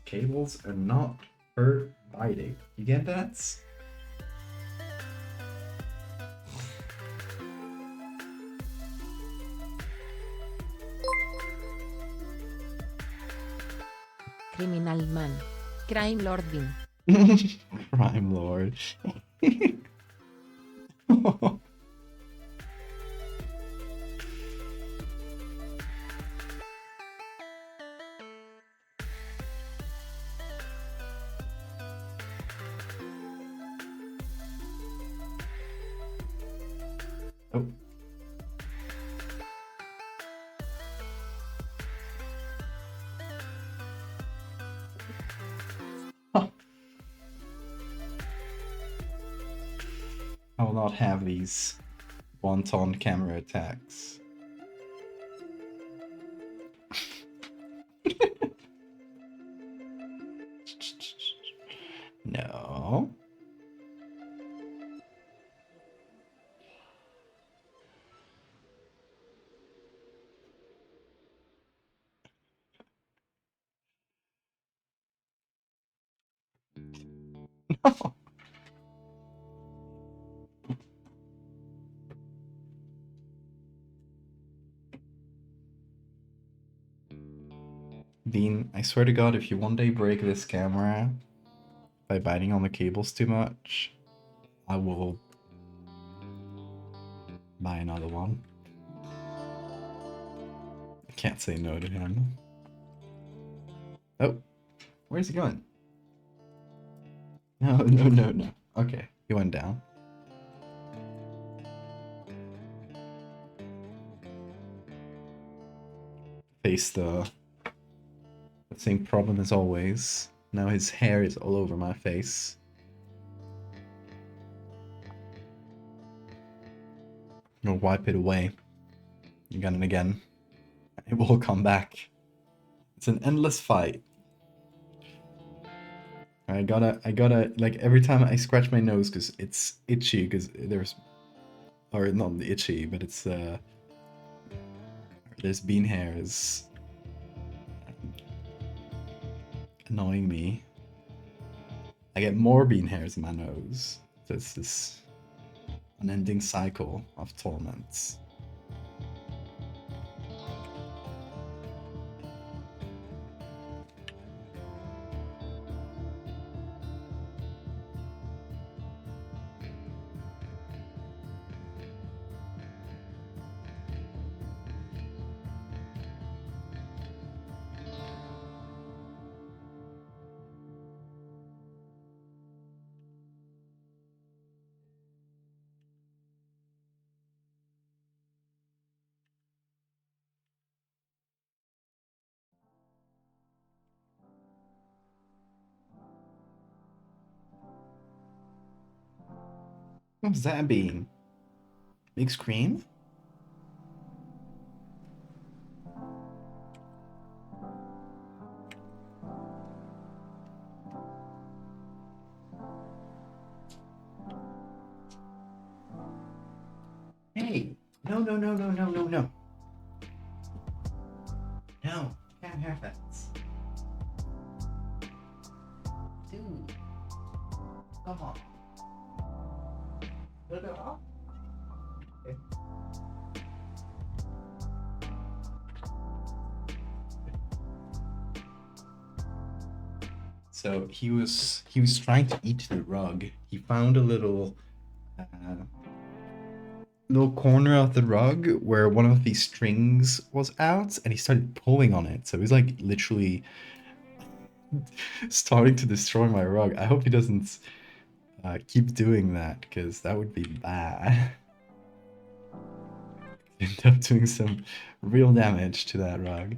Cables are not for biting. You get that? Criminal man. Crime Lord Bean. Crime Lord. Oh. will not have these wanton camera attacks. No. No. Dean, I swear to God, if you one day break this camera by biting on the cables too much, I will buy another one. I can't say no to him. Oh, where's he going? No, no, no, no. Okay, he went down. Face the same problem as always. Now his hair is all over my face. I'm gonna wipe it away again and again. It will come back. It's an endless fight. I gotta, like, every time I scratch my nose because it's itchy, because or not itchy, but it's, there's bean hairs annoying me. I get more bean hairs in my nose. So it's this unending cycle of torments. What's that bean? Big scream? Hey! No, no, no, no, no, no, no. No, can't have that. Dude. Come on. Put it off. Okay. So he was trying to eat the rug. He found a little corner of the rug where one of these strings was out, and he started pulling on it. So he's like literally starting to destroy my rug. I hope he doesn't keep doing that, because that would be bad. End up doing some real damage to that rug.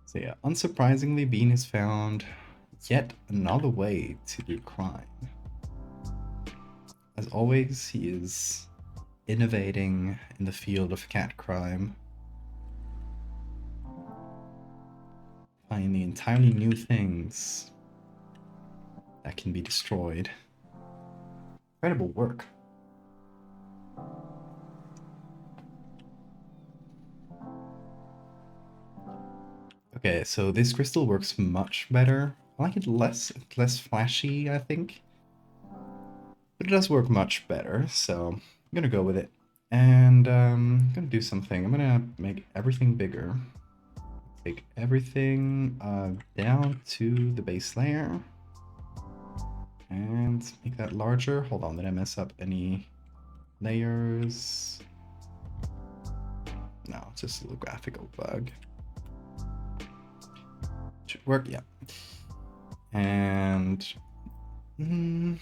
So yeah, unsurprisingly, Bean has found yet another way to do crime. As always, he is innovating in the field of cat crime, finding entirely new things that can be destroyed. Incredible work. Okay, so this crystal works much better. I like it less flashy, I think. But it does work much better, so I'm gonna go with it. And I'm gonna do something. I'm gonna make everything bigger. Take everything down to the base layer. And make that larger. Hold on, did I mess up any layers? No, it's just a little graphical bug. Should work, yeah. And Mm.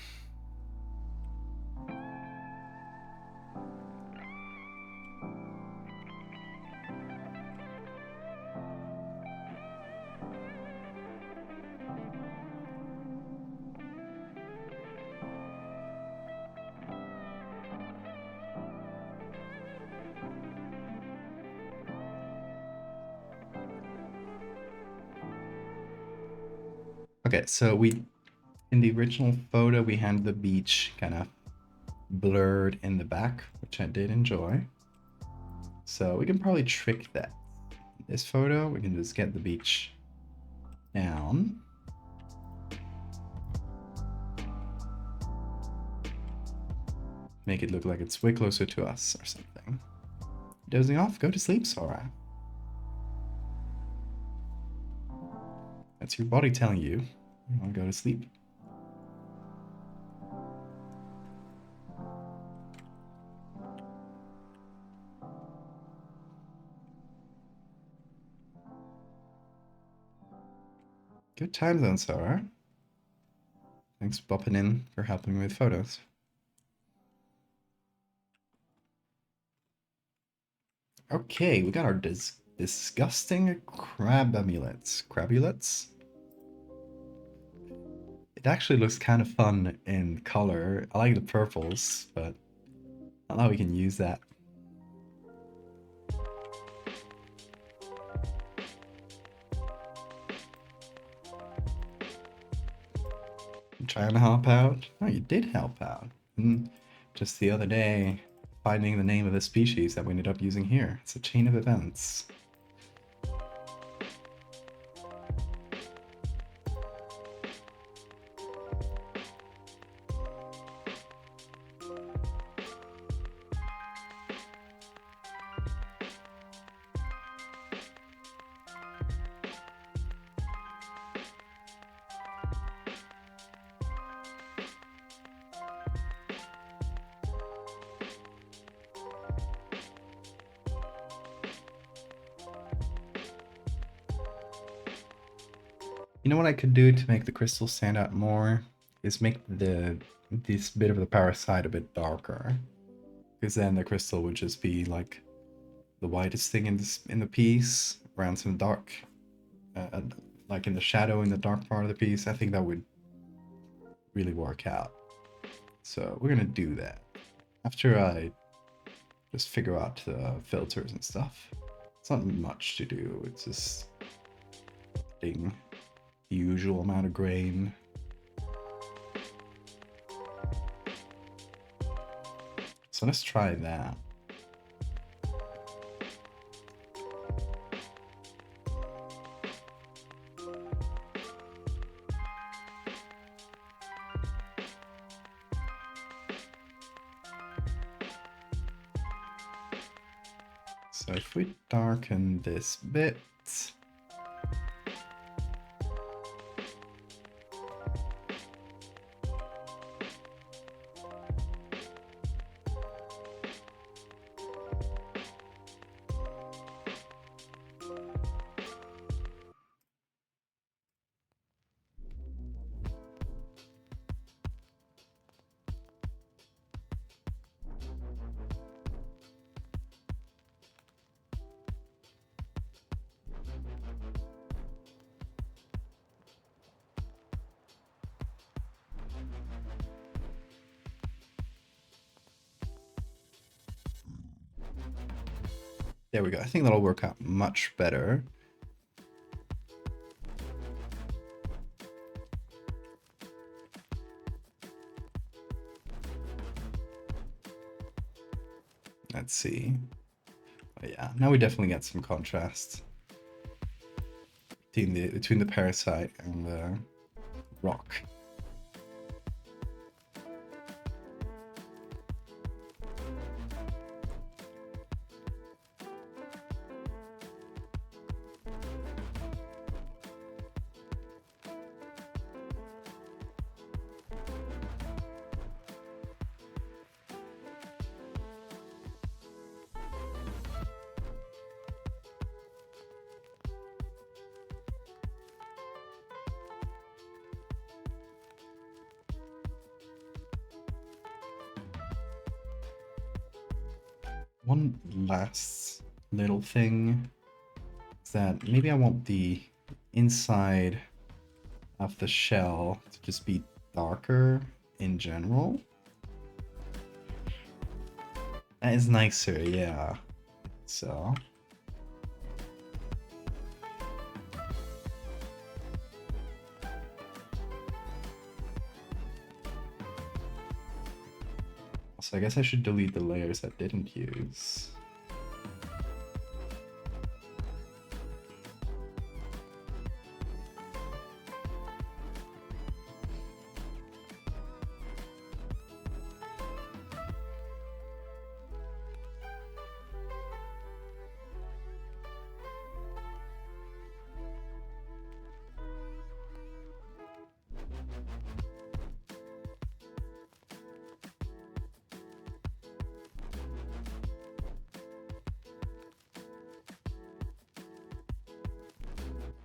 Okay, so in the original photo, we had the beach kind of blurred in the back, which I did enjoy. So we can probably trick that. In this photo, we can just get the beach down. Make it look like it's way closer to us or something. Dozing off? Go to sleep, Sora. That's your body telling you want to go to sleep. Good time zone, Sora. Thanks for popping in for helping me with photos. Okay, we got our disgusting crab amulets. Crabulets? It actually looks kind of fun in color. I like the purples, but I don't know how we can use that. I'm trying to help out. Oh, you did help out. And just the other day, finding the name of the species that we ended up using here. It's a chain of events. You know what I could do to make the crystal stand out more is make this bit of the parasite a bit darker, because then the crystal would just be like the whitest thing in the piece around some dark, like in the shadow in the dark part of the piece. I think that would really work out. So we're gonna do that after I just figure out the filters and stuff. It's not much to do. It's just adding the usual amount of grain. So let's try that. So if we darken this bit, there we go. I think that'll work out much better. Let's see. Oh, yeah, now we definitely get some contrast between the parasite and the rock. One last little thing is that maybe I want the inside of the shell to just be darker in general. That is nicer, yeah. So. So I guess I should delete the layers I didn't use.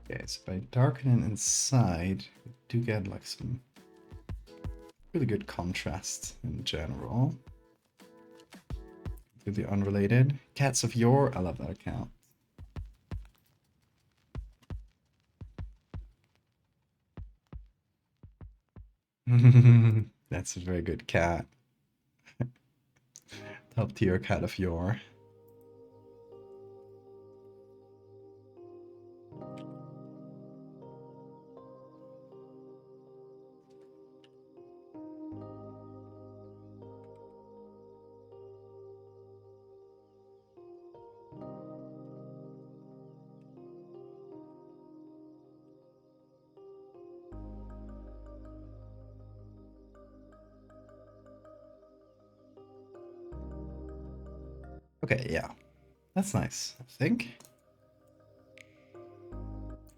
Okay, so by darkening inside, we do get like some really good contrast in general. Completely unrelated. Cats of Yore, I love that account. That's a very good cat. Top tier cat of Yore. Okay, yeah. That's nice, I think.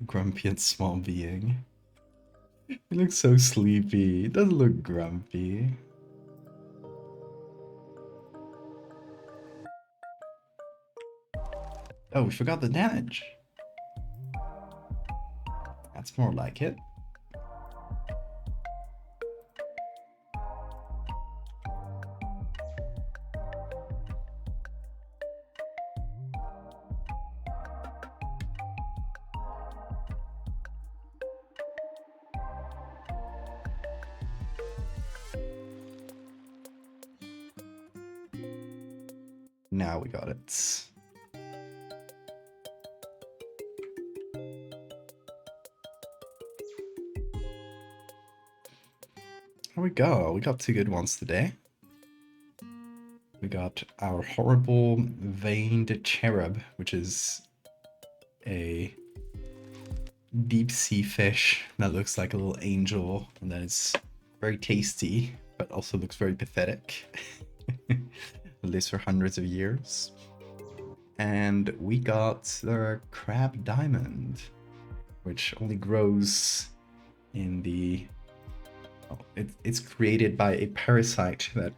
Grumpy and small being. He looks so sleepy. He doesn't look grumpy. Oh, we forgot the damage. That's more like it. Now we got it. Here we go. We got two good ones today. We got our horrible veined cherub, which is a deep sea fish that looks like a little angel, and that is very tasty, but also looks very pathetic. Lives for hundreds of years. And we got the crab diamond, which only grows in the... Oh, it's created by a parasite that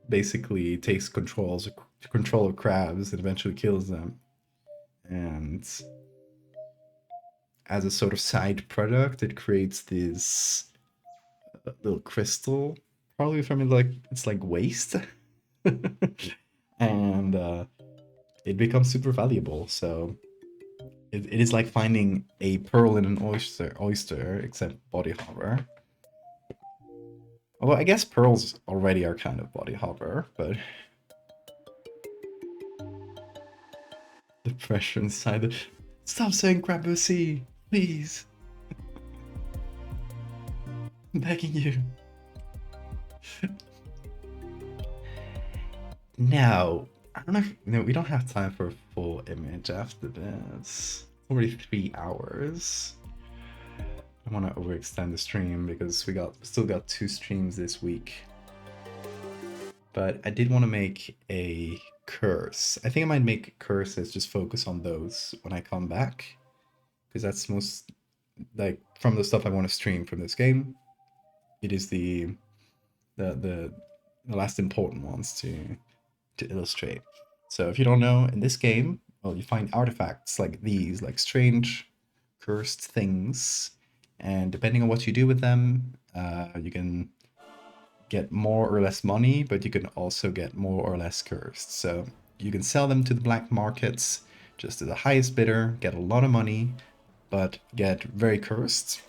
basically takes control of crabs and eventually kills them. And as a sort of side product, it creates this little crystal, probably from it's like waste. And it becomes super valuable. So it is like finding a pearl in an oyster, except body horror. Although I guess pearls already are kind of body horror, but the pressure inside the... Stop saying Crabussy, please. I'm begging you. Now, I don't know if... No, we don't have time for a full image after this. It's already 3 hours. I want to overextend the stream because we still got 2 streams this week. But I did want to make a curse. I think I might make curses, just focus on those when I come back. Because that's most, like, from the stuff I want to stream from this game. It is the last important ones to illustrate. So if you don't know, in this game, well, you find artifacts like these, like strange cursed things. And depending on what you do with them, you can get more or less money, but you can also get more or less cursed. So you can sell them to the black markets just to the highest bidder, get a lot of money, but get very cursed.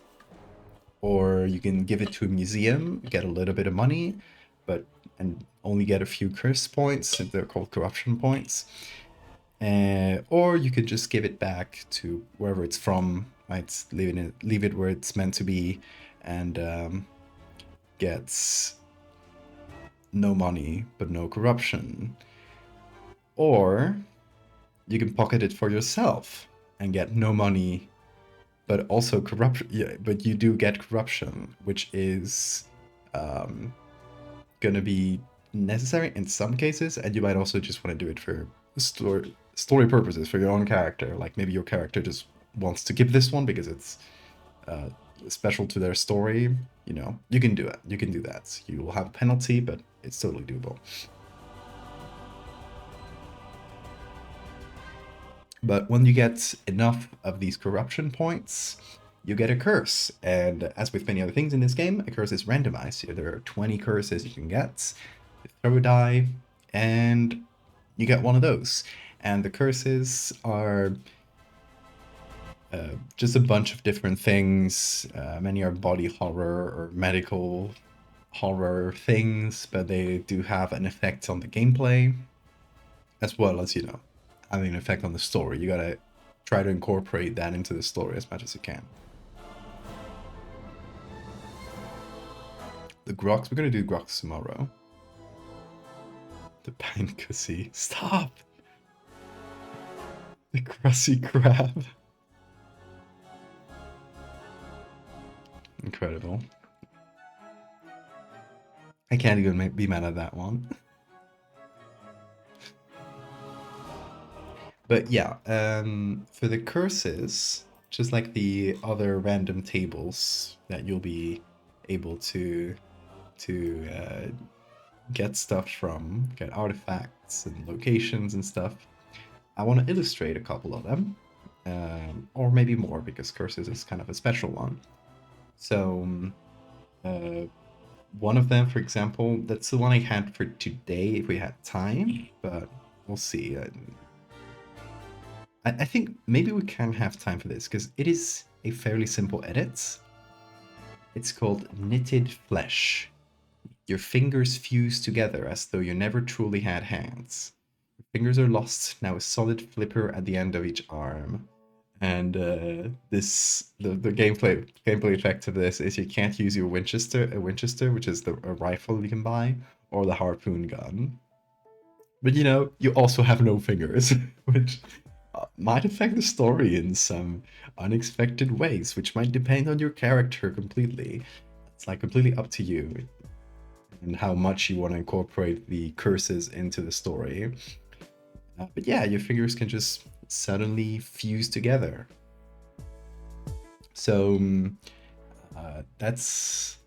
Or you can give it to a museum, get a little bit of money, and only get a few curse points. They're called corruption points. Or you could just give it back to wherever it's from, right? Leave it where it's meant to be, and gets no money but no corruption. Or you can pocket it for yourself and get no money but also corruption. Yeah, but you do get corruption, which is gonna be necessary in some cases, and you might also just want to do it for story purposes for your own character. Like maybe your character just wants to give this one because it's special to their story. You know, you can do it. You can do that. You will have a penalty, but it's totally doable. But when you get enough of these corruption points, you get a curse. And as with many other things in this game, a curse is randomized. So there are 20 curses you can get. You throw a die, and you get one of those. And the curses are just a bunch of different things. Many are body horror or medical horror things, but they do have an effect on the gameplay, as well as, you know, having an effect on the story. You gotta try to incorporate that into the story as much as you can. The grox, we're gonna do grox tomorrow. The pancussy, stop! The crusty crab. Incredible. I can't even be mad at that one. But yeah, for the curses, just like the other random tables that you'll be able to get stuff from, get artifacts and locations and stuff, I want to illustrate a couple of them, or maybe more, because curses is kind of a special one. So one of them, for example, that's the one I had for today if we had time, but we'll see. I think maybe we can have time for this, because it is a fairly simple edit. It's called Knitted Flesh. Your fingers fuse together as though you never truly had hands. Your fingers are lost, now a solid flipper at the end of each arm. And the gameplay effect of this is you can't use your Winchester, which is a rifle you can buy, or the harpoon gun. But you know, you also have no fingers, which might affect the story in some unexpected ways, which might depend on your character completely. It's like completely up to you and how much you want to incorporate the curses into the story. But yeah, your fingers can just suddenly fuse together. So that's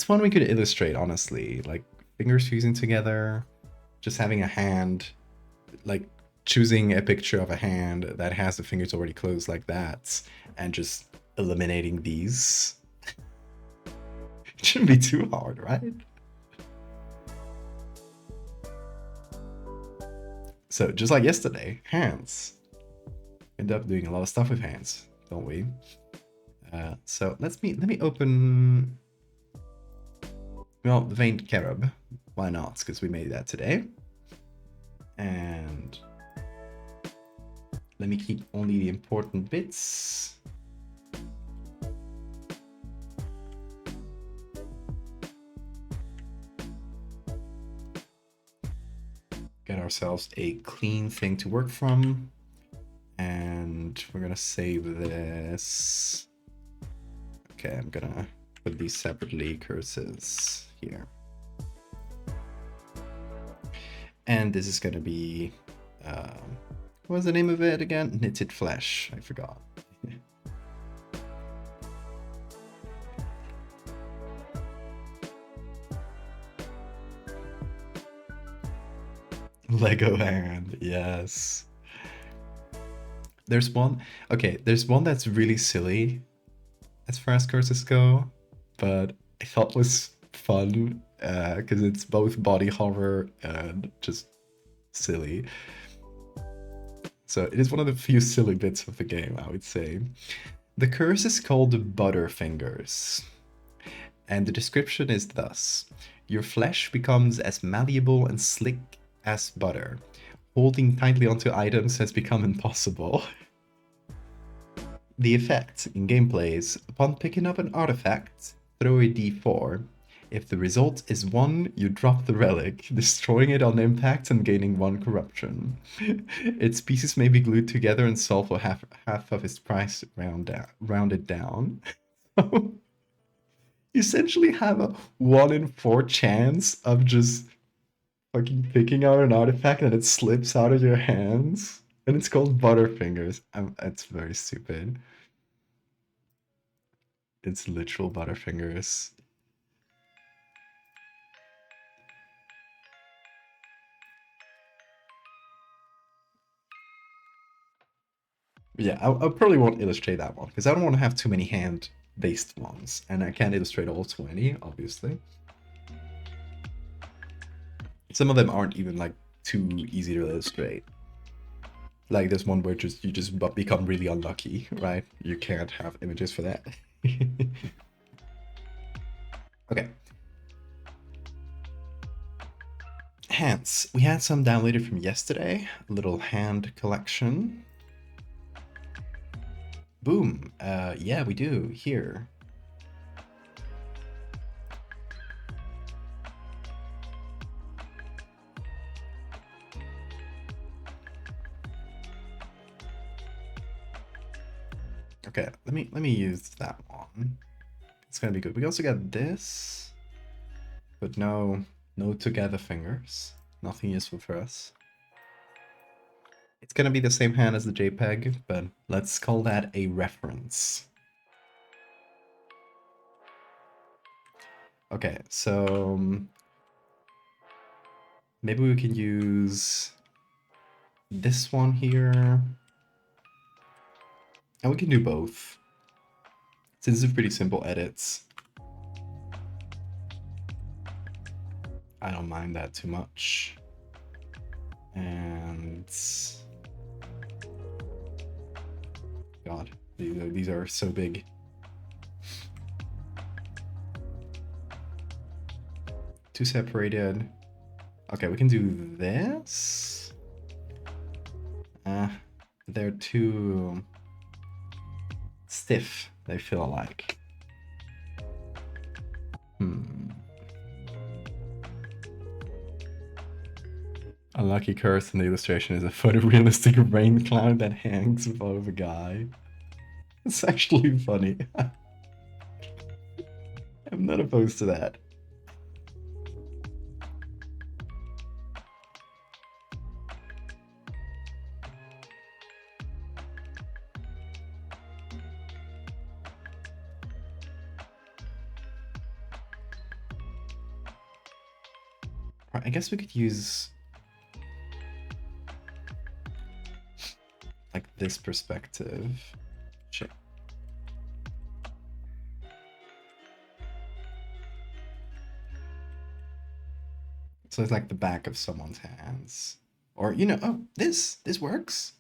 one we could illustrate, honestly. Like fingers fusing together, just having a hand, like choosing a picture of a hand that has the fingers already closed like that, and just eliminating these. It shouldn't be too hard, right? So just like yesterday, hands. End up doing a lot of stuff with hands, don't we? So let me open, well, the veined carob. Why not? Because we made that today. And let me keep only the important bits. Get ourselves a clean thing to work from. And we're gonna save this. Okay, I'm gonna put these separately, curses here. And this is gonna be, what was the name of it again? Knitted Flesh, I forgot. Lego hand, yes. There's one that's really silly as far as curses go, but I thought was fun because it's both body horror and just silly. So it is one of the few silly bits of the game, I would say. The curse is called Butterfingers, and the description is thus: your flesh becomes as malleable and slick as butter. Holding tightly onto items has become impossible. The effect in gameplay is, upon picking up an artifact, throw a d4. If the result is 1, you drop the relic, destroying it on impact and gaining 1 corruption. Its pieces may be glued together and sold for half of its price rounded down. You essentially have a 1 in 4 chance of just fucking picking out an artifact and it slips out of your hands. And it's called Butterfingers. It's very stupid. It's literal Butterfingers. Yeah, I probably won't illustrate that one because I don't want to have too many hand-based ones, and I can't illustrate all 20, obviously. Some of them aren't even like too easy to illustrate. Like there's one where you just become really unlucky, right? You can't have images for that. Okay. Hands. We had some downloaded from yesterday. A little hand collection. Boom. Yeah, we do. Here. Okay, let me use that one. It's gonna be good. We also got this, but no together fingers. Nothing useful for us. It's gonna be the same hand as the JPEG, but let's call that a reference. Okay, so maybe we can use this one here. And we can do both. Since these are pretty simple edits, I don't mind that too much. And God, these are so big. Two separated. Okay, we can do this. They're too stiff, they feel like. Unlucky curse in the illustration is a photorealistic rain cloud that hangs above a guy. It's actually funny. I'm not opposed to that. Right, I guess we could use like this perspective. Shit. So it's like the back of someone's hands. Or, you know, oh, this works.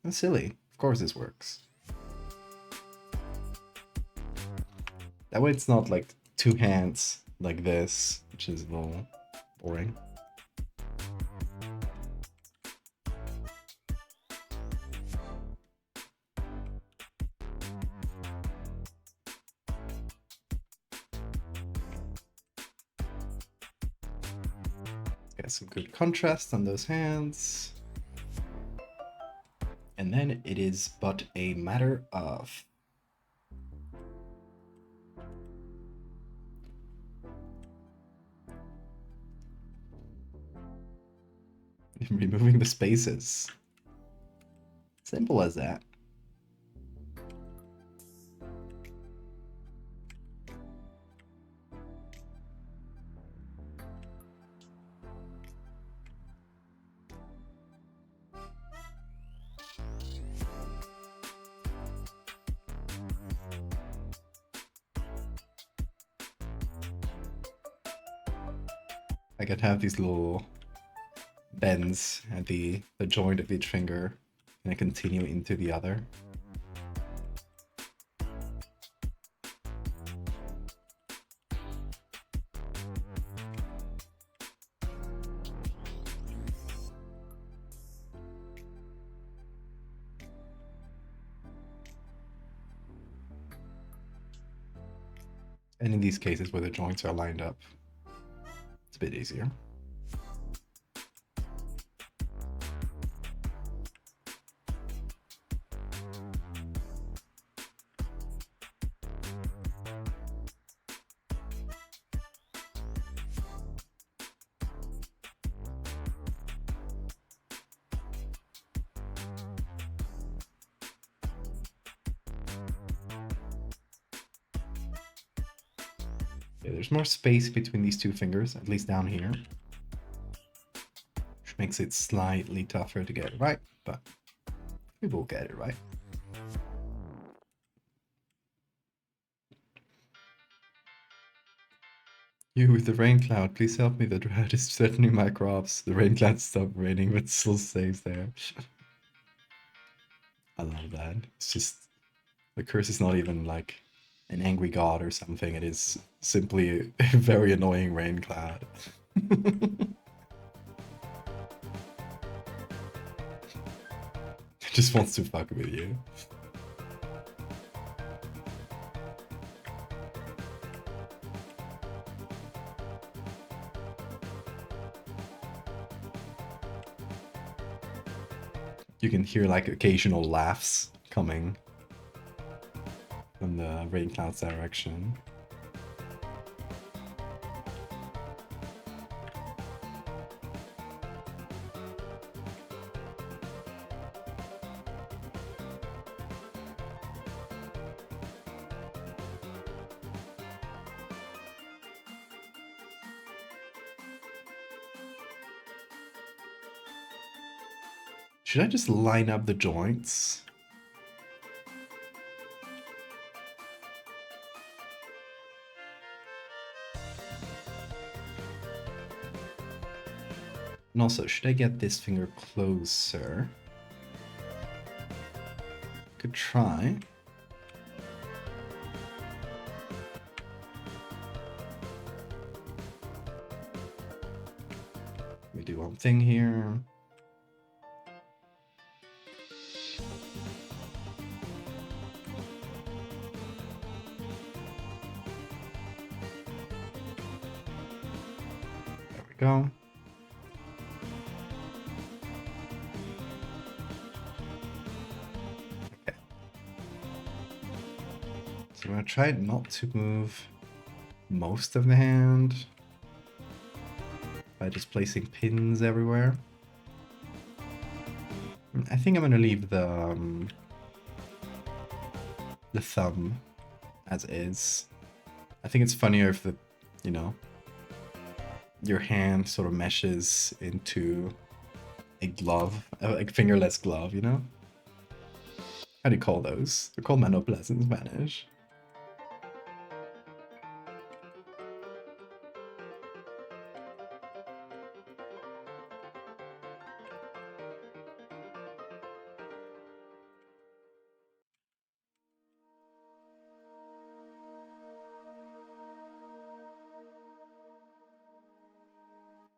That's silly. Of course this works. That way it's not like two hands like this, which is a little boring. Get some good contrast on those hands. And then it is but a matter of removing the spaces. Simple as that. I could have these little bends at the joint of each finger and I continue into the other. And in these cases where the joints are lined up, it's a bit easier. Yeah, there's more space between these two fingers, at least down here, which makes it slightly tougher to get it right, but we will get it right. You with the rain cloud, please help me. The drought is threatening my crops. The rain cloud stopped raining, but still stays there. I love that. It's just, the curse is not even like an angry god or something. It is simply a very annoying rain cloud. It just wants to fuck with you. You can hear like occasional laughs coming from the rain cloud's direction. Should I just line up the joints? And also, should I get this finger closer? Could try. Let me do one thing here. There we go. Okay. So I'm gonna try not to move most of the hand by just placing pins everywhere. I think I'm gonna leave the thumb as is. I think it's funnier if the, you know, your hand sort of meshes into a glove, like fingerless glove, you know? How do you call those? They're called manoplas in Spanish.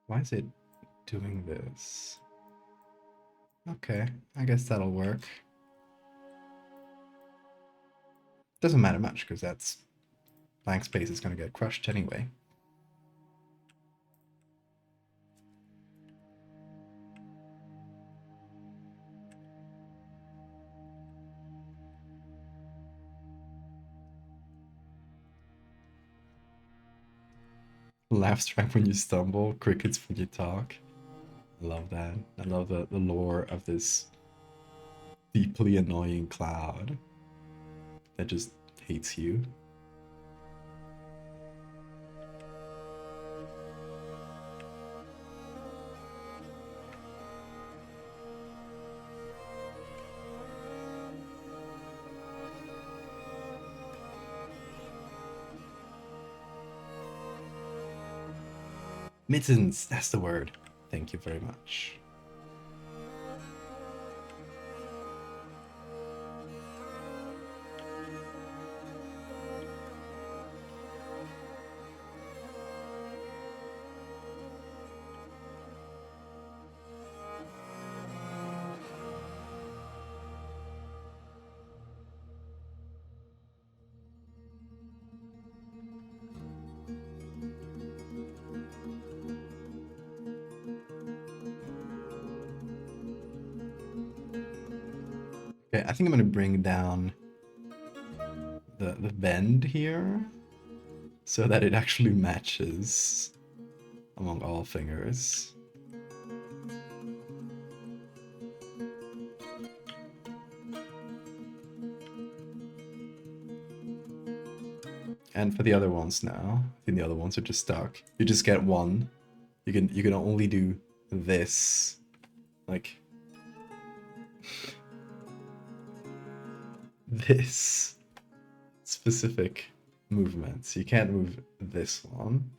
Why is it doing this? Okay, I guess that'll work. Doesn't matter much, because that's blank space is going to get crushed anyway. Laugh track when you stumble, crickets when you talk. I love that. I love the lore of this deeply annoying cloud that just hates you. Mittens, that's the word. Thank you very much. Okay, I think I'm gonna bring down the bend here so that it actually matches among all fingers. And for the other ones now, I think the other ones are just stuck. You just get one. You can only do this, like this specific movements. You can't move this one.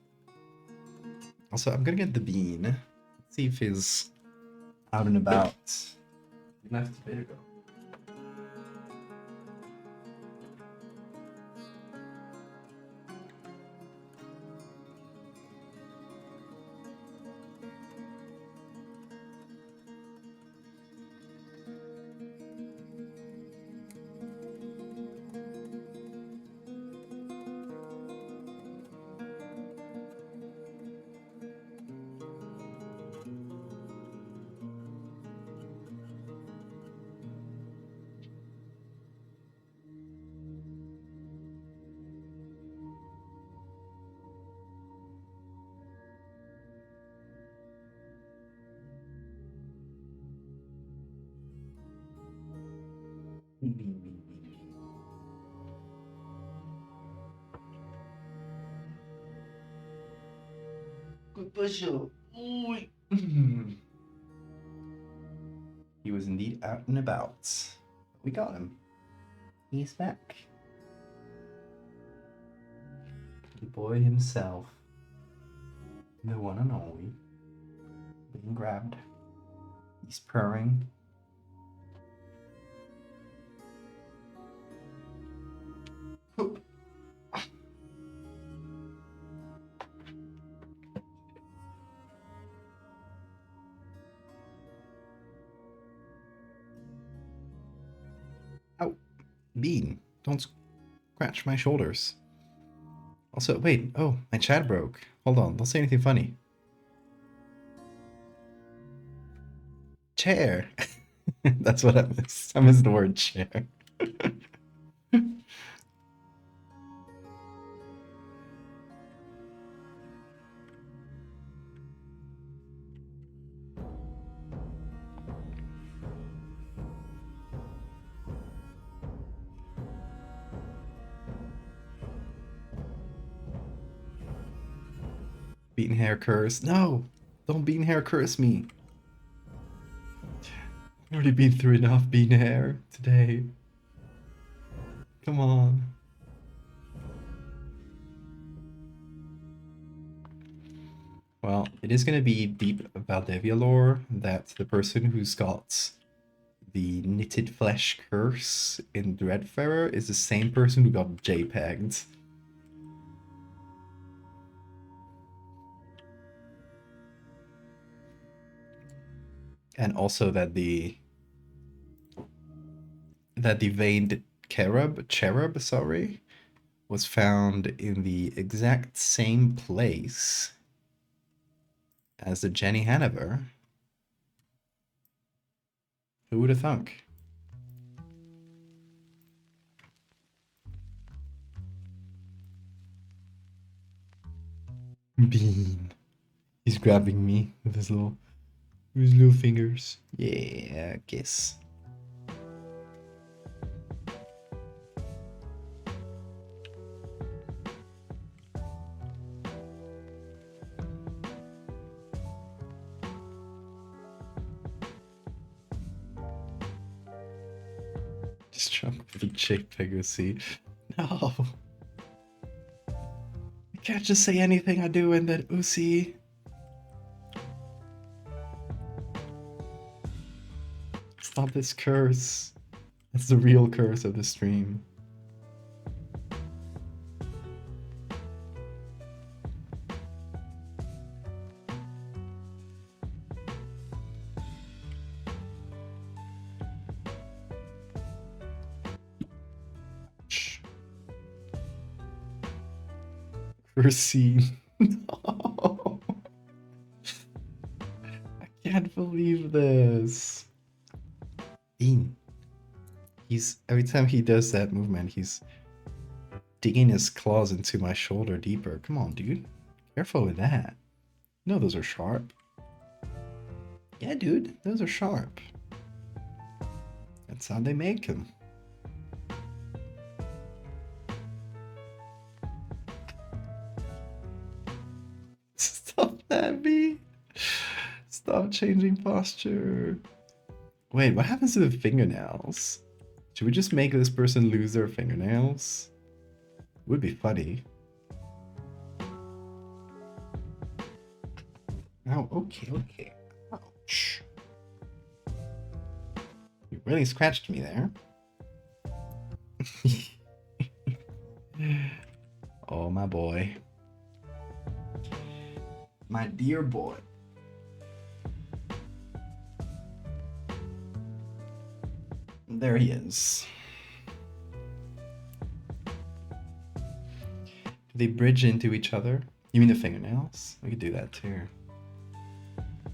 Also, I'm gonna get the bean. Let's see if he's out and about. He left a bit ago. Good puzzle. He was indeed out and about. We got him. He's back. The boy himself. The one and only. Being grabbed. He's purring. Oop. Ow. Bean, don't scratch my shoulders. Also, wait, oh, my chat broke. Hold on, don't say anything funny. Chair. That's what I missed. I missed the word chair. Beaten hair curse. No! Don't beaten hair curse me. I've already been through enough beaten hair today. Come on. Well, it is going to be deep Valdevia lore that the person who's got the knitted flesh curse in Dreadfarer is the same person who got JPEG'd. And also that the veined cherub, sorry, was found in the exact same place as the Jenny Hanover. Who would have thunk? Bean. He's grabbing me with his little fingers. Yeah, kiss. Just jump with a JPEG see. No. I can't just say anything I do and then Uzi. Stop this curse. That's the real curse of the stream. First scene. No. I can't believe this. Dean. He's every time he does that movement, he's digging his claws into my shoulder deeper. Come on, dude. Careful with that. No, those are sharp. Yeah, dude, those are sharp. That's how they make them. Stop that, B. Stop changing posture. Wait, what happens to the fingernails? Should we just make this person lose their fingernails? Would be funny. Oh, okay. Ouch. You really scratched me there. Oh, my boy. My dear boy. There he is. Do they bridge into each other? You mean the fingernails? We could do that too.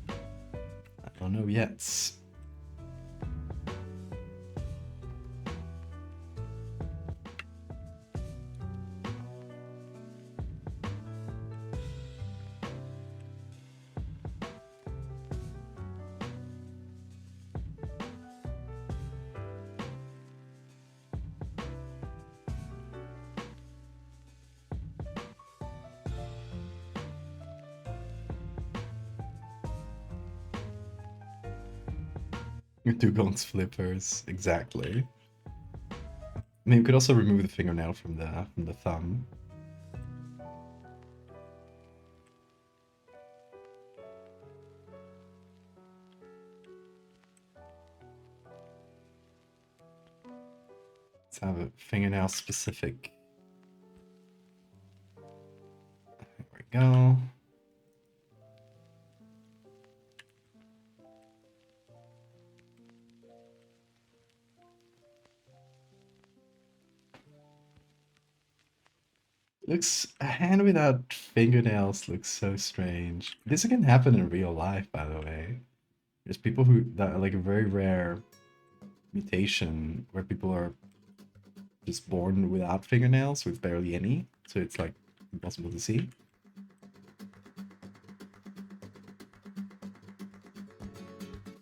I don't know yet. Dugon's flippers, exactly. I mean, we could also remove the fingernail from the thumb. Let's have a fingernail specific. There we go. Looks a hand without fingernails looks so strange. This can happen in real life, by the way. There's people that are like a very rare mutation where people are just born without fingernails with barely any, so it's like impossible to see.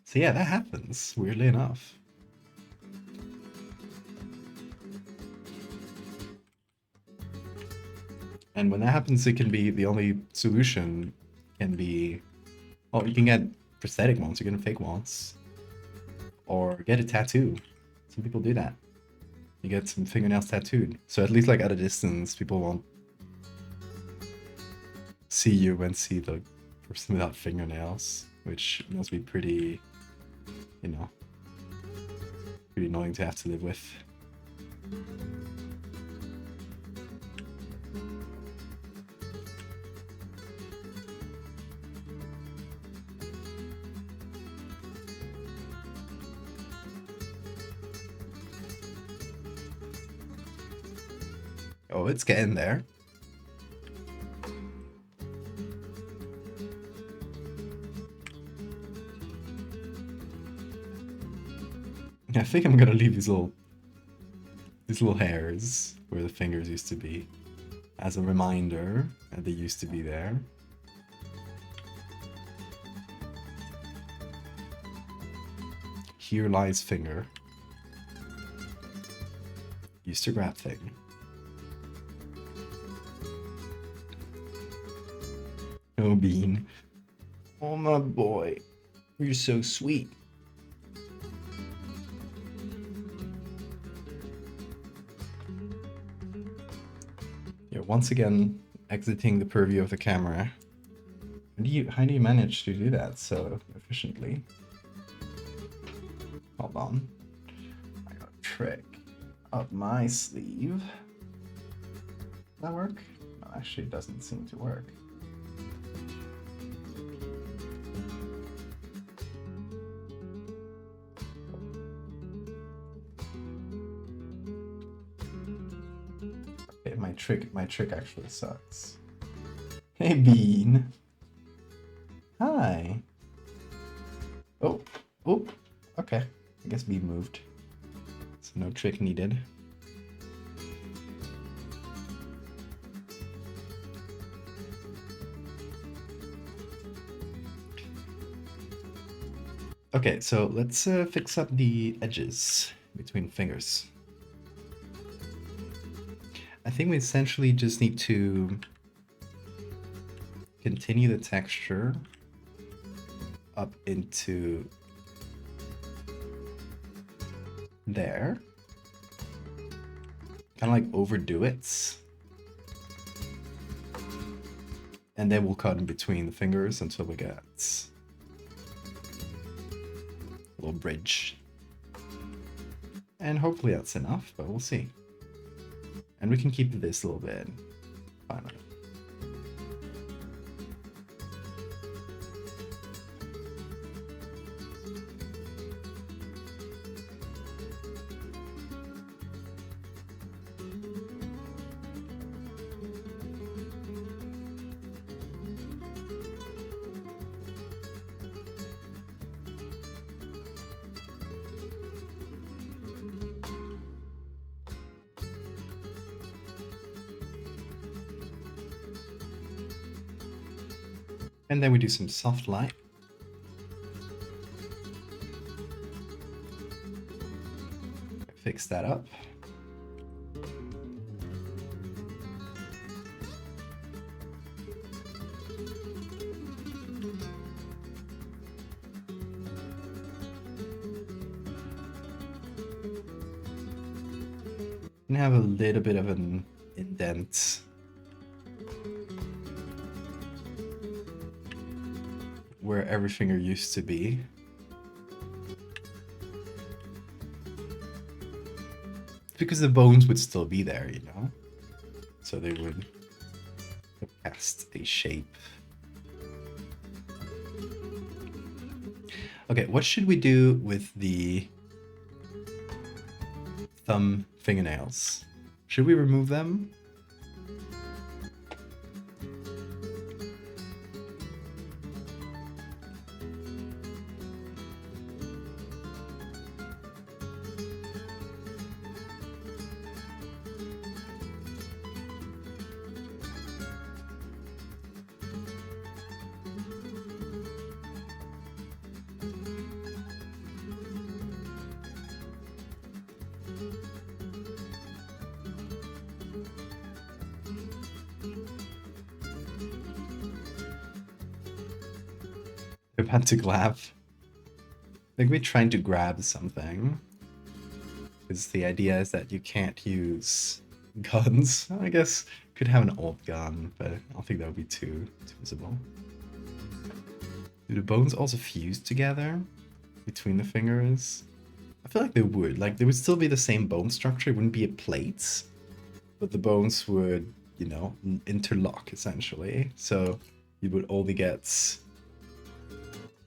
So yeah, that happens, weirdly enough. And when that happens, it can be the only solution can be, oh, you can get prosthetic ones, you can get fake ones, or get a tattoo. Some people do that. You get some fingernails tattooed. So at least like at a distance, people won't see you and see the person without fingernails, which must be pretty, you know, pretty annoying to have to live with. Oh, it's getting there. I think I'm gonna leave these little hairs where the fingers used to be as a reminder that they used to be there. Here lies finger. Used to grab thing. Oh, Bean. Oh, my boy. You're so sweet. You're once again exiting the purview of the camera. How do you manage to do that so efficiently? Hold on. I got a trick up my sleeve. Does that work? No, actually, it doesn't seem to work. Okay, my trick actually sucks. Hey, Bean. Hi. Oh, oh, okay. I guess Bean moved. So no trick needed. Okay, so let's fix up the edges between fingers. I think we essentially just need to continue the texture up into there. Kind of like overdo it. And then we'll cut in between the fingers until we get a little bridge. And hopefully that's enough, but we'll see. And we can keep this a little bit finer. And then we do some soft light. Fix that up. And have a little bit of an indent where every finger used to be. Because the bones would still be there, you know? So they would cast a shape. Okay, what should we do with the thumb fingernails? Should we remove them? About to grab. Like we're trying to grab something. Because the idea is that you can't use guns. I guess could have an old gun, but I don't think that would be too visible. Do the bones also fuse together between the fingers? I feel like they would. Like they would still be the same bone structure. It wouldn't be a plate, but the bones would, you know, interlock essentially. So you would only get.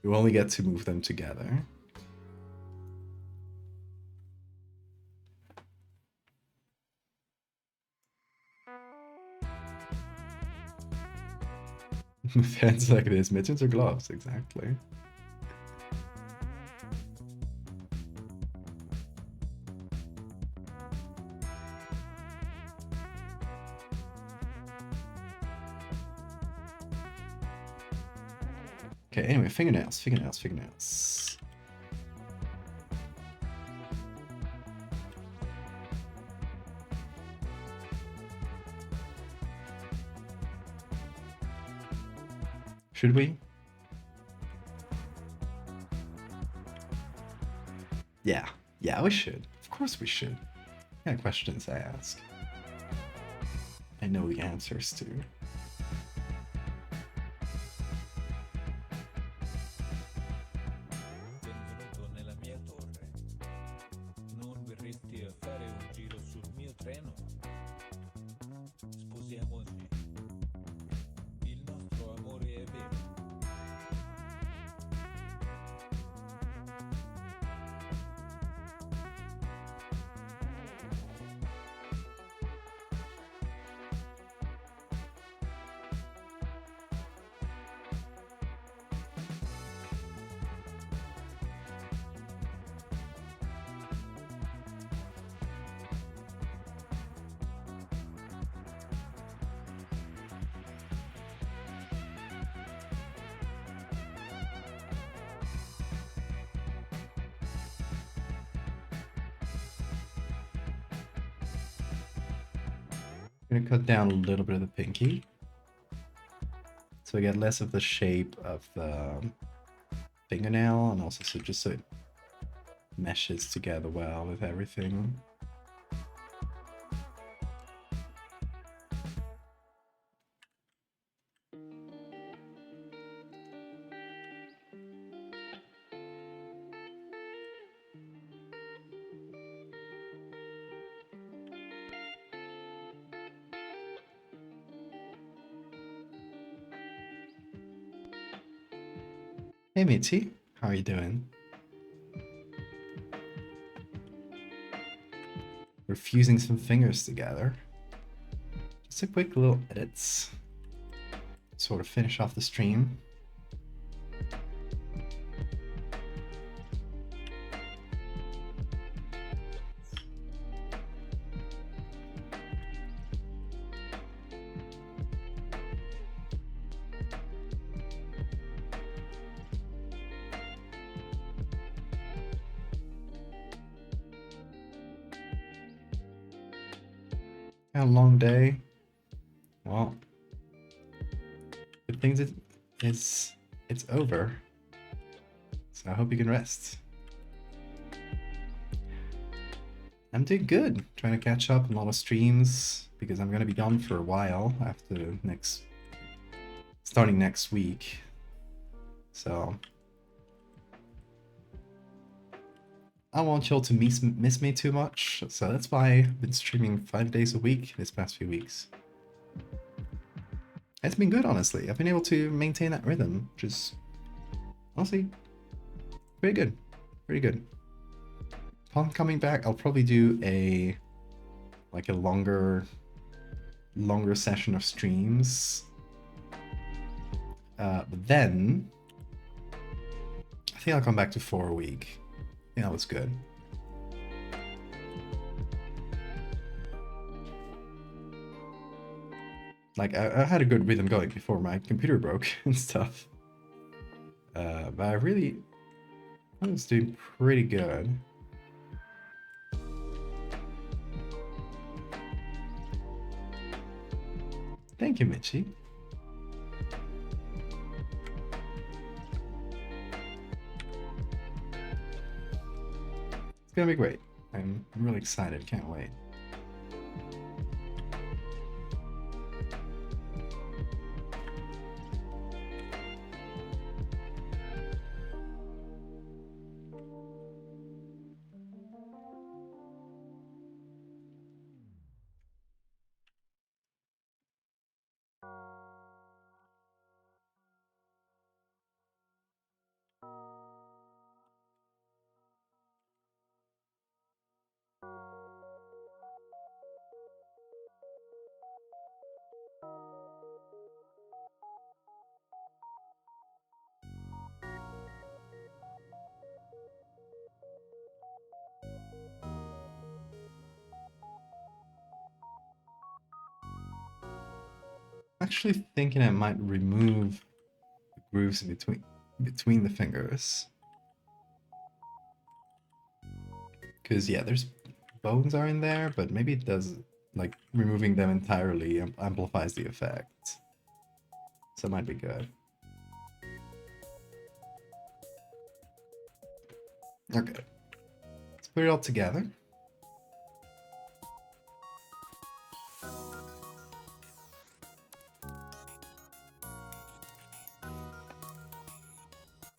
You only get to move them together. Hands like this, mittens or gloves, exactly. Okay, anyway, fingernails. Should we? Yeah, we should. Of course we should. What kind of questions I ask? I know the answers to. I'm gonna cut down a little bit of the pinky, so I get less of the shape of the fingernail, and also so it meshes together well with everything. Hey Mitzi, how are you doing? We're fusing some fingers together. Just a quick little edits, sort of finish off the stream. Had a long day. Well, good things it's over. So I hope you can rest. I'm doing good. Trying to catch up on a lot of streams because I'm gonna be gone for a while after starting next week. So I don't want y'all to miss me too much. So that's why I've been streaming 5 days a week this past few weeks. It's been good, honestly. I've been able to maintain that rhythm, which is honestly pretty good. Pretty good. Upon coming back, I'll probably do a longer session of streams. But then I think I'll come back to 4 a week. Yeah, that was good. Like I had a good rhythm going before my computer broke and stuff. But I was doing pretty good. Thank you, Mitchie. It's gonna be great. I'm really excited. Can't wait. Actually thinking I might remove the grooves in between the fingers. Because yeah, there's bones are in there, but maybe it does, like, removing them entirely amplifies the effect. So it might be good. Okay. Let's put it all together.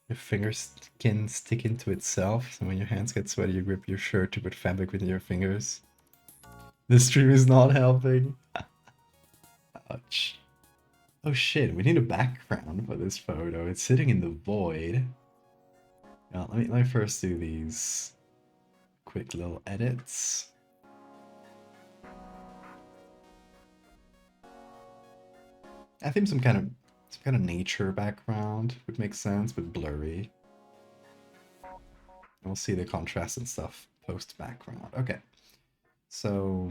Your fingers can stick into itself, so when your hands get sweaty, you grip your shirt to put fabric within your fingers. This stream is not helping. Ouch. Oh shit, we need a background for this photo. It's sitting in the void. Let me first do these quick little edits. I think some kind of nature background would make sense, but blurry. We'll see the contrast and stuff post background. Okay, so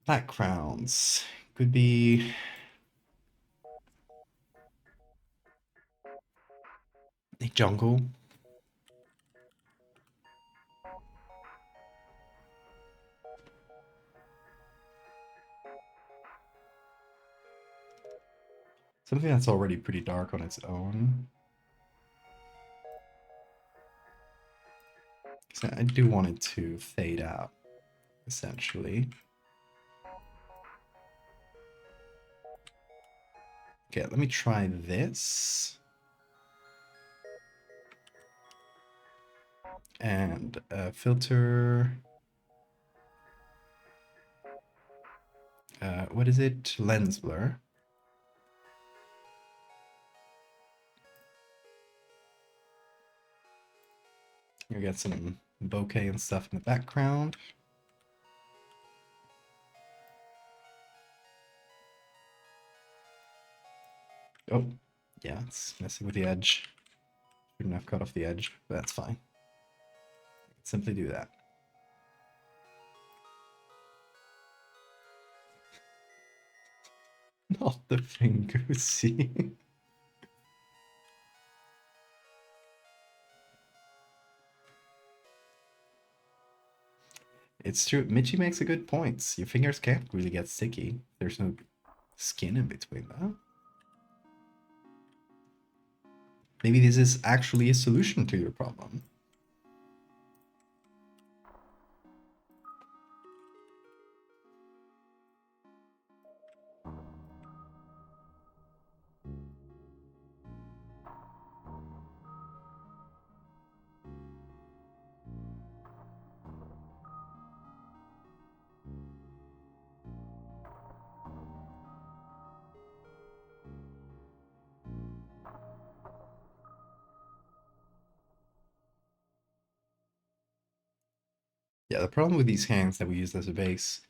backgrounds could be a jungle. Something that's already pretty dark on its own. So I do want it to fade out, essentially. Okay, let me try this. And filter. What is it? Lens blur. You get some bokeh and stuff in the background. Oh, yeah, it's messing with the edge. Shouldn't have cut off the edge, but that's fine. Simply do that. Not the fingersy. It's true. Michi makes a good point. Your fingers can't really get sticky. There's no skin in between them. Maybe this is actually a solution to your problem. Yeah, the problem with these hands that we used as a base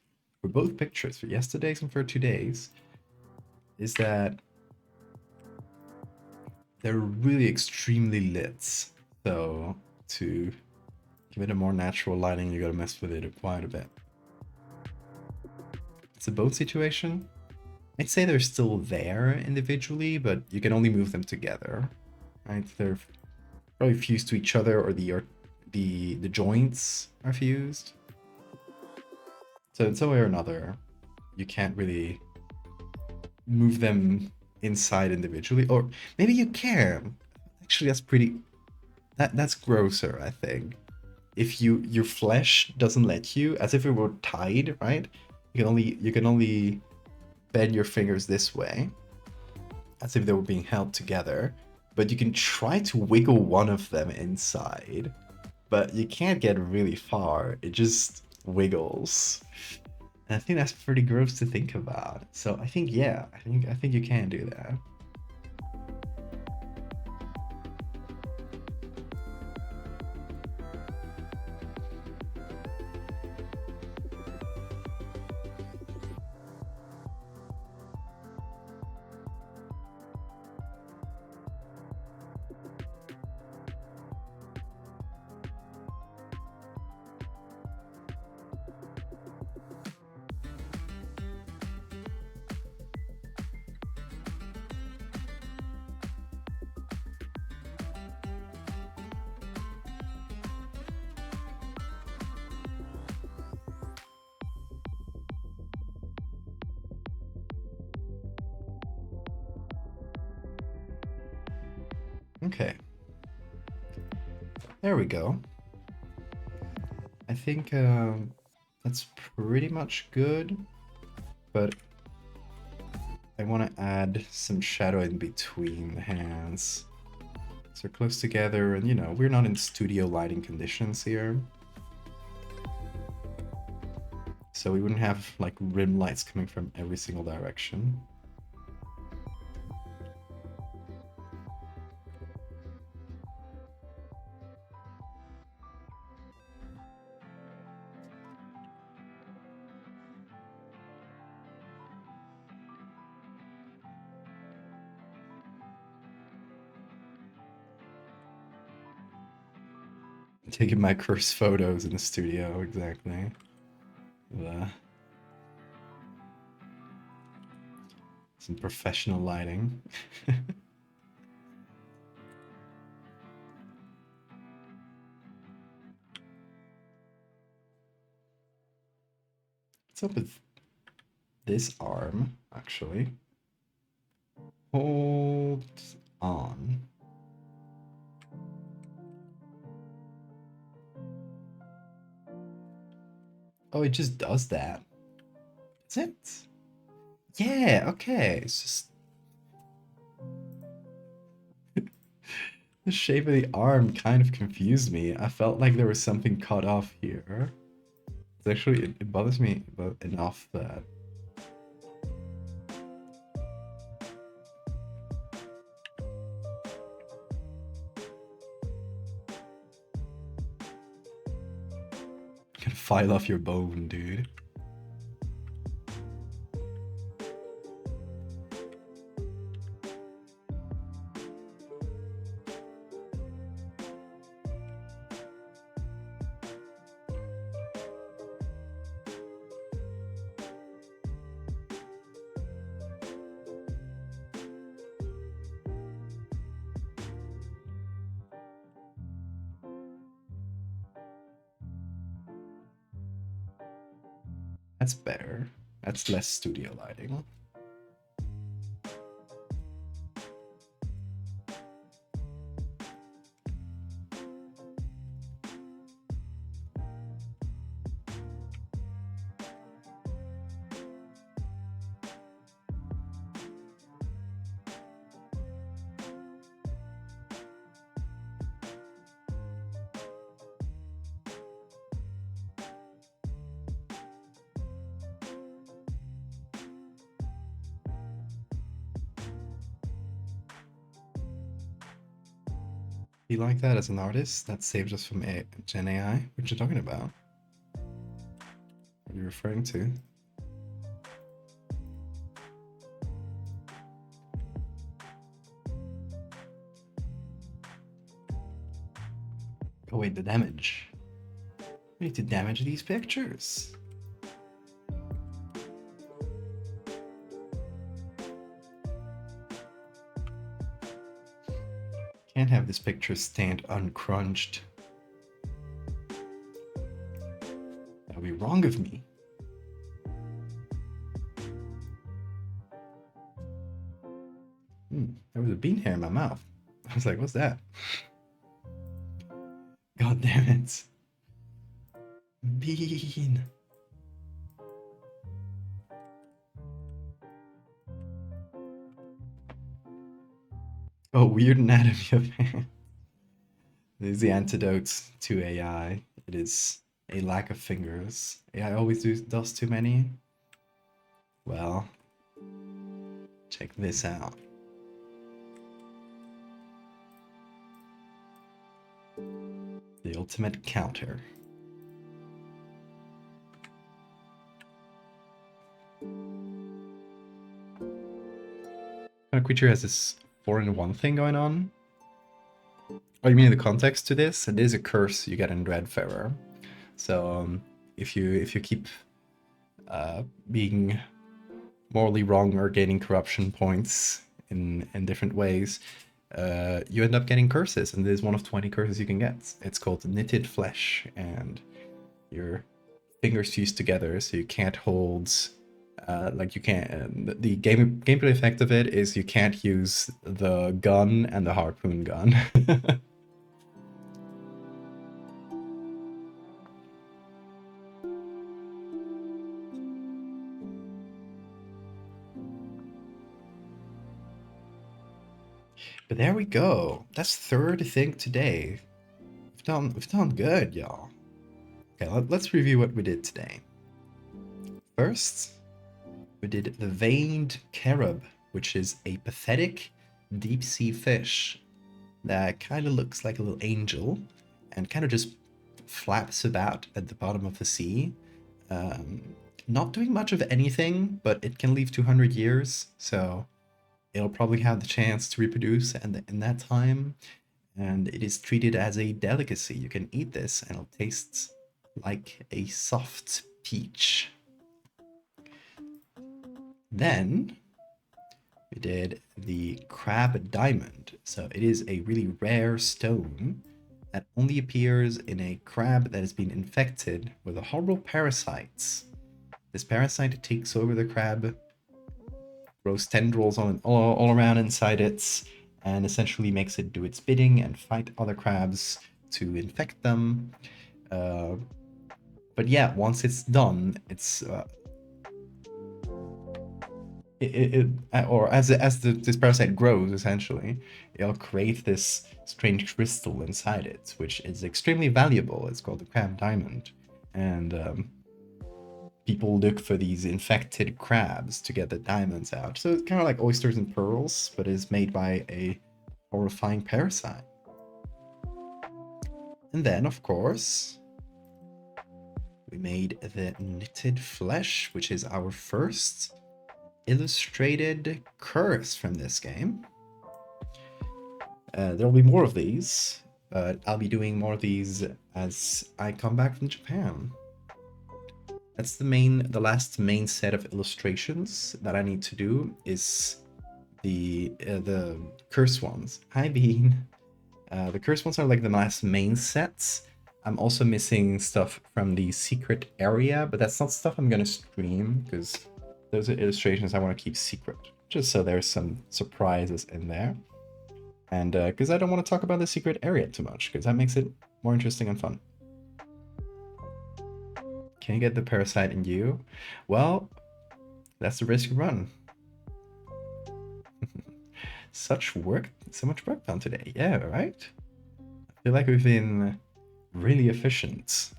for both pictures, for yesterday's and for today's, is that they're really extremely lit. So to give it a more natural lighting, you gotta mess with it quite a bit. It's a boat situation. I'd say they're still there individually, but you can only move them together. Right? They're probably fused to each other, or the joints are fused. So in some way or another, you can't really move them inside individually, or maybe you can. Actually, that's grosser, I think. If your flesh doesn't let you, as if it were tied, right? You can only bend your fingers this way, as if they were being held together. But you can try to wiggle one of them inside, but you can't get really far. It just wiggles. And I think that's pretty gross to think about. So I think, yeah, I think you can do that. Okay. There we go. I think that's pretty much good, but I want to add some shadow in between the hands. So they're close together, and you know, we're not in studio lighting conditions here. So we wouldn't have like rim lights coming from every single direction. Taking my cursed photos in the studio, exactly. Some professional lighting. What's up with this arm, actually? Hold on. Oh, it just does that. Is it? Yeah, okay. It's just the shape of the arm kind of confused me. I felt like there was something cut off here. It's actually, it bothers me enough that you can file off your bone, dude. That's better. That's less studio lighting. You like that as an artist? That saves us from Gen AI? What you talking about? What are you referring to? Oh wait, the damage. We need to damage these pictures. Can't have this picture stand uncrunched. That would be wrong of me. There was a bean hair in my mouth. I was like, what's that? God damn it. Bean. Oh, weird anatomy of hair. This is the antidote to AI. It is a lack of fingers. AI always does too many. Well, check this out. The ultimate counter. What kind of creature has this 4-in-1 thing going on? Oh, you mean the context to this? It is a curse you get in Dreadfarer. So if you keep being morally wrong or gaining corruption points in different ways, you end up getting curses, and this is one of 20 curses you can get. It's called Knitted Flesh, and your fingers fuse together, so you can't hold. Like you can't. The gameplay effect of it is you can't use the gun and the harpoon gun. But there we go. That's third thing today. We've done good, y'all. Okay, let's review what we did today. First, we did the veined carob, which is a pathetic deep sea fish that kind of looks like a little angel and kind of just flaps about at the bottom of the sea. Not doing much of anything, but it can live 200 years, so it'll probably have the chance to reproduce in that time. And it is treated as a delicacy. You can eat this and it'll taste like a soft peach. Then we did the crab diamond. So it is a really rare stone that only appears in a crab that has been infected with a horrible parasite. This parasite takes over the crab, grows tendrils all around inside it, and essentially makes it do its bidding and fight other crabs to infect them. But yeah, once it's done, it's or as this parasite grows, essentially, it'll create this strange crystal inside it, which is extremely valuable. It's called the crab diamond, and people look for these infected crabs to get the diamonds out. So it's kind of like oysters and pearls, but is made by a horrifying parasite. And then, of course, we made the knitted flesh, which is our first illustrated curse from this game. There'll be more of these, but I'll be doing more of these as I come back from Japan. That's the last main set of illustrations that I need to do is the curse ones. Hi Bean. The curse ones are like the last main sets. I'm also missing stuff from the secret area, but that's not stuff I'm gonna stream because those are illustrations I want to keep secret, just so there's some surprises in there. And because I don't want to talk about the secret area too much, because that makes it more interesting and fun. Can you get the parasite in you? Well, that's the risk you run. So much work done today. Yeah, right? I feel like we've been really efficient.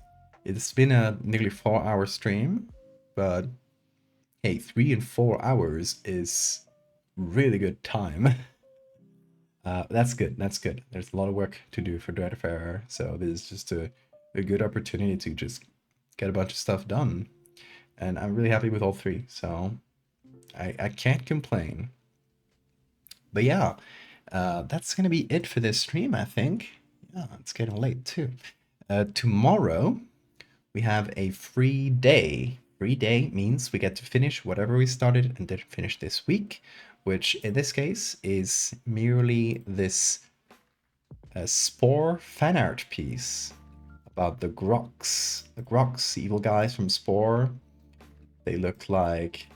It's been a nearly 4-hour stream, but hey, 3 and 4 hours is really good time. That's good. There's a lot of work to do for Dreadfarer, so this is just a good opportunity to just get a bunch of stuff done. And I'm really happy with all 3, so I can't complain. But yeah, that's gonna be it for this stream, I think. Yeah, it's getting late too. Tomorrow, we have a free day. Free day means we get to finish whatever we started and didn't finish this week, which in this case is merely this Spore fan art piece about the Grox. The Grox, evil guys from Spore. They look like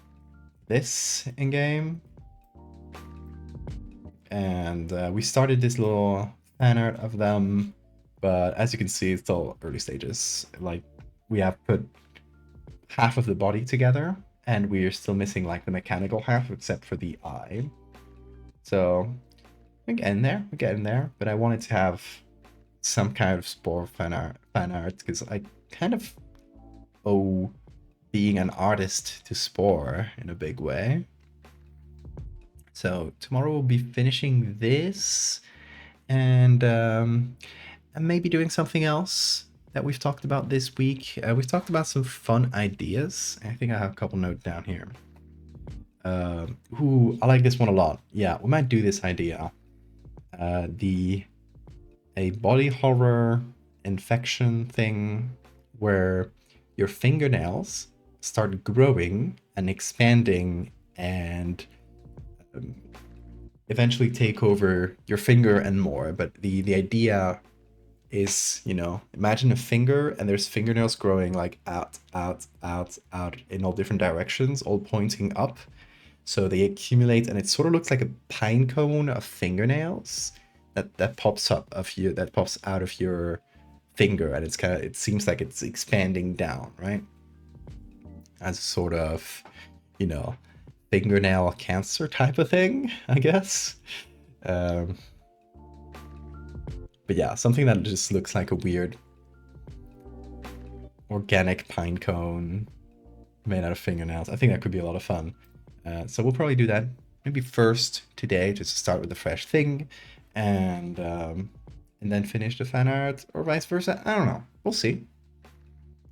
this in-game. And we started this little fan art of them, but as you can see, it's still early stages. Like, we have put half of the body together, and we're still missing like the mechanical half, except for the eye. So we're getting there, but I wanted to have some kind of Spore fan art because I kind of owe being an artist to Spore in a big way. So tomorrow we'll be finishing this and maybe doing something else that we've talked about this week. We've talked about some fun ideas. I think I have a couple notes down here. Ooh, I like this one a lot. Yeah, we might do this idea. A body horror infection thing where your fingernails start growing and expanding and eventually take over your finger and more. But the idea is, you know, imagine a finger and there's fingernails growing like out in all different directions, all pointing up. So they accumulate and it sort of looks like a pine cone of fingernails that pops out of your finger, and it seems like it's expanding down, right? As a sort of, you know, fingernail cancer type of thing, I guess. But yeah, something that just looks like a weird organic pine cone made out of fingernails. I think that could be a lot of fun. So we'll probably do that maybe first today, just to start with the fresh thing, and then finish the fan art, or vice versa. I don't know. We'll see.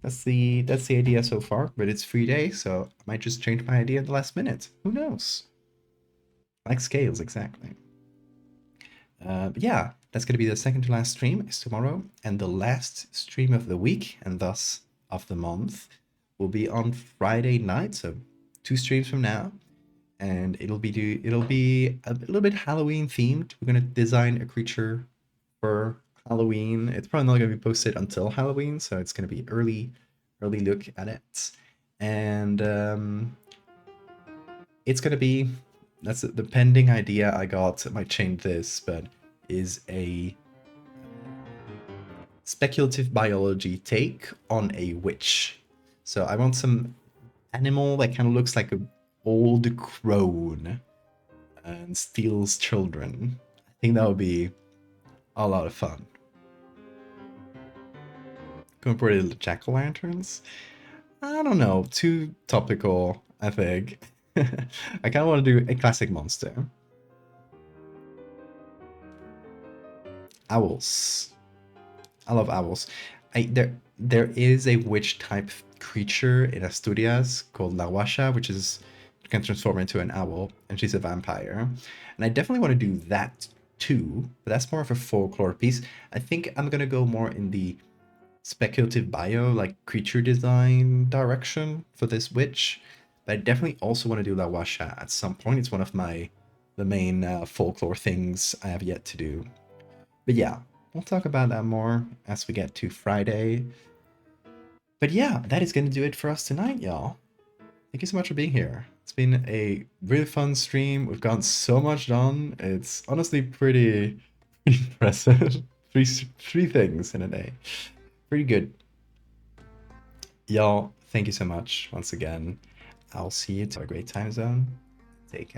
That's the idea so far, but it's free day, so I might just change my idea at the last minute. Who knows? Like scales, exactly. But yeah, that's going to be the second to last stream is tomorrow, and the last stream of the week, and thus of the month, will be on Friday night, so 2 streams from now, and it'll be a little bit Halloween themed. We're going to design a creature for Halloween. It's probably not going to be posted until Halloween, so it's going to be early look at it, and it's going to be that's the pending idea I got. I might change this, but is a speculative biology take on a witch. So I want some animal that kind of looks like an old crone and steals children. I think that would be a lot of fun. Going for the jack-o'-lanterns? I don't know, too topical, I think. I kind of want to do a classic monster. Owls. I love owls. There is a witch type creature in Asturias called La Huasha, which is can transform into an owl, and she's a vampire. And I definitely want to do that too, but that's more of a folklore piece. I think I'm gonna go more in the speculative bio, like creature design direction for this witch. But I definitely also want to do La Huasha at some point. It's one of the main folklore things I have yet to do. But yeah, we'll talk about that more as we get to Friday. But yeah, that is going to do it for us tonight, y'all. Thank you so much for being here. It's been a really fun stream. We've gotten so much done. It's honestly pretty impressive. Three things in a day. Pretty good. Y'all, thank you so much once again. I'll see you to a great time zone. Take care.